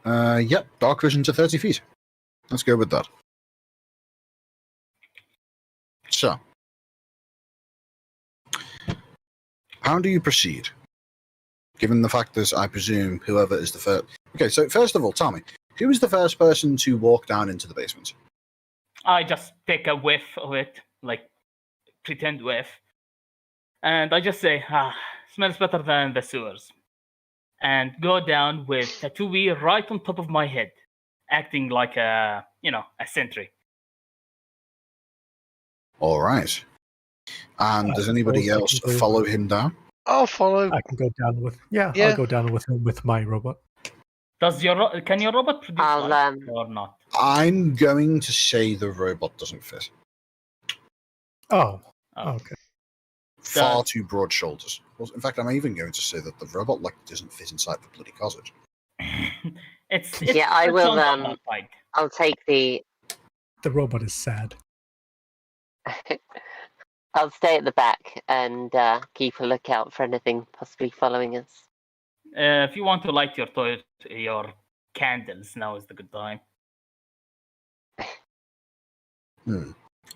Yep, dark vision to 30 feet. Let's go with that. So, how do you proceed? Given the fact that I presume whoever is the first. Okay, so first of all, tell me, who was the first person to walk down into the basement? I just take a whiff of it, like pretend whiff, and I just say, smells better than the sewers, and go down with a two-wheel right on top of my head, acting like a sentry. All right. And does anybody suppose I else can do- follow him down? I'll follow. I can go down with. Yeah, Yeah. I'll go down with him with my robot. Can your robot produce I'll, light or not? I'm going to say the robot doesn't fit. Oh, Oh. okay. Far too broad shoulders. Well, in fact, I'm even going to say that the robot doesn't fit inside the bloody cottage. It's Yeah, I it's will, on that side. I'll take the. The robot is sad. I'll stay at the back and keep a lookout for anything possibly following us. If you want to light your candles, now is the good time.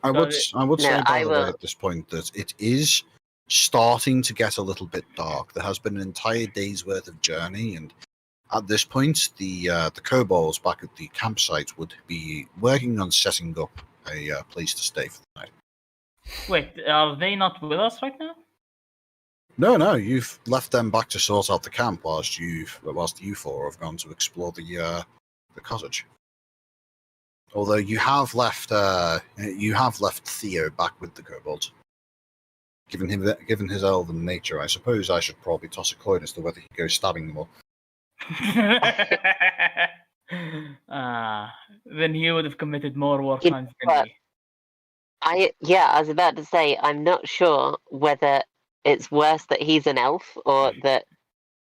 I would say, No, by I the way, will- at this point, that it is starting to get a little bit dark. There has been an entire day's worth of journey, and at this point, the kobolds back at the campsite would be working on setting up a place to stay for the night. Wait, are they not with us right now? No, you've left them back to sort out the camp whilst you four have gone to explore the cottage. Although you have left Theo back with the kobolds. Given his elven nature, I suppose I should probably toss a coin as to whether he goes stabbing them all. Then he would have committed more war You crimes know than what? me. I was about to say, I'm not sure whether it's worse that he's an elf or that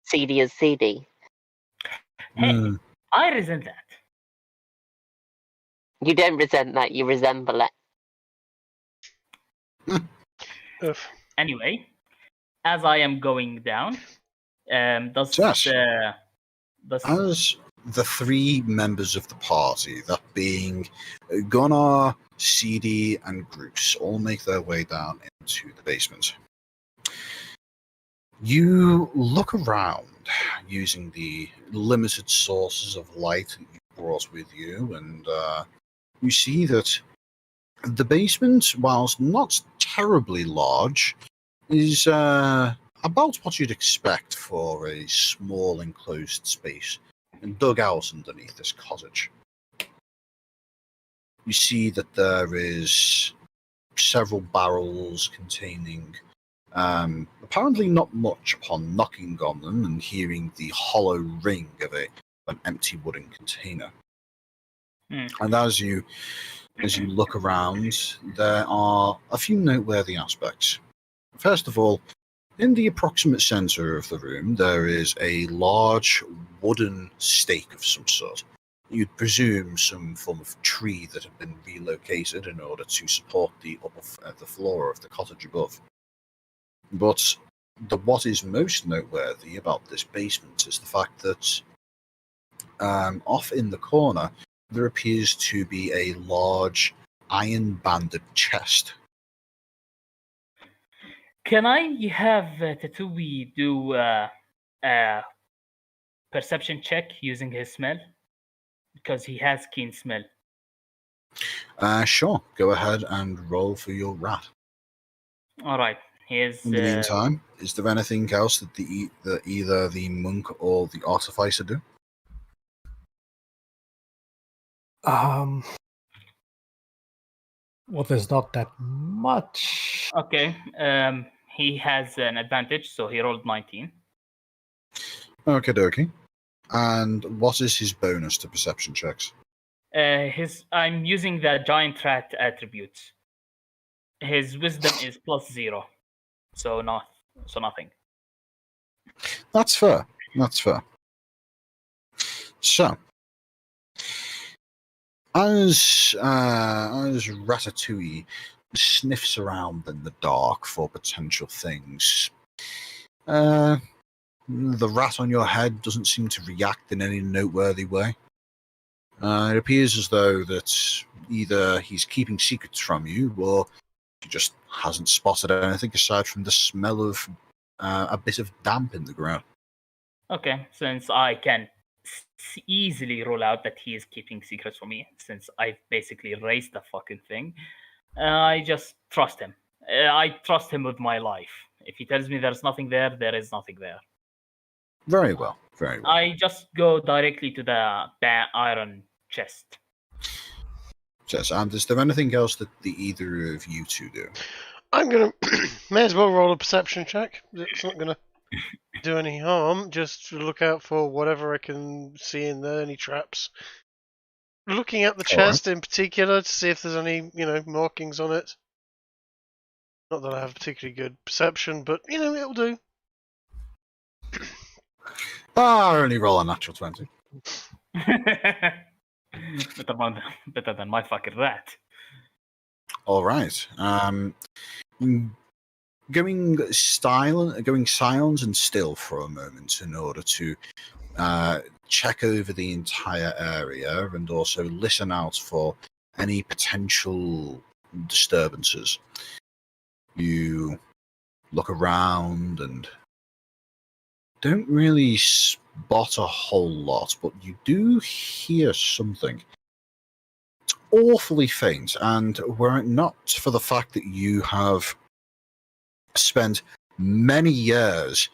Seedy is Seedy. Hey, I resent that. You don't resent that, you resemble it. Ugh. Anyway, as I am going down, does Yes. does As the three members of the party, that being Gunnar, Seedy, and Groose, all make their way down into the basement, you look around using the limited sources of light that you brought with you, and you see that the basement, whilst not terribly large. Is about what you'd expect for a small enclosed space and dug out underneath this cottage. You see that there is several barrels containing apparently not much upon knocking on them and hearing the hollow ring of an empty wooden container. And as you look around, there are a few noteworthy aspects. First of all, in the approximate center of the room, there is a large wooden stake of some sort. You'd presume some form of tree that had been relocated in order to support the floor of the cottage above. But what is most noteworthy about this basement is the fact that off in the corner there appears to be a large iron-banded chest. Can I have Tatui do a perception check using his smell? Because he has keen smell. Sure, go ahead and roll for your rat. All right. His, In the meantime, is there anything else that either the monk or the artificer do? Well, there's not that much. Okay. He has an advantage, so he rolled 19. Okie dokie. And what is his bonus to perception checks? I'm using the giant rat attributes. His wisdom is +0, so nothing. That's fair. That's fair. So, as Ratatouille sniffs around in the dark for potential things, the rat on your head doesn't seem to react in any noteworthy way. It appears as though that either he's keeping secrets from you, or he just hasn't spotted anything aside from the smell of a bit of damp in the ground. Okay, since I can easily rule out that he is keeping secrets from me, since I've basically raised the fucking thing, I just trust him. I trust him with my life. If he tells me there's nothing there, there is nothing there. Very well, very well. I just go directly to the iron chest. Yes, and is there anything else that either of you two do? I'm gonna may as well roll a perception check. It's not gonna do any harm. Just to look out for whatever I can see in there, any traps. Looking at the chest in particular to see if there's any, markings on it. Not that I have particularly good perception, but it'll do. I only roll a natural 20. Better than my fucking rat. All right. Going silent and still for a moment in order to check over the entire area and also listen out for any potential disturbances. You look around and don't really spot a whole lot, but you do hear something. It's awfully faint, and were it not for the fact that you have spent many years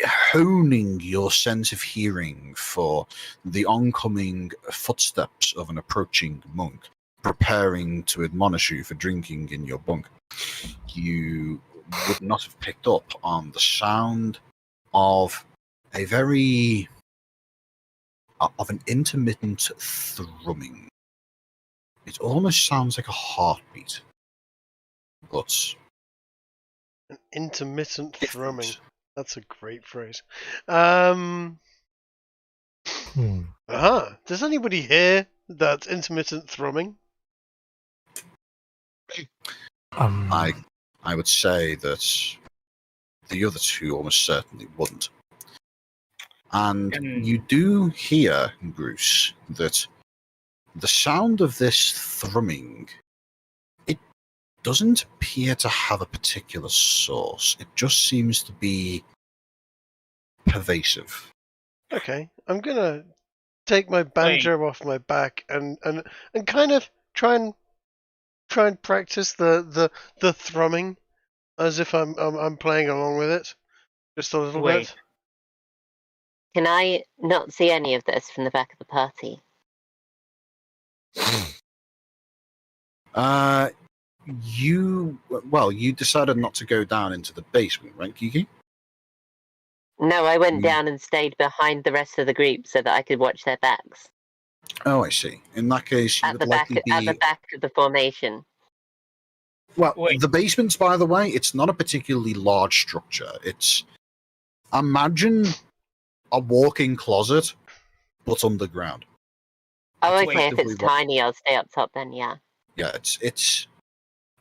honing your sense of hearing for the oncoming footsteps of an approaching monk, preparing to admonish you for drinking in your bunk, you would not have picked up on the sound of an intermittent thrumming. It almost sounds like a heartbeat, but An intermittent different. thrumming. That's a great phrase. Hmm. Does anybody hear that intermittent thrumming? I would say that the other two almost certainly wouldn't. And you do hear, Bruce, that the sound of this thrumming, it doesn't appear to have a particular source. It just seems to be pervasive. Okay, I'm gonna take my banjo off my back and kind of try and try and practice the thrumming as if I'm playing along with it, just a little Wait. bit. Can I not see any of this from the back of the party? You decided not to go down into the basement, right, Kiki? No, I went Mm. down and stayed behind the rest of the group so that I could watch their backs. Oh, I see. In that case, you At would the back, likely be. at the back of the formation. Well, Wait. the basements, by the way, it's not a particularly large structure. It's imagine a walk-in closet, but underground. Oh, That's okay. If effectively it's what- tiny, I'll stay up top then. Yeah. Yeah, it's.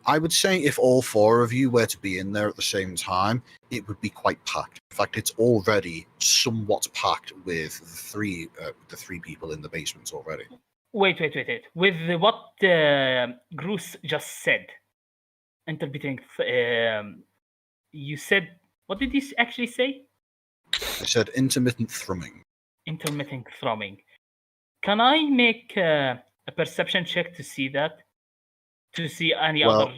I would say if all four of you were to be in there at the same time, it would be quite packed. In fact, it's already somewhat packed with the three people in the basement already. Wait. With what Bruce just said, interpreting, you said, what did you actually say? I said intermittent thrumming. Intermittent thrumming. Can I make a perception check to see that? To see any Well-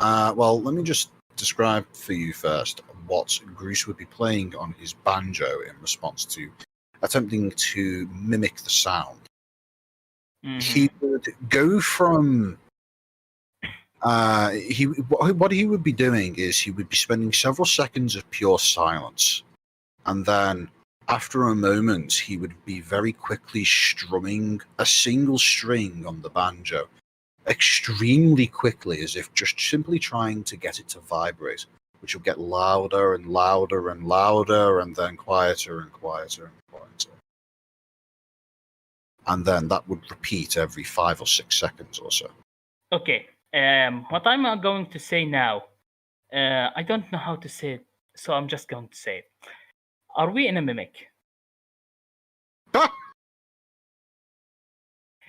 other? Well, let me just describe for you first what Bruce would be playing on his banjo in response to attempting to mimic the sound. Mhm. He would go from what he would be doing is he would be spending several seconds of pure silence, and then after a moment he would be very quickly strumming a single string on the banjo extremely quickly, as if just simply trying to get it to vibrate, which will get louder and louder and louder, and then quieter and quieter and quieter. And then that would repeat every 5 or 6 seconds or so. Okay. What I'm going to say now, I don't know how to say it, so I'm just going to say it. Are we in a mimic? Ah!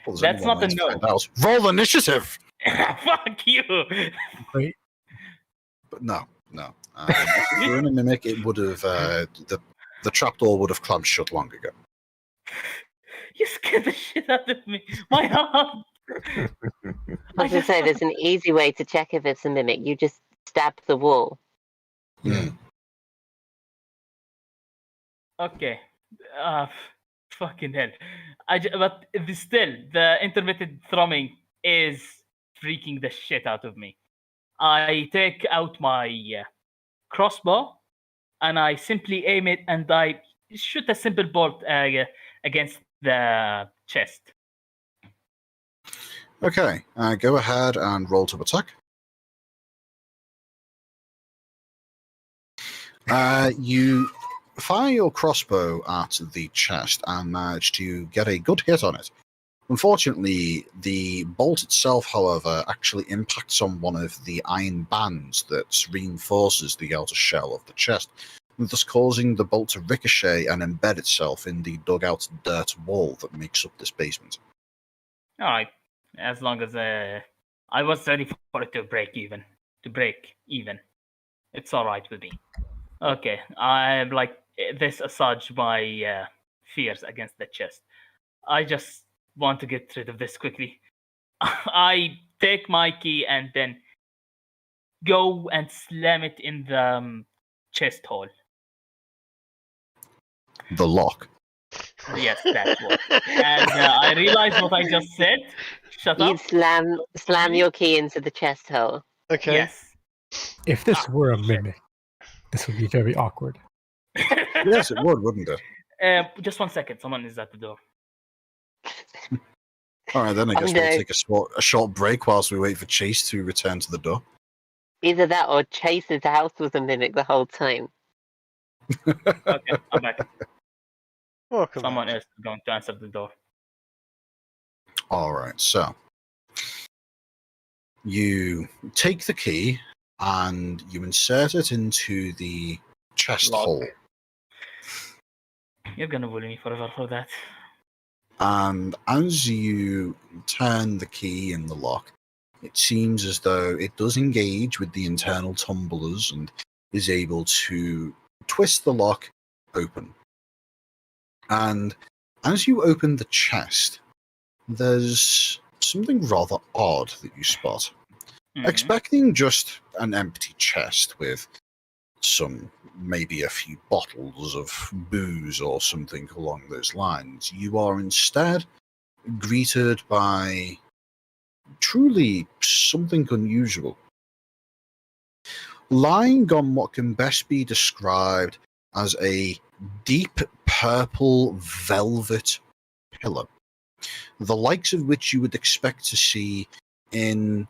Well, there's That's only one not a way to no. find out. Roll initiative! Fuck you! Wait, But no. If we were in a mimic, it would have the trapdoor would have clamped shut long ago. You scared the shit out of me. My heart. I was going to say, there's an easy way to check if it's a mimic. You just stab the wall. Hmm. Okay. Fucking hell. But still, the intermittent thrumming is freaking the shit out of me. I take out my crossbow and I simply aim it and I shoot a simple bolt against the chest. Okay, go ahead and roll to attack. You fire your crossbow at the chest and manage to get a good hit on it. Unfortunately, the bolt itself, however, actually impacts on one of the iron bands that reinforces the outer shell of the chest, thus causing the bolt to ricochet and embed itself in the dug-out dirt wall that makes up this basement. All right. As long as I was ready for it to break even. It's all right with me. Okay. I like this assuage my fears against the chest. I just want to get rid of this quickly. I take my key and then go and slam it in the chest hole. The lock. Yes, that one. And I realized what I just said. Shut You up. slam your key into the chest hole. Okay. Yes. if this were a mimic, this would be very awkward. Yes, it would, wouldn't it? Just 1 second. Someone is at the door. All right, then I Oh, guess no. we'll take a short break whilst we wait for Chase to return to the door. Either that or Chase's house was a mimic the whole time. Okay, I'm back. Welcome. Someone back. is going to answer the door. All right, so you take the key and you insert it into the chest Lock. hole. You're gonna bully me forever for that. And as you turn the key in the lock, it seems as though it does engage with the internal tumblers and is able to twist the lock open. And as you open the chest, there's something rather odd that you spot. Mhm. Expecting just an empty chest with maybe a few bottles of booze or something along those lines, you are instead greeted by truly something unusual. Lying on what can best be described as a deep purple velvet pillow, the likes of which you would expect to see in,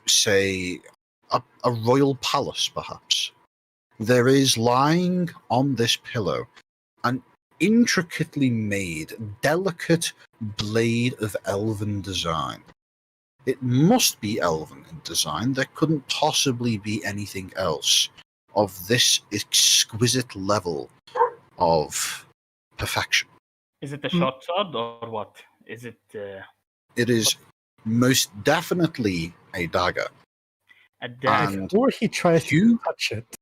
say, a royal palace, perhaps. There is lying on this pillow an intricately made, delicate blade of elven design. It must be elven in design. There couldn't possibly be anything else of this exquisite level of perfection. Is it a short sword or what? Is it It is most definitely a dagger. a dagger? And Before he tries you- to touch it,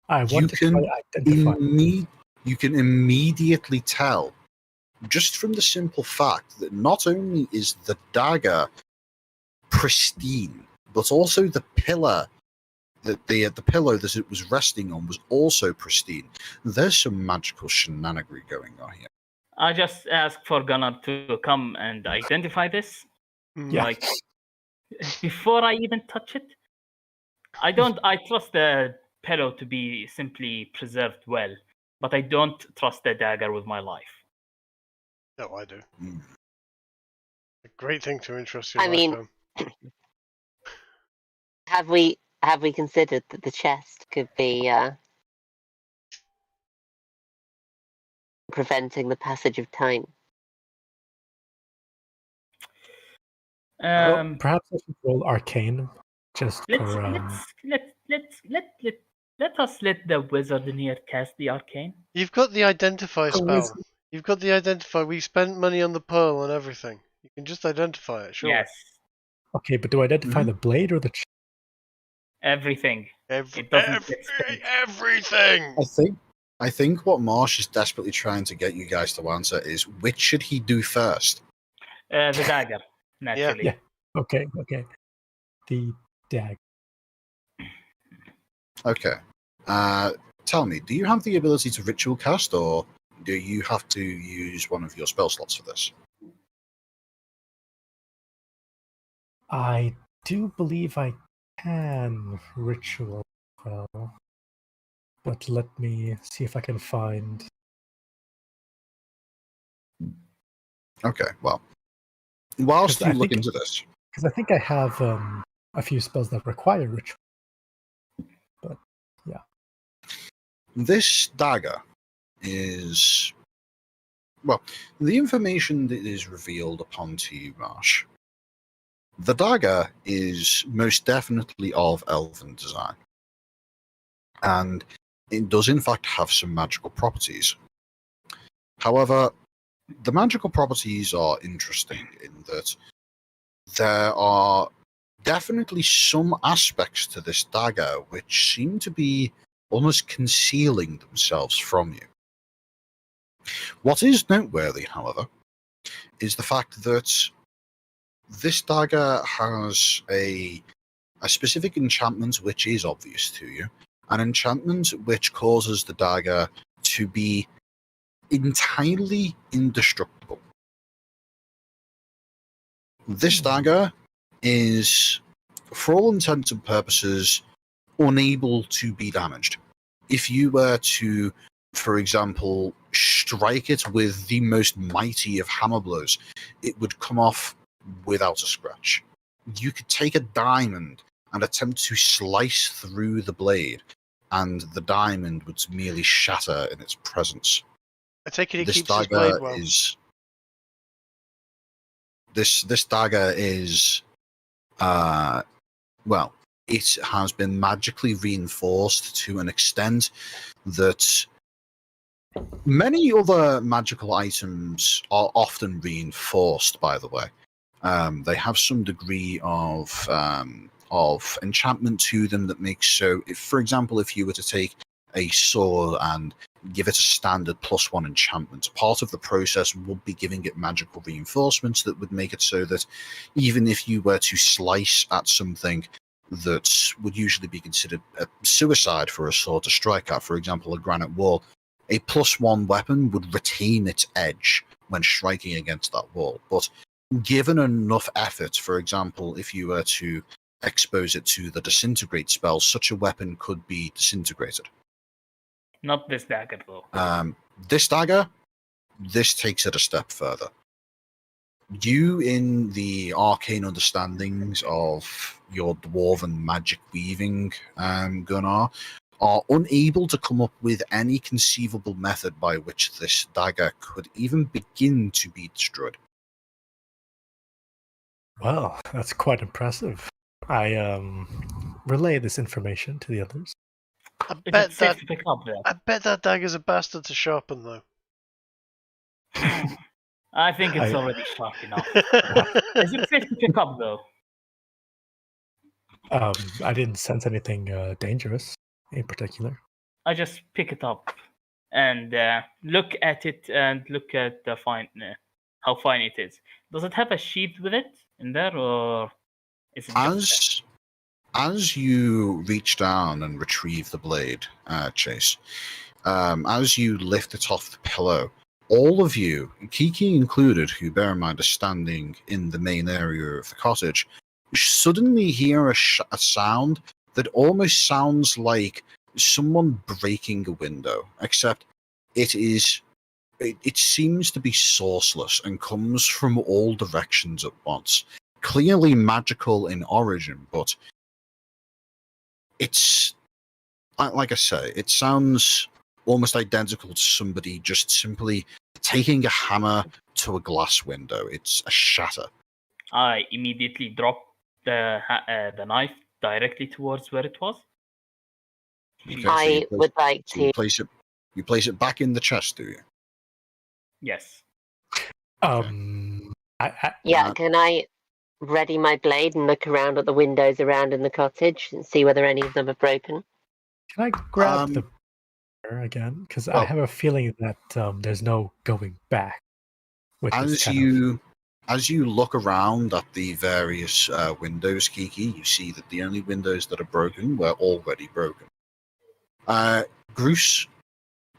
I you want to try can identify. You can immediately tell, just from the simple fact that not only is the dagger pristine, but also the pillar that the pillow that it was resting on was also pristine. There's some magical shenanigery going on here. I just asked for Gunnar to come and identify this. Yeah. Like before I even touch it. I trust the pillow to be simply preserved well, but I don't trust the dagger with my life. No, I do. Mm. A great thing to entrust your I life mean- to. Have we considered that the chest could be preventing the passage of time? Perhaps I should roll arcane just Let's for let us let the wizard in here cast the arcane. You've got the identify The spell. wizard. You've got the identify. We spent money on the pearl and everything. You can just identify it, sure. Yes, Okay, but do I identify the blade or the everything. It doesn't get spent. everything. I think what Marsh is desperately trying to get you guys to answer is which should he do first? The dagger, naturally. Yeah. Okay. The dag. Okay. Tell me, do you have the ability to ritual cast, or do you have to use one of your spell slots for this? I do believe I can ritual well, but let me see if I can find. Okay, well, whilst 'Cause you I look think- into this, Because I think I have a few spells that require ritual. But yeah. this dagger is, well, the information that is revealed upon to you, Marsh. The dagger is most definitely of elven design, and it does in fact have some magical properties. However, the magical properties are interesting in that there are definitely some aspects to this dagger which seem to be almost concealing themselves from you. What is noteworthy, however, is the fact that this dagger has a specific enchantment which is obvious to you, an enchantment which causes the dagger to be entirely indestructible. This dagger is, for all intents and purposes, unable to be damaged. If you were to, for example, strike it with the most mighty of hammer blows, it would come off without a scratch. You could take a diamond and attempt to slice through the blade, and the diamond would merely shatter in its presence. I take it he This keeps his dagger blade well. is this dagger is well, it has been magically reinforced to an extent that many other magical items are often reinforced, by the way. They have some degree of enchantment to them that makes so, if, for example, if you were to take a sword and give it a standard +1 enchantment. Part of the process would be giving it magical reinforcements that would make it so that even if you were to slice at something that would usually be considered a suicide for a sword to strike at, for example, a granite wall, a +1 weapon would retain its edge when striking against that wall. But given enough effort, for example, if you were to expose it to the disintegrate spell, such a weapon could be disintegrated. Not this dagger, though. This dagger, this takes it a step further. You, in the arcane understandings of your dwarven magic weaving, Gunnar, are unable to come up with any conceivable method by which this dagger could even begin to be destroyed. Well, that's quite impressive. I relay this information to the others. I Is bet it safe that to pick up there? I bet that dagger's a bastard to sharpen though. I think it's I- already sharp enough. Is it safe to pick up, though? I didn't sense anything dangerous in particular. I just pick it up and look at it and look at the how fine it is. Does it have a sheath with it in there, or is it just As you reach down and retrieve the blade, Chase, as you lift it off the pillow, all of you, Kiki included, who bear in mind are standing in the main area of the cottage, suddenly hear a sound that almost sounds like someone breaking a window, except it seems to be sourceless and comes from all directions at once. Clearly magical in origin, but it's, like I say, it sounds almost identical to somebody just simply taking a hammer to a glass window. It's a shatter. I immediately drop the knife directly towards where it was. Okay, so I would like so you to. place it back in the chest, do you? Yes. Yeah, can I ready my blade and look around at the windows around in the cottage and see whether any of them are broken? Can I grab the bear again? Because I have a feeling that there's no going back. With this As you look around at the various windows, Kiki, you see that the only windows that are broken were already broken. Bruce,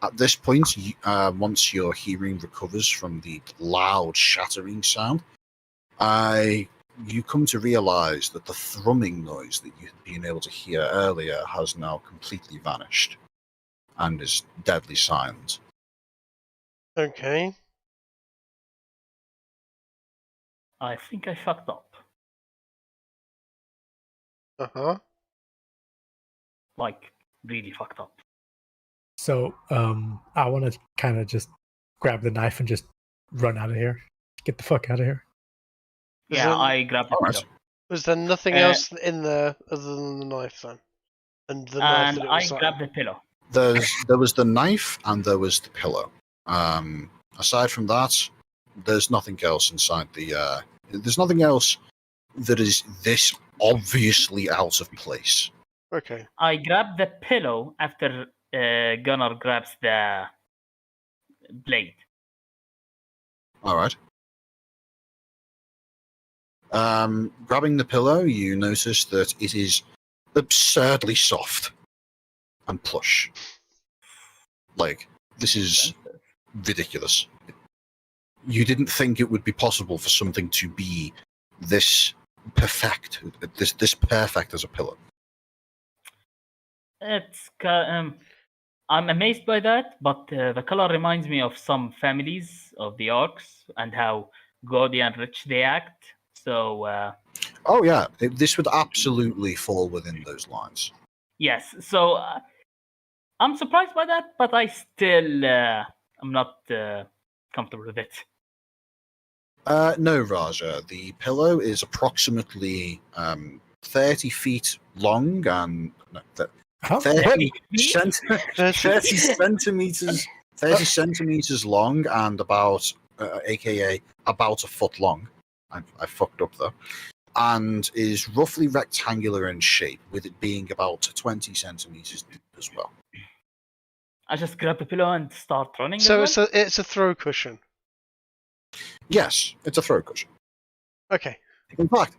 at this point, once your hearing recovers from the loud shattering sound, you come to realize that the thrumming noise that you had been able to hear earlier has now completely vanished and is deadly silent. Okay. I think I fucked up. Uh-huh. Like, really fucked up. So I want to kind of just grab the knife and just run out of here. Get the fuck out of here. Yeah, I grabbed the Alright. pillow. Was there nothing else in there other than the knife then? And the knife And that it I was on? grabbed the pillow. There was the knife and there was the pillow. Aside from that, there's nothing else inside the. There's nothing else that is this obviously out of place. Okay. I grabbed the pillow after Gunnar grabs the blade. All right. Grabbing the pillow, you notice that it is absurdly soft and plush. Like, this is ridiculous. You didn't think it would be possible for something to be this perfect, this perfect as a pillow. I'm amazed by that, but the color reminds me of some families of the orcs and how gaudy and rich they act. So Oh yeah, this would absolutely fall within those lines. yes, so I'm surprised by that, but I still I'm not comfortable with it. No, Raja. The pillow is approximately 30 feet long and 30 centimeters 30 centimeters long and about aka about a foot long. I fucked up though. And is roughly rectangular in shape, with it being about 20 centimeters deep as well. I just grab the pillow and start running. So as well? it's a throw cushion. Yes, it's a throw cushion. Okay. In fact,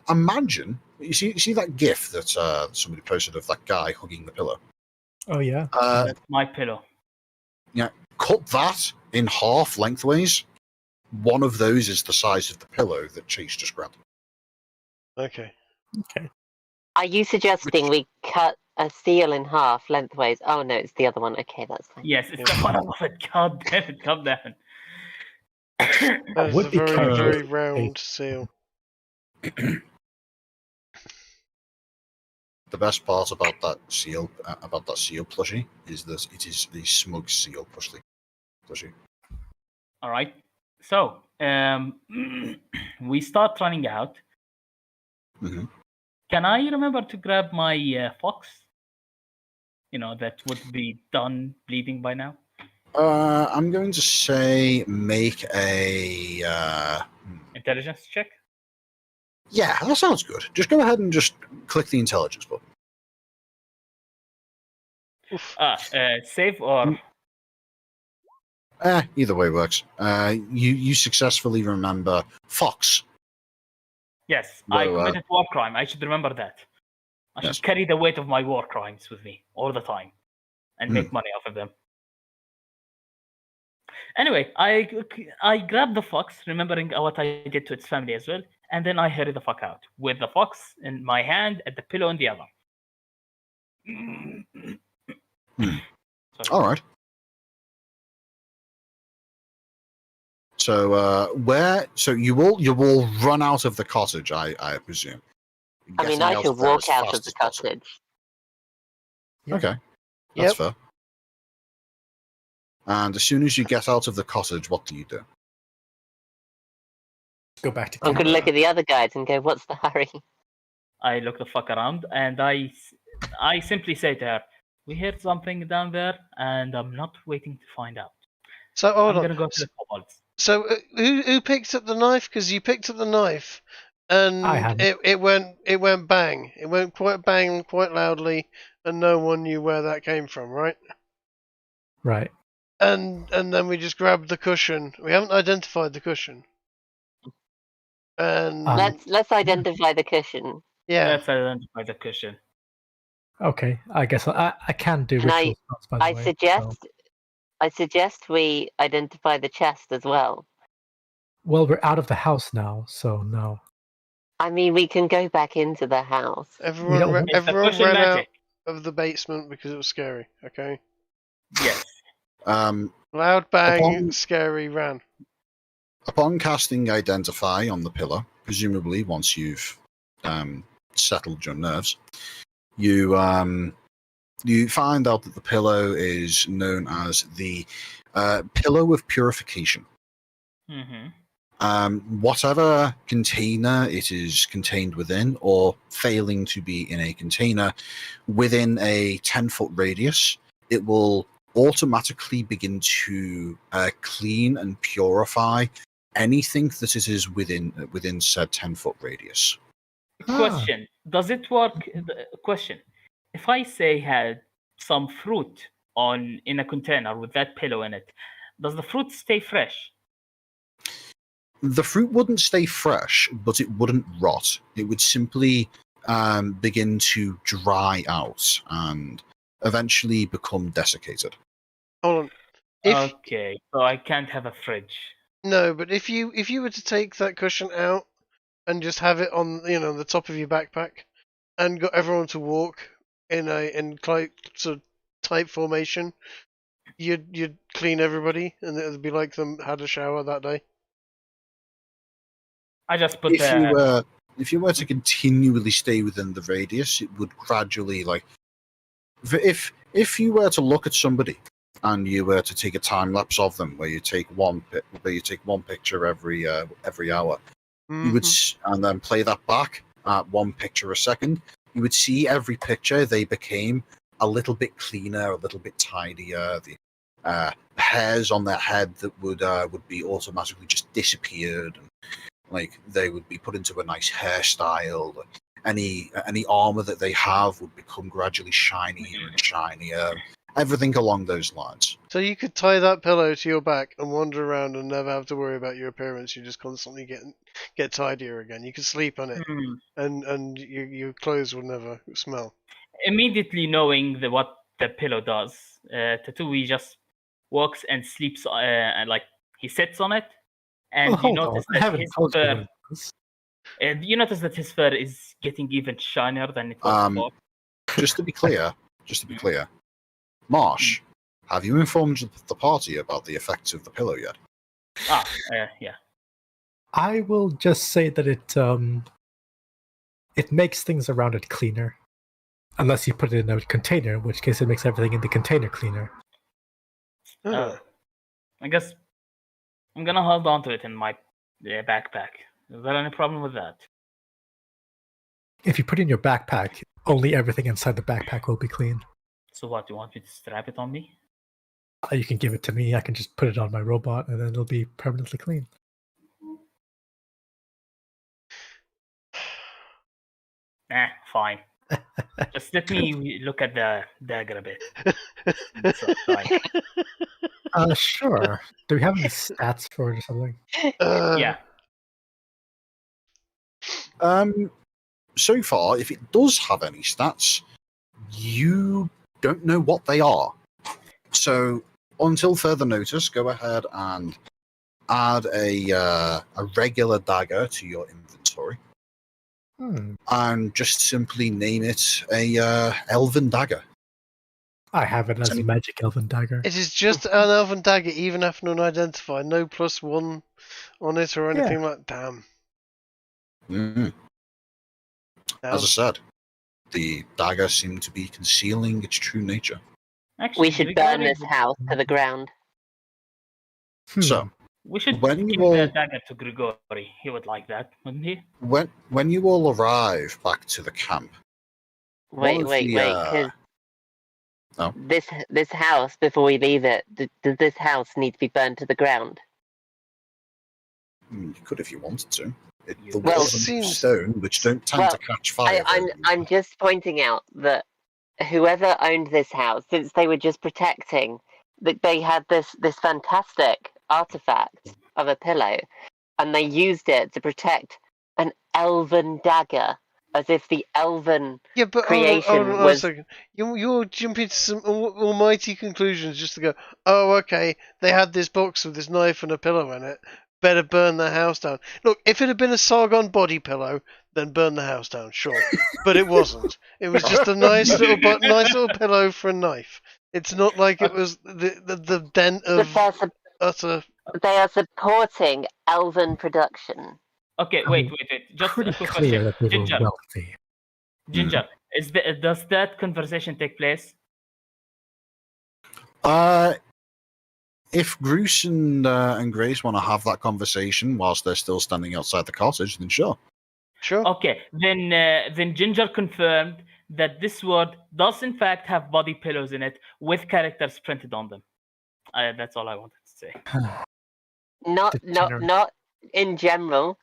imagine you see that GIF that somebody posted of that guy hugging the pillow. Oh yeah. That's my pillow. Cut that in half lengthways. One of those is the size of the pillow that Chase just grabbed. Okay. Are you suggesting we cut a seal in half lengthways? Oh no, it's the other one. Okay, that's fine. Yes, it's Yeah. the one above it. God damn it, calm down. That is would a be very, kind of very just- round seal. The best part about that seal plushie is that it is the smug seal plushie. All right. So, we start running out. Mm-hmm. Can I remember to grab my fox? That would be done bleeding by now. I'm going to say make a. Intelligence check. Yeah, that sounds good. Just go ahead and just click the intelligence button. Oof. Save or Either way works. You successfully remember Fox. yes, I Well, committed war crime. I should remember that. I should Yes. carry the weight of my war crimes with me all the time and make money off of them. Anyway, I grabbed the fox, remembering what I did to its family as well, and then I hurried the fuck out with the fox in my hand and the pillow in the other. Sorry. All right. So so you will run out of the cottage, I presume. I mean, Getting I out should there walk as out fast of the as possible. cottage. Okay, that's Yep. fair. And as soon as you get out of the cottage, what do you do? Go back to I'm going to camp. look at the other guys and go, "What's the hurry?" I look the fuck around and I simply say to her, "We heard something down there, and I'm not waiting to find out. So hold I'm on. gonna go to the kobolds." So who picked up the knife? Because you picked up the knife, and I hadn't. it went bang. It went quite bang, quite loudly, and no one knew where that came from, right? Right. And then we just grabbed the cushion. We haven't identified the cushion. And Let's identify the cushion. yeah, Let's identify the cushion. Okay. I guess I can do And ritual spells, by the I way. suggest we identify the chest as well. Well, we're out of the house now, so no. I mean, we can go back into the house. everyone don't- It's the everyone cushion ran out magic. of the basement because it was scary. Okay, Yes. loud bang, Upon- scary, ran. Upon casting Identify on the pillar, presumably once you've settled your nerves, you find out that the pillow is known as the Pillow of Purification. Mm-hmm. Whatever container it is contained within, or failing to be in a container, within a 10-foot radius, it will automatically begin to clean and purify anything that it is within said 10-foot radius. Question: does it work? Question: if I say had some fruit in a container with that pillow in it, does the fruit stay fresh? The fruit wouldn't stay fresh, but it wouldn't rot. It would simply begin to dry out and eventually become desiccated. Hold on. If Okay, so I can't have a fridge. no, but if you were to take that cushion out and just have it on the top of your backpack, and got everyone to walk in quite sort of tight formation, you'd clean everybody, and it'd be like them had a shower that day. I just put If you were to continually stay within the radius, it would gradually if you were to look at somebody and you were to take a time lapse of them, where you take one picture every hour, you would and then play that back at one picture a second. You would see every picture they became a little bit cleaner, a little bit tidier. The hairs on their head that would be automatically just disappeared, and like they would be put into a nice hairstyle. Any armor that they have would become gradually shinier and shinier. everything along those lines. So you could tie that pillow to your back and wander around and never have to worry about your appearance. You just constantly get tidier again. You could sleep on it, Hmm. and your clothes will never smell. Immediately knowing what the pillow does, Tatooine just walks and sleeps, and like he sits on it, and Well, you hold on. notice I that haven't his told you what fur, it is. you notice that his fur is getting even shinier than it was before. Just to be clear, Marsh, have you informed the party about the effects of the pillow yet? Yeah. I will just say that it makes things around it cleaner. Unless you put it in a container, in which case it makes everything in the container cleaner. I guess I'm gonna hold on to it in my backpack. Is there any problem with that? If you put it in your backpack, only everything inside the backpack will be clean. So what? You want me to strap it on me? You can give it to me. I can just put it on my robot, and then it'll be permanently clean. Fine. Just let me look at the dagger a bit. Sure. Do we have any stats for it or something? Yeah. So far, if it does have any stats, you don't know what they are. So, until further notice, go ahead and add a regular dagger to your inventory, and just simply name it a elven dagger. I have it as a magic elven dagger. It is just an elven dagger, even after unidentified. No +1 on it or anything like. Damn. As I said, the dagger seemed to be concealing its true nature. Actually, we should burn this house to the ground. So, we should give the dagger to Grigori. He would like that, wouldn't he? When you all arrive back to the camp. Wait, because this house, before we leave it, does this house need to be burned to the ground? You could if you wanted to. The walls are made of stone, which don't tend to catch fire. I'm just pointing out that whoever owned this house, since they were just protecting, that they had this fantastic artifact of a pillow, and they used it to protect an elven dagger, as if the elven creation was. Hold on a second. You're jumping to some almighty conclusions just to go, oh, okay, they had this box with this knife and a pillow in it. Better burn the house down. Look, if it had been a Sargon body pillow, then burn the house down, sure. But it wasn't. It was just a nice little pillow for a knife. It's not like it was the dent of utter. They are supporting elven production. Okay, wait. Just a quick question. Ginger, does that conversation take place? If Bruce and Grace want to have that conversation whilst they're still standing outside the cottage, then sure. Sure. Okay, then Ginger confirmed that this word does in fact have body pillows in it with characters printed on them. That's all I wanted to say. Not in general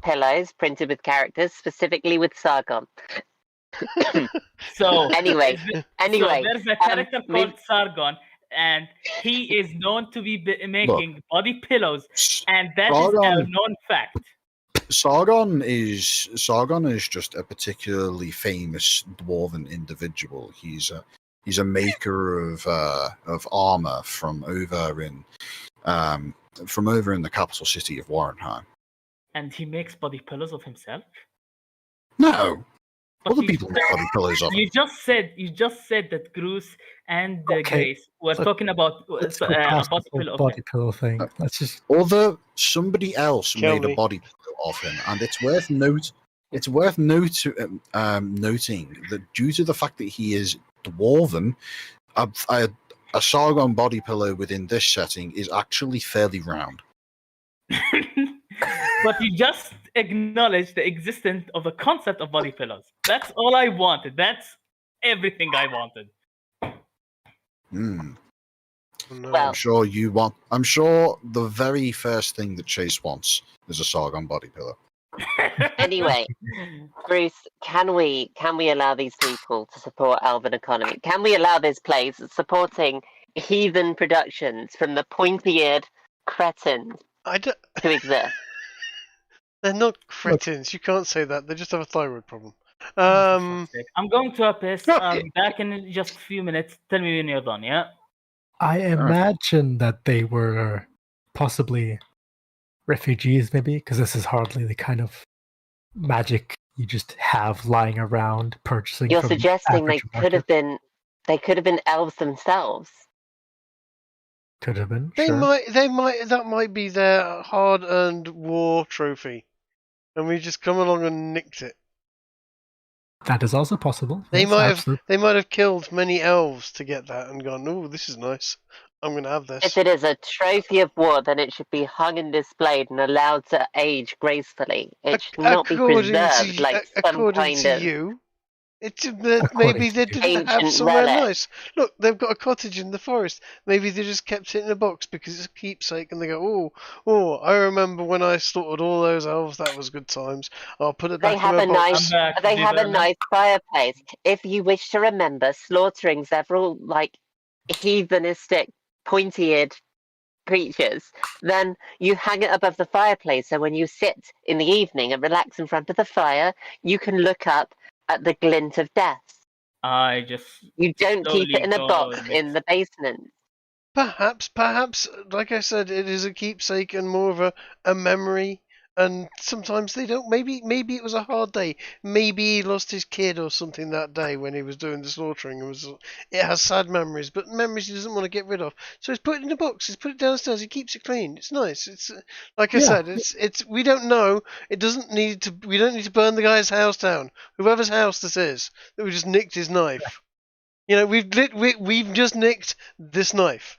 pillows printed with characters, specifically with Sargon. So anyway, so there's a character called Sargon, and he is known to be making body pillows, and that is a known fact. Sargon is just a particularly famous dwarven individual. He's a maker of armor from over in the capital city of Warrenheim. And he makes body pillows of himself? No. Other people make body pillows of him. You just said that Bruce and Grace were talking about a body pillow thing. Let's just somebody else made a body pillow of him, and it's worth noting that due to the fact that he is dwarven, a Sargon body pillow within this setting is actually fairly round. But you just acknowledged the existence of the concept of body pillows. That's all I wanted. That's everything I wanted. Well, I'm sure the very first thing that Chase wants is a Sargon body pillow. Anyway, Bruce, can we allow these people to support Elven economy? Can we allow this place supporting heathen productions from the pointy-eared cretins I don't, to exist? they're not cretins. You can't say that. They just have a thyroid problem. Oh, for fuck's sake. I'm going to a piss. I'll be back in just a few minutes. Tell me when you're done, yeah? I imagine that they were possibly refugees, maybe, because this is hardly the kind of magic you just have lying around purchasing. You're from suggesting they average could have market. been elves themselves. Could have been. They Sure. might. That might be their hard-earned war trophy, and we just come along and nicked it. That is also possible. They Yes, might absolutely. have. They might have killed many elves to get that and gone. Oh, this is nice. I'm gonna have this. If it is a trophy of war, then it should be hung and displayed and allowed to age gracefully. It should not be preserved like some according kind to of you, According maybe they to you. didn't have ancient somewhere relic. nice. Look, they've got a cottage in the forest. Maybe they just kept it in a box because it's a keepsake, and they go, oh, I remember when I slaughtered all those elves. That was good times. I'll put it They back have in a my box. nice. I'm back. They have a Divana. nice fireplace. If you wish to remember slaughtering several like heathenistic, pointy-eared creatures, then you hang it above the fireplace. So when you sit in the evening and relax in front of the fire, you can look up at the glint of death. I just You don't keep it slowly in a go box with in it. the basement. Perhaps, like I said, it is a keepsake and more of a memory. And sometimes they don't. Maybe it was a hard day. Maybe he lost his kid or something that day when he was doing the slaughtering. It has sad memories, but memories he doesn't want to get rid of. So he's put it in a box. He's put it downstairs. He keeps it clean. It's nice. It's like I Yeah. said. It's we don't know. It doesn't need to. We don't need to burn the guy's house down. Whoever's house this is, that we just nicked his knife. You know, we've just nicked this knife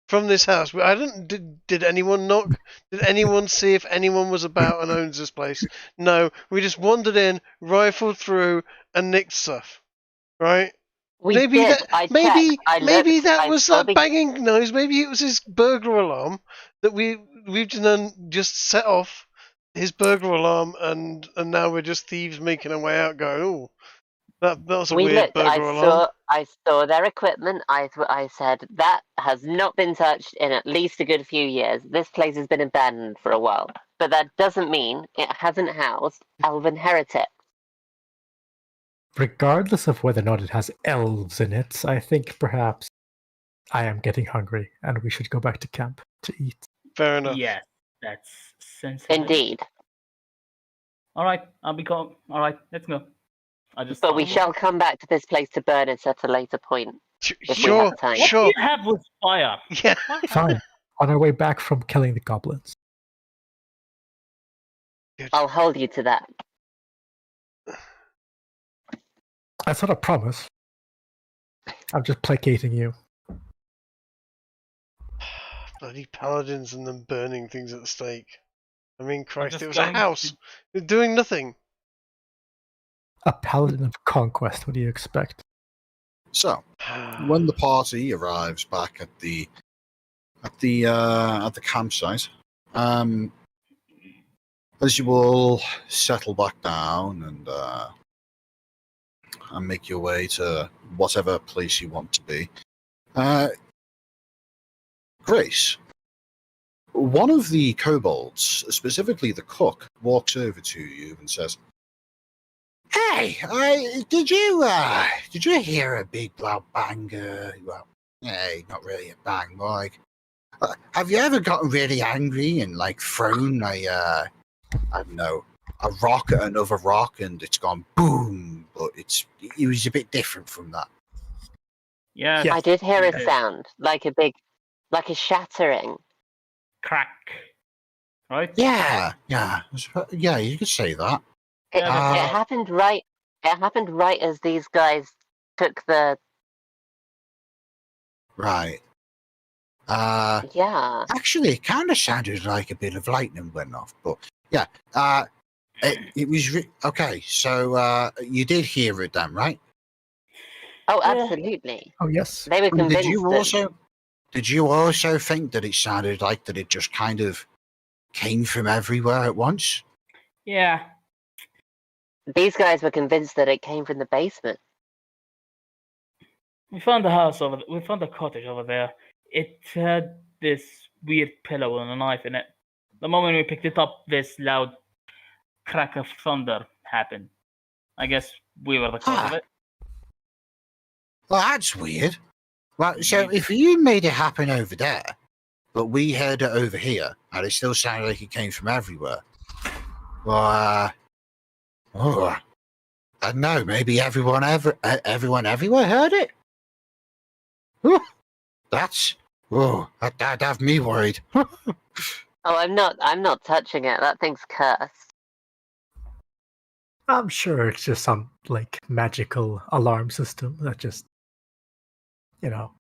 from this house. Did anyone knock? Did anyone see if anyone was about and owns this place? No, we just wandered in, rifled through, and nicked stuff. Right? We Maybe did. that. I Maybe checked. I maybe looked. that I was saw that the. banging noise. Maybe it was his burglar alarm that we've just set off his burglar alarm, and now we're just thieves making our way out. Going, oh, that was a We weird looked. I burglar alarm. saw their equipment. I said that has not been touched in at least a good few years. This place has been abandoned for a while, but that doesn't mean it hasn't housed elven heretics. Regardless of whether or not it has elves in it, I think perhaps I am getting hungry and we should go back to camp to eat. Fair enough. Yes, that's sensible. Indeed, All right, I'll be calm. All right, let's go. but we shall come back to this place to burn it at a later point. If we Sure, have time. What do sure. you have with fire? Yeah. Fine. On our way back from killing the goblins. I'll hold you to that. That's not a promise. I'm just placating you. Bloody paladins and them burning things at the stake. I mean, Christ, just it was a going house. to- They're doing nothing. A paladin of conquest, what do you expect? So, when the party arrives back at the campsite, as you all settle back down and make your way to whatever place you want to be, Grace, one of the kobolds, specifically the cook, walks over to you and says, "Hey, did you hear a big loud bang? Well, hey, not really a bang, like. Have you ever gotten really angry and like thrown I don't know, a rock at another rock and it's gone boom? But it was a bit different from that." Yeah, Yeah. I did hear a Yeah. sound like a shattering. crack. Right? Yeah. You could say that. It, Yeah, it happened right. It happened right as these guys took the. Right. Yeah. Actually, it kind of sounded like a bit of lightning went off, but yeah. It was okay. So you did hear it then, right? Oh, Yeah. absolutely. Oh, yes. They were And convinced. did you also think that it sounded like that it just kind of came from everywhere at once? Yeah, These guys were convinced that it came from the basement. we found we found a cottage over there. It had this weird pillow and a knife in it. The moment we picked it up, this loud crack of thunder happened. I guess we were the cause of it. Well, that's weird. Well, so if you made it happen over there, but we heard it over here, and it still sounded like it came from everywhere, well, I don't know. Maybe everyone everywhere heard it. Ooh, that'd have me worried. Oh, I'm not touching it. That thing's cursed. I'm sure it's just some like magical alarm system that just, you know.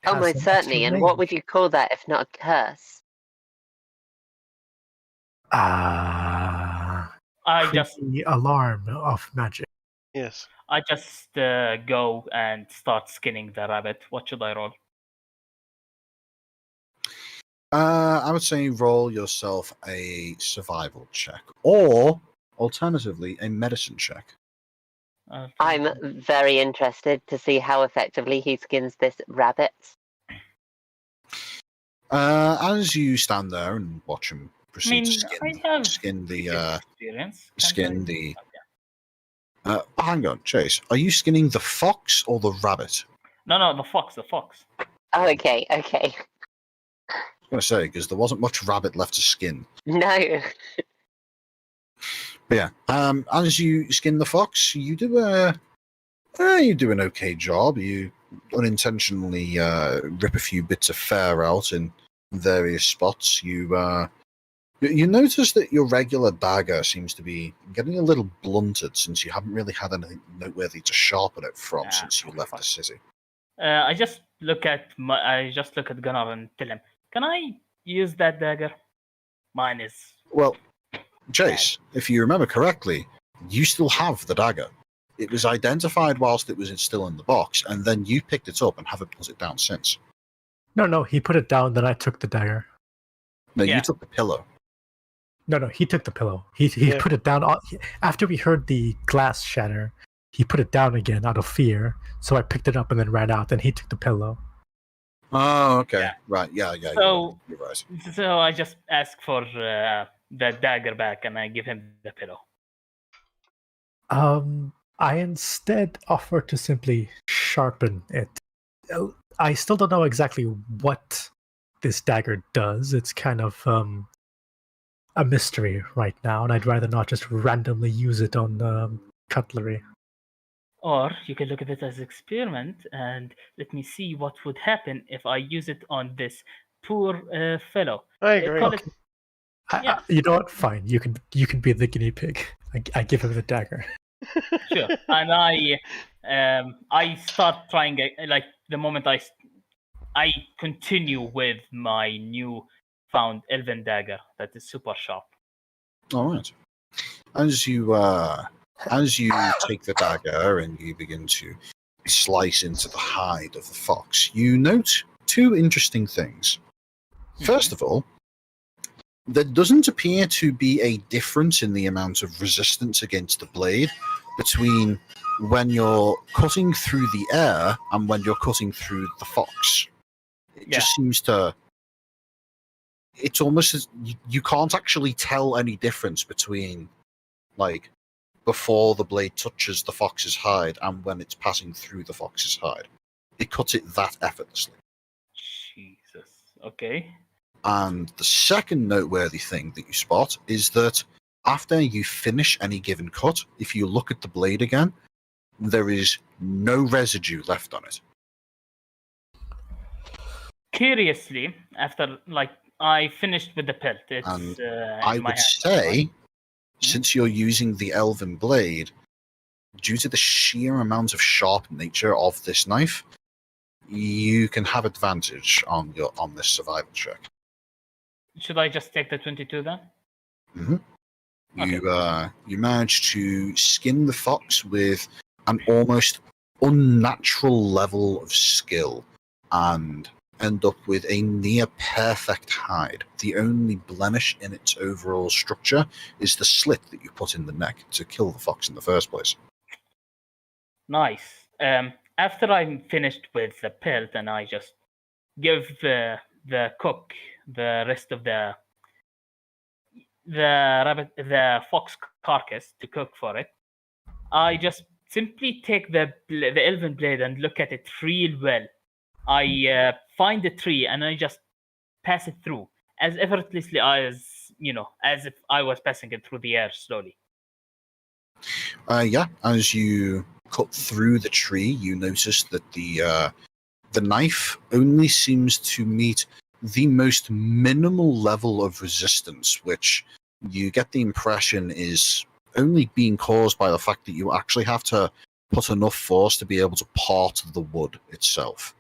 Oh, has most an certainly. extra And what range. would you call that if not a curse? I just Creepy alarm of magic. Yes. go and start skinning the rabbit. What should I roll? I would say roll yourself a survival check, or alternatively, a medicine check. I'm very interested to see how effectively he skins this rabbit. As you stand there and watch him I proceed mean, to I have skin the experience. skin the. Hang on, Chase. Are you skinning the fox or the rabbit? No, the fox. Oh, okay. I was going to say because there wasn't much rabbit left to skin. No. But yeah, as you skin the fox, you do an okay job. You unintentionally rip a few bits of fur out in various spots. You notice that your regular dagger seems to be getting a little blunted since you haven't really had anything noteworthy to sharpen it from since you left the city. I just look at Gunnar and tell him, "Can I use that dagger? Mine is." Well, Chase, if you remember correctly, you still have the dagger. It was identified whilst it was still in the box, and then you picked it up and haven't put it down since. No, he put it down, then I took the dagger. No, Yeah. you took the pillow. No, he took the pillow. He put it down after we heard the glass shatter. He put it down again out of fear. So I picked it up and then ran out. And he took the pillow. Oh, okay. Yeah. Right, yeah. So- you're right. So I just ask for the dagger back, and I give him the pillow. I instead offer to simply sharpen it. I still don't know exactly what this dagger does. It's kind of a mystery right now, and I'd rather not just randomly use it on cutlery. Or you can look at it as an experiment, and let me see what would happen if I use it on this poor fellow. I agree. Call it- Yeah. You know what? Fine. You can be the guinea pig. I give him the dagger. Sure. And I start trying, like, the moment I continue with my new found elven dagger that is super sharp. All right. As you take the dagger and you begin to slice into the hide of the fox, you note two interesting things. First of all, there doesn't appear to be a difference in the amount of resistance against the blade between when you're cutting through the air and when you're cutting through the fox. It just seems to... It's almost as you can't actually tell any difference between, like, before the blade touches the fox's hide and when it's passing through the fox's hide. It cuts it that effortlessly. Jesus. Okay. And the second noteworthy thing that you spot is that after you finish any given cut, if you look at the blade again, there is no residue left on it. Curiously, after, like, I finished with the pelt. It's And in I my would hand. say, since you're using the elven blade, due to the sheer amount of sharp nature of this knife, you can have advantage on this survival check. Should I just take the 22 then? You manage to skin the fox with an almost unnatural level of skill and end up with a near perfect hide. The only blemish in its overall structure is the slit that you put in the neck to kill the fox in the first place. Nice. After I'm finished with the pelt, and I just give the cook the rest of the fox carcass to cook for it. I just simply take the elven blade and look at it real well. I find the tree and I just pass it through as effortlessly as as if I was passing it through the air slowly. Yeah, as you cut through the tree, you notice that the knife only seems to meet the most minimal level of resistance, which you get the impression is only being caused by the fact that you actually have to put enough force to be able to part the wood itself.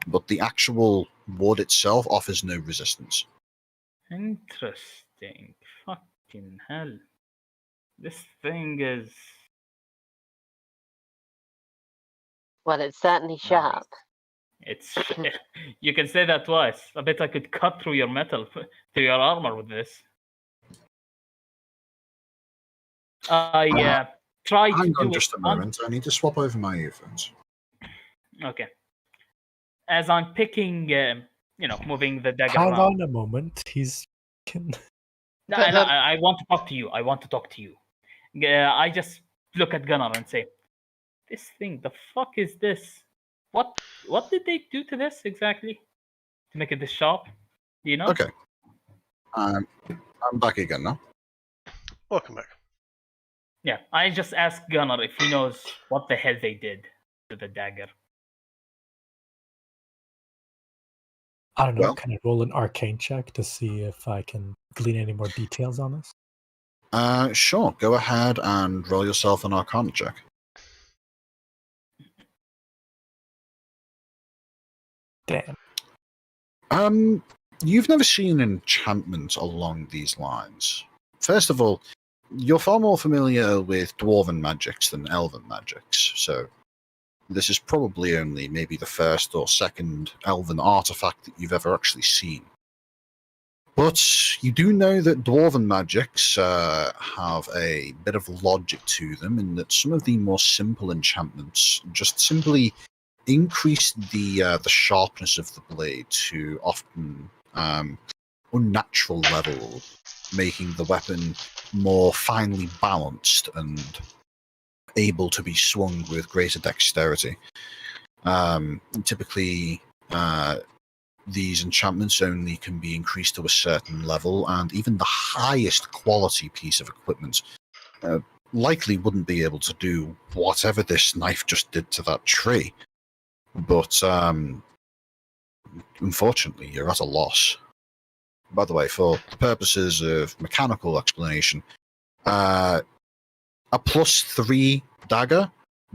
But the actual wood itself offers no resistance. Interesting. Fucking hell. This thing is... Well, it's certainly sharp. It's you can say that twice. I bet I could cut through your metal, through your armor with this. I try to Hang do on it just a moment. I need to swap over my earphones. Okay. As I'm picking, moving the dagger Hang around. on a moment. No, I want to talk to you. I want to talk to you. I just look at Gunnar and say, "This thing, the fuck is this? What did they do to this exactly to make it this sharp? Do you know?" Okay. I'm back again now. Welcome back. Yeah, I just asked Gunnar if he knows what the hell they did to the dagger. I don't know. Well- Can I roll an arcane check to see if I can glean any more details on this? Sure. Go ahead and roll yourself an Arcana check. Damn. You've never seen an enchantment along these lines. First of all, you're far more familiar with dwarven magics than elven magics, so this is probably only maybe the first or second elven artifact that you've ever actually seen. But you do know that dwarven magics have a bit of logic to them, in that some of the more simple enchantments just simply increase the sharpness of the blade to often unnatural levels, making the weapon more finely balanced and able to be swung with greater dexterity. Typically, these enchantments only can be increased to a certain level, and even the highest quality piece of equipment likely wouldn't be able to do whatever this knife just did to that tree. But unfortunately, you're at a loss. By the way, for the purposes of mechanical explanation, a +3 dagger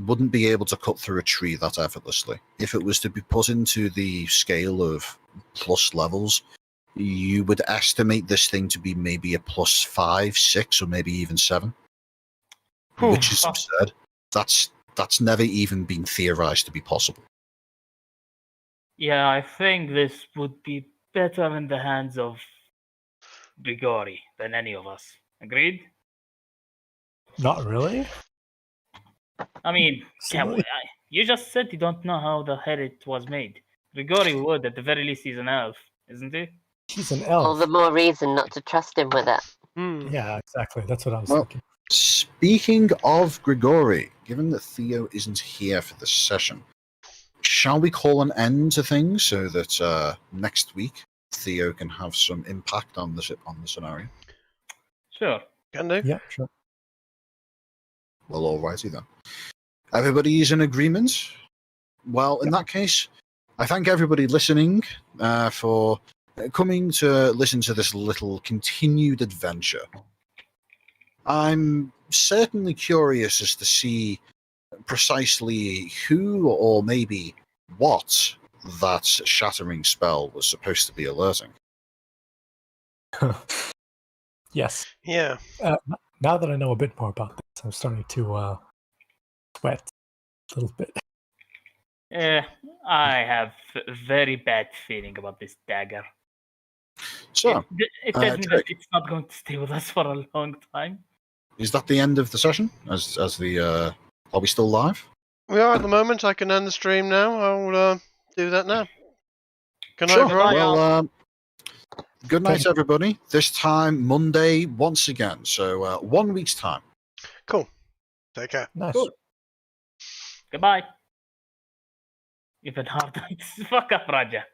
wouldn't be able to cut through a tree that effortlessly. If it was to be put into the scale of plus levels, you would estimate this thing to be maybe a +5, 6, or maybe even 7, which is absurd. That's never even been theorized to be possible. Yeah, I think this would be better in the hands of Grigori than any of us. Agreed? Not really. I mean, Silly. you just said you don't know how the hell it was made. Grigori would, at the very least, he's an elf, isn't he? He's an All elf. the more reason not to trust him with it. Yeah, exactly. That's what I was Well- thinking. Speaking of Grigori, given that Theo isn't here for this session, shall we call an end to things so that next week Theo can have some impact on the scenario? Sure. Can do. Yeah, sure. Well, alrighty then. Everybody's in agreement? Well, in that case, I thank everybody listening for coming to listen to this little continued adventure. I'm certainly curious as to see precisely who or maybe what that shattering spell was supposed to be alerting. Yes. Yeah. Now that I know a bit more about this, I'm starting to sweat a little bit. I have a very bad feeling about this dagger. So, It tells me that Jake, it's not going to stay with us for a long time. is that the end of the session? Are we still live? We are at the moment. I can end the stream now. I'll do that now. Good night, Sure. everyone. Well, good night, everybody. This time, Monday, once again. So, 1 week's time. Cool. Take care. Nice. Cool. Goodbye. Even harder. Fuck up, Raja.